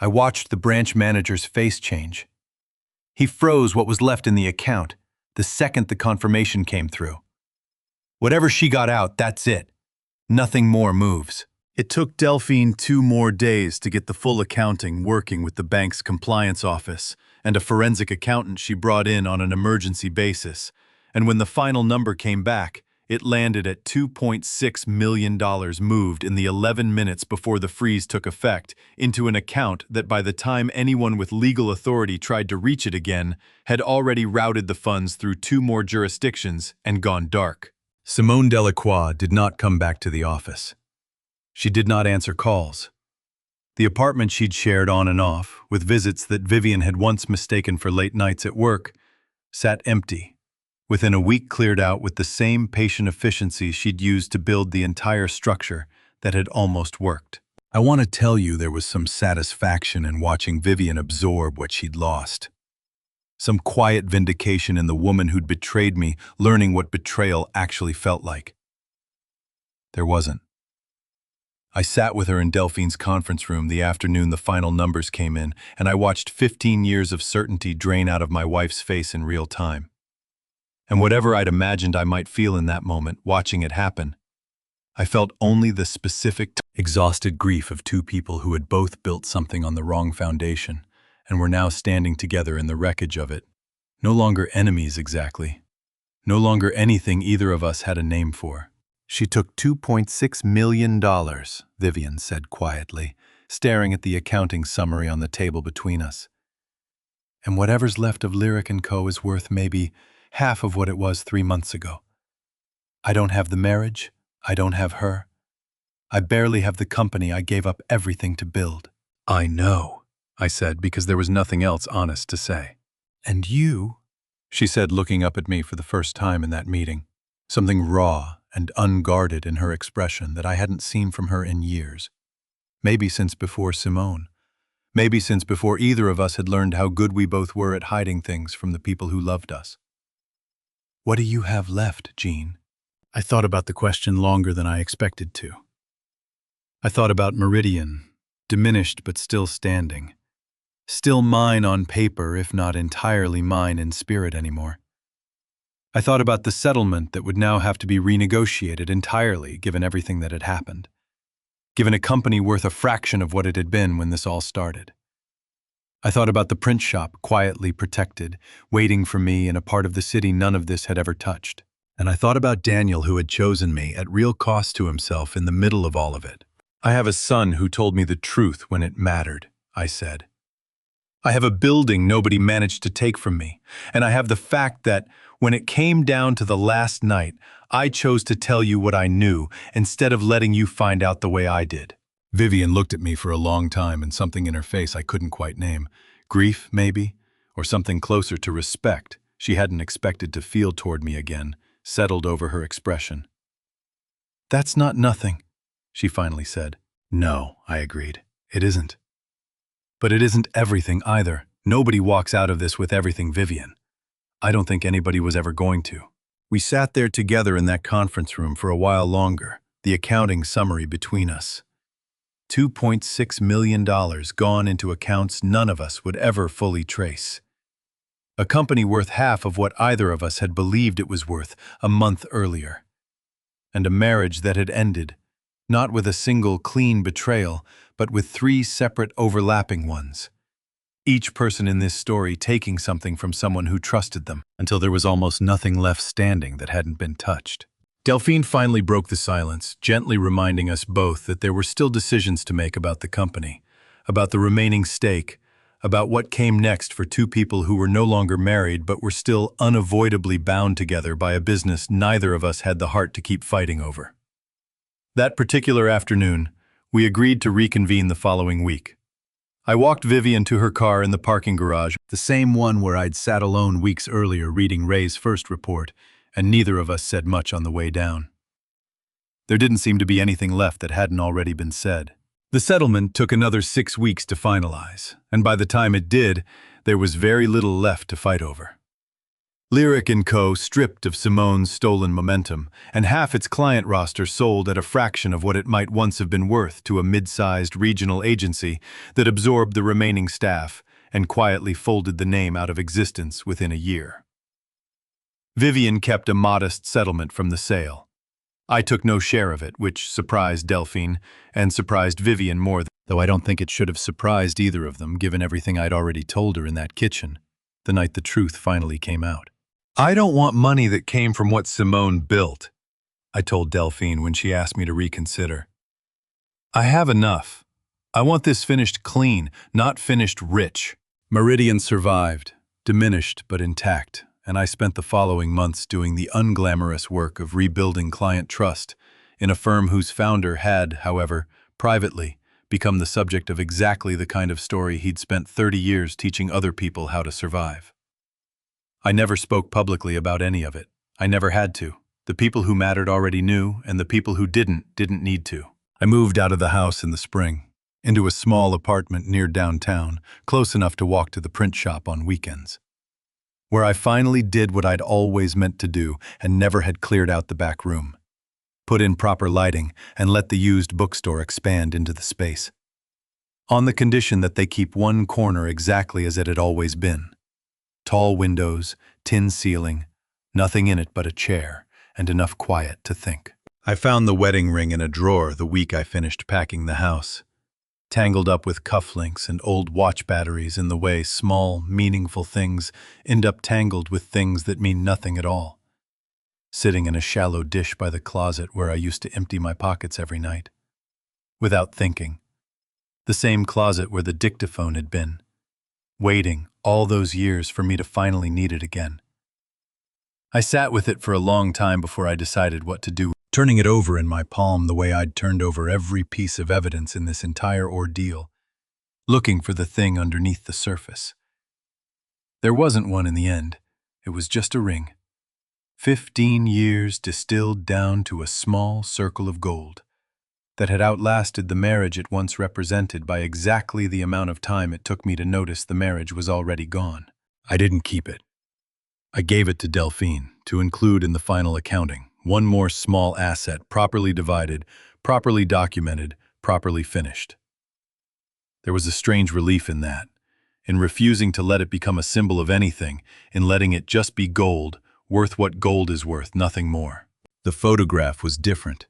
I watched the branch manager's face change. He froze what was left in the account the second the confirmation came through. Whatever she got out, that's it. Nothing more moves." It took Delphine 2 more days to get the full accounting working with the bank's compliance office and a forensic accountant she brought in on an emergency basis, and when the final number came back, it landed at $2.6 million moved in the 11 minutes before the freeze took effect into an account that by the time anyone with legal authority tried to reach it again, had already routed the funds through 2 more jurisdictions and gone dark. Simone Delacroix did not come back to the office. She did not answer calls. The apartment she'd shared on and off, with visits that Vivian had once mistaken for late nights at work, sat empty, within a week cleared out with the same patient efficiency she'd used to build the entire structure that had almost worked. I want to tell you there was some satisfaction in watching Vivian absorb what she'd lost. Some quiet vindication in the woman who'd betrayed me, learning what betrayal actually felt like. There wasn't. I sat with her in Delphine's conference room the afternoon the final numbers came in, and I watched 15 years of certainty drain out of my wife's face in real time. And whatever I'd imagined I might feel in that moment, watching it happen, I felt only the specific, exhausted grief of 2 people who had both built something on the wrong foundation, and were now standing together in the wreckage of it. No longer enemies exactly. No longer anything either of us had a name for. "She took $2.6 million, Vivian said quietly, staring at the accounting summary on the table between us. "And whatever's left of Lyric & Co. is worth maybe half of what it was 3 months ago. I don't have the marriage. I don't have her. I barely have the company I gave up everything to build." "I know," I said, because there was nothing else honest to say. "And you," she said, looking up at me for the first time in that meeting, something raw and unguarded in her expression that I hadn't seen from her in years. Maybe since before Simone. Maybe since before either of us had learned how good we both were at hiding things from the people who loved us. "What do you have left, Jean?" I thought about the question longer than I expected to. I thought about Meridian, diminished but still standing. Still mine on paper, if not entirely mine in spirit anymore. I thought about the settlement that would now have to be renegotiated entirely given everything that had happened, given a company worth a fraction of what it had been when this all started. I thought about the print shop, quietly protected, waiting for me in a part of the city none of this had ever touched. And I thought about Daniel, who had chosen me at real cost to himself in the middle of all of it. "I have a son who told me the truth when it mattered," I said. "I have a building nobody managed to take from me, and I have the fact that, when it came down to the last night, I chose to tell you what I knew instead of letting you find out the way I did." Vivian looked at me for a long time, and something in her face I couldn't quite name. Grief, maybe, or something closer to respect she hadn't expected to feel toward me again, settled over her expression. "That's not nothing," she finally said. "No," I agreed. It isn't. But it isn't everything either. Nobody walks out of this with everything, Vivian. I don't think anybody was ever going to. We sat there together in that conference room for a while longer, the accounting summary between us. $2.6 million gone into accounts none of us would ever fully trace. A company worth half of what either of us had believed it was worth a month earlier. And a marriage that had ended, not with a single clean betrayal, but with 3 separate overlapping ones. Each person in this story taking something from someone who trusted them until there was almost nothing left standing that hadn't been touched. Delphine finally broke the silence, gently reminding us both that there were still decisions to make about the company, about the remaining stake, about what came next for 2 people who were no longer married but were still unavoidably bound together by a business neither of us had the heart to keep fighting over. That particular afternoon, we agreed to reconvene the following week. I walked Vivian to her car in the parking garage, the same one where I'd sat alone weeks earlier reading Ray's first report, and neither of us said much on the way down. There didn't seem to be anything left that hadn't already been said. The settlement took another 6 weeks to finalize, and by the time it did, there was very little left to fight over. Lyric & Co. stripped of Simone's stolen momentum, and half its client roster sold at a fraction of what it might once have been worth to a mid-sized regional agency that absorbed the remaining staff and quietly folded the name out of existence within a year. Vivian kept a modest settlement from the sale. I took no share of it, which surprised Delphine and surprised Vivian more, though I don't think it should have surprised either of them given everything I'd already told her in that kitchen the night the truth finally came out. I don't want money that came from what Simone built, I told Delphine when she asked me to reconsider. I have enough. I want this finished clean, not finished rich. Meridian survived, diminished but intact, and I spent the following months doing the unglamorous work of rebuilding client trust in a firm whose founder had, however, privately, become the subject of exactly the kind of story he'd spent 30 years teaching other people how to survive. I never spoke publicly about any of it. I never had to. The people who mattered already knew, and the people who didn't need to. I moved out of the house in the spring, into a small apartment near downtown, close enough to walk to the print shop on weekends, where I finally did what I'd always meant to do and never had cleared out the back room. Put in proper lighting and let the used bookstore expand into the space. On the condition that they keep one corner exactly as it had always been. Tall windows, tin ceiling, nothing in it but a chair, and enough quiet to think. I found the wedding ring in a drawer the week I finished packing the house, tangled up with cufflinks and old watch batteries in the way small, meaningful things end up tangled with things that mean nothing at all. Sitting in a shallow dish by the closet where I used to empty my pockets every night. Without thinking. The same closet where the dictaphone had been. Waiting all those years for me to finally need it again. I sat with it for a long time before I decided what to do, turning it over in my palm the way I'd turned over every piece of evidence in this entire ordeal, looking for the thing underneath the surface. There wasn't one in the end. It was just a ring. 15 years distilled down to a small circle of gold that had outlasted the marriage it once represented by exactly the amount of time it took me to notice the marriage was already gone. I didn't keep it. I gave it to Delphine to include in the final accounting, one more small asset, properly divided, properly documented, properly finished. There was a strange relief in that, in refusing to let it become a symbol of anything, in letting it just be gold, worth what gold is worth, nothing more. The photograph was different.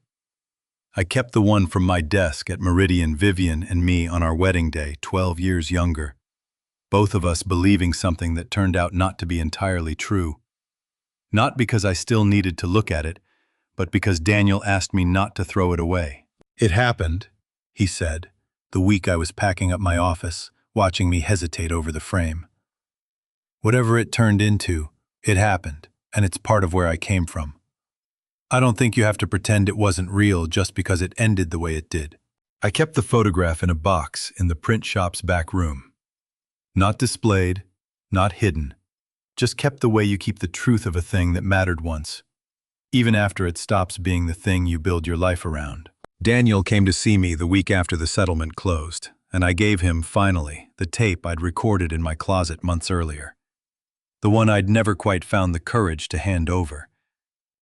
I kept the one from my desk at Meridian, Vivian, and me on our wedding day, 12 years younger, both of us believing something that turned out not to be entirely true. Not because I still needed to look at it, but because Daniel asked me not to throw it away. It happened, he said, the week I was packing up my office, watching me hesitate over the frame. Whatever it turned into, it happened, and it's part of where I came from. I don't think you have to pretend it wasn't real just because it ended the way it did. I kept the photograph in a box in the print shop's back room. Not displayed, not hidden, just kept the way you keep the truth of a thing that mattered once, even after it stops being the thing you build your life around. Daniel came to see me the week after the settlement closed, and I gave him, finally, the tape I'd recorded in my closet months earlier. The one I'd never quite found the courage to hand over,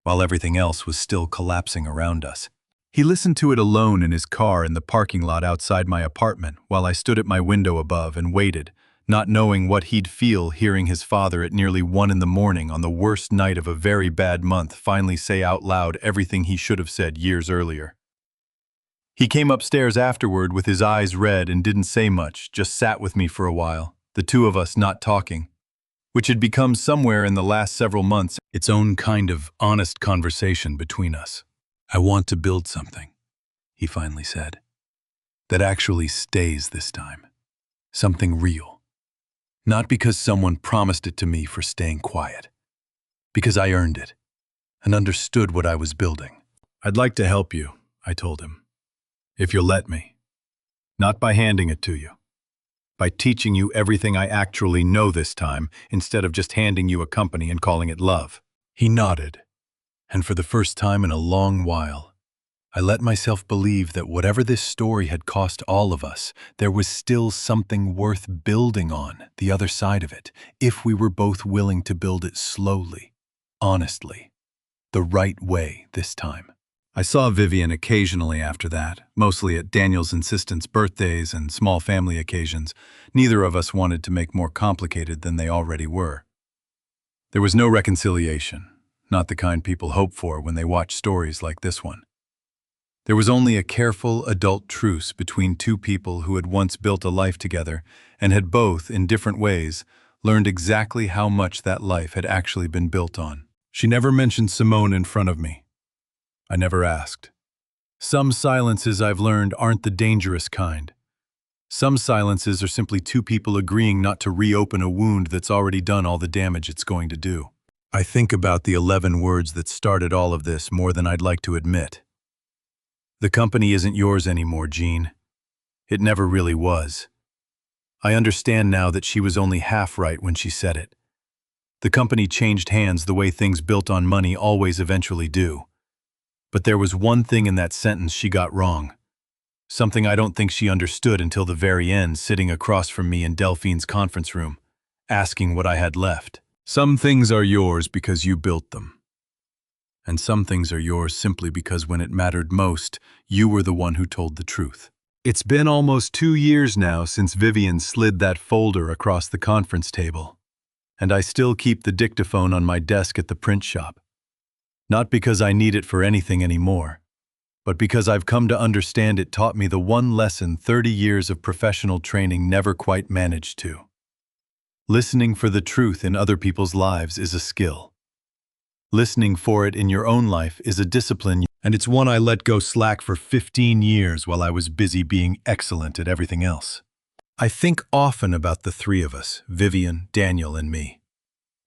while everything else was still collapsing around us. He listened to it alone in his car in the parking lot outside my apartment while I stood at my window above and waited, not knowing what he'd feel hearing his father at nearly 1 a.m. on the worst night of a very bad month finally say out loud everything he should have said years earlier. He came upstairs afterward with his eyes red and didn't say much, just sat with me for a while, the two of us not talking, which had become somewhere in the last several months its own kind of honest conversation between us. "I want to build something," he finally said, "that actually stays this time. Something real. Not because someone promised it to me for staying quiet. Because I earned it and understood what I was building." "I'd like to help you," I told him, "if you'll let me. Not by handing it to you. By teaching you everything I actually know this time, instead of just handing you a company and calling it love." He nodded, and for the first time in a long while, I let myself believe that whatever this story had cost all of us, there was still something worth building on the other side of it, if we were both willing to build it slowly, honestly, the right way this time. I saw Vivian occasionally after that, mostly at Daniel's insistence birthdays and small family occasions. Neither of us wanted to make more complicated than they already were. There was no reconciliation, not the kind people hope for when they watch stories like this one. There was only a careful adult truce between two people who had once built a life together and had both, in different ways, learned exactly how much that life had actually been built on. She never mentioned Simone in front of me. I never asked. Some silences, I've learned, aren't the dangerous kind. Some silences are simply two people agreeing not to reopen a wound that's already done all the damage it's going to do. I think about the 11 words that started all of this more than I'd like to admit. The company isn't yours anymore, Jean. It never really was. I understand now that she was only half right when she said it. The company changed hands the way things built on money always eventually do. But there was one thing in that sentence she got wrong. Something I don't think she understood until the very end, sitting across from me in Delphine's conference room, asking what I had left. Some things are yours because you built them. And some things are yours simply because when it mattered most, you were the one who told the truth. It's been almost 2 years now since Vivian slid that folder across the conference table, and I still keep the dictaphone on my desk at the print shop. Not because I need it for anything anymore, but because I've come to understand it taught me the one lesson 30 years of professional training never quite managed to. Listening for the truth in other people's lives is a skill. Listening for it in your own life is a discipline, and it's one I let go slack for 15 years while I was busy being excellent at everything else. I think often about the three of us, Vivian, Daniel, and me,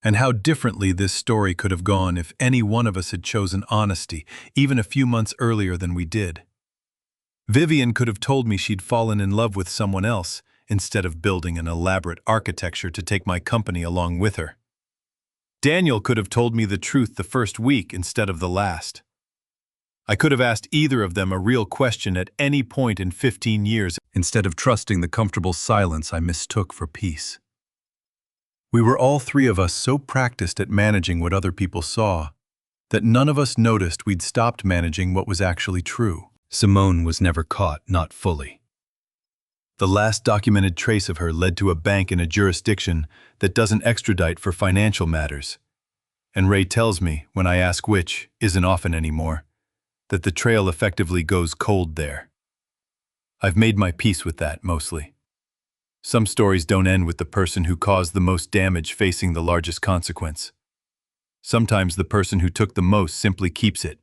and how differently this story could have gone if any one of us had chosen honesty, even a few months earlier than we did. Vivian could have told me she'd fallen in love with someone else, instead of building an elaborate architecture to take my company along with her. Daniel could have told me the truth the first week instead of the last. I could have asked either of them a real question at any point in 15 years instead of trusting the comfortable silence I mistook for peace. We were all three of us so practiced at managing what other people saw that none of us noticed we'd stopped managing what was actually true. Simone was never caught, not fully. The last documented trace of her led to a bank in a jurisdiction that doesn't extradite for financial matters. And Ray tells me, when I ask which, isn't often anymore, that the trail effectively goes cold there. I've made my peace with that, mostly. Some stories don't end with the person who caused the most damage facing the largest consequence. Sometimes the person who took the most simply keeps it,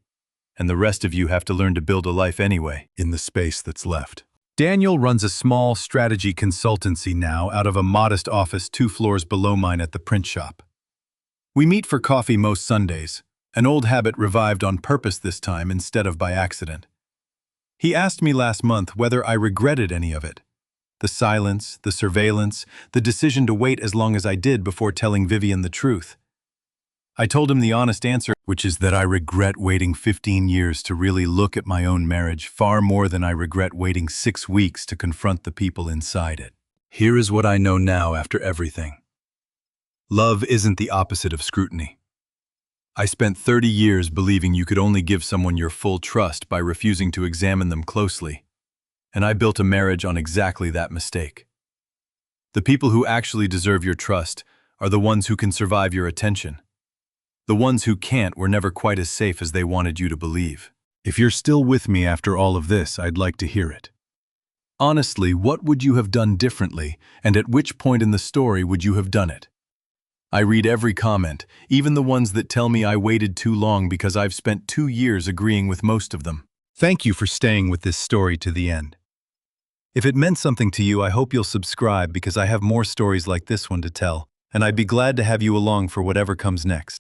and the rest of you have to learn to build a life anyway, in the space that's left. Daniel runs a small strategy consultancy now out of a modest office 2 floors below mine at the print shop. We meet for coffee most Sundays, an old habit revived on purpose this time instead of by accident. He asked me last month whether I regretted any of it. The silence, the surveillance, the decision to wait as long as I did before telling Vivian the truth. I told him the honest answer, which is that I regret waiting 15 years to really look at my own marriage far more than I regret waiting 6 weeks to confront the people inside it. Here is what I know now after everything. Love isn't the opposite of scrutiny. I spent 30 years believing you could only give someone your full trust by refusing to examine them closely, and I built a marriage on exactly that mistake. The people who actually deserve your trust are the ones who can survive your attention. The ones who can't were never quite as safe as they wanted you to believe. If you're still with me after all of this, I'd like to hear it. Honestly, what would you have done differently, and at which point in the story would you have done it? I read every comment, even the ones that tell me I waited too long because I've spent 2 years agreeing with most of them. Thank you for staying with this story to the end. If it meant something to you, I hope you'll subscribe because I have more stories like this one to tell, and I'd be glad to have you along for whatever comes next.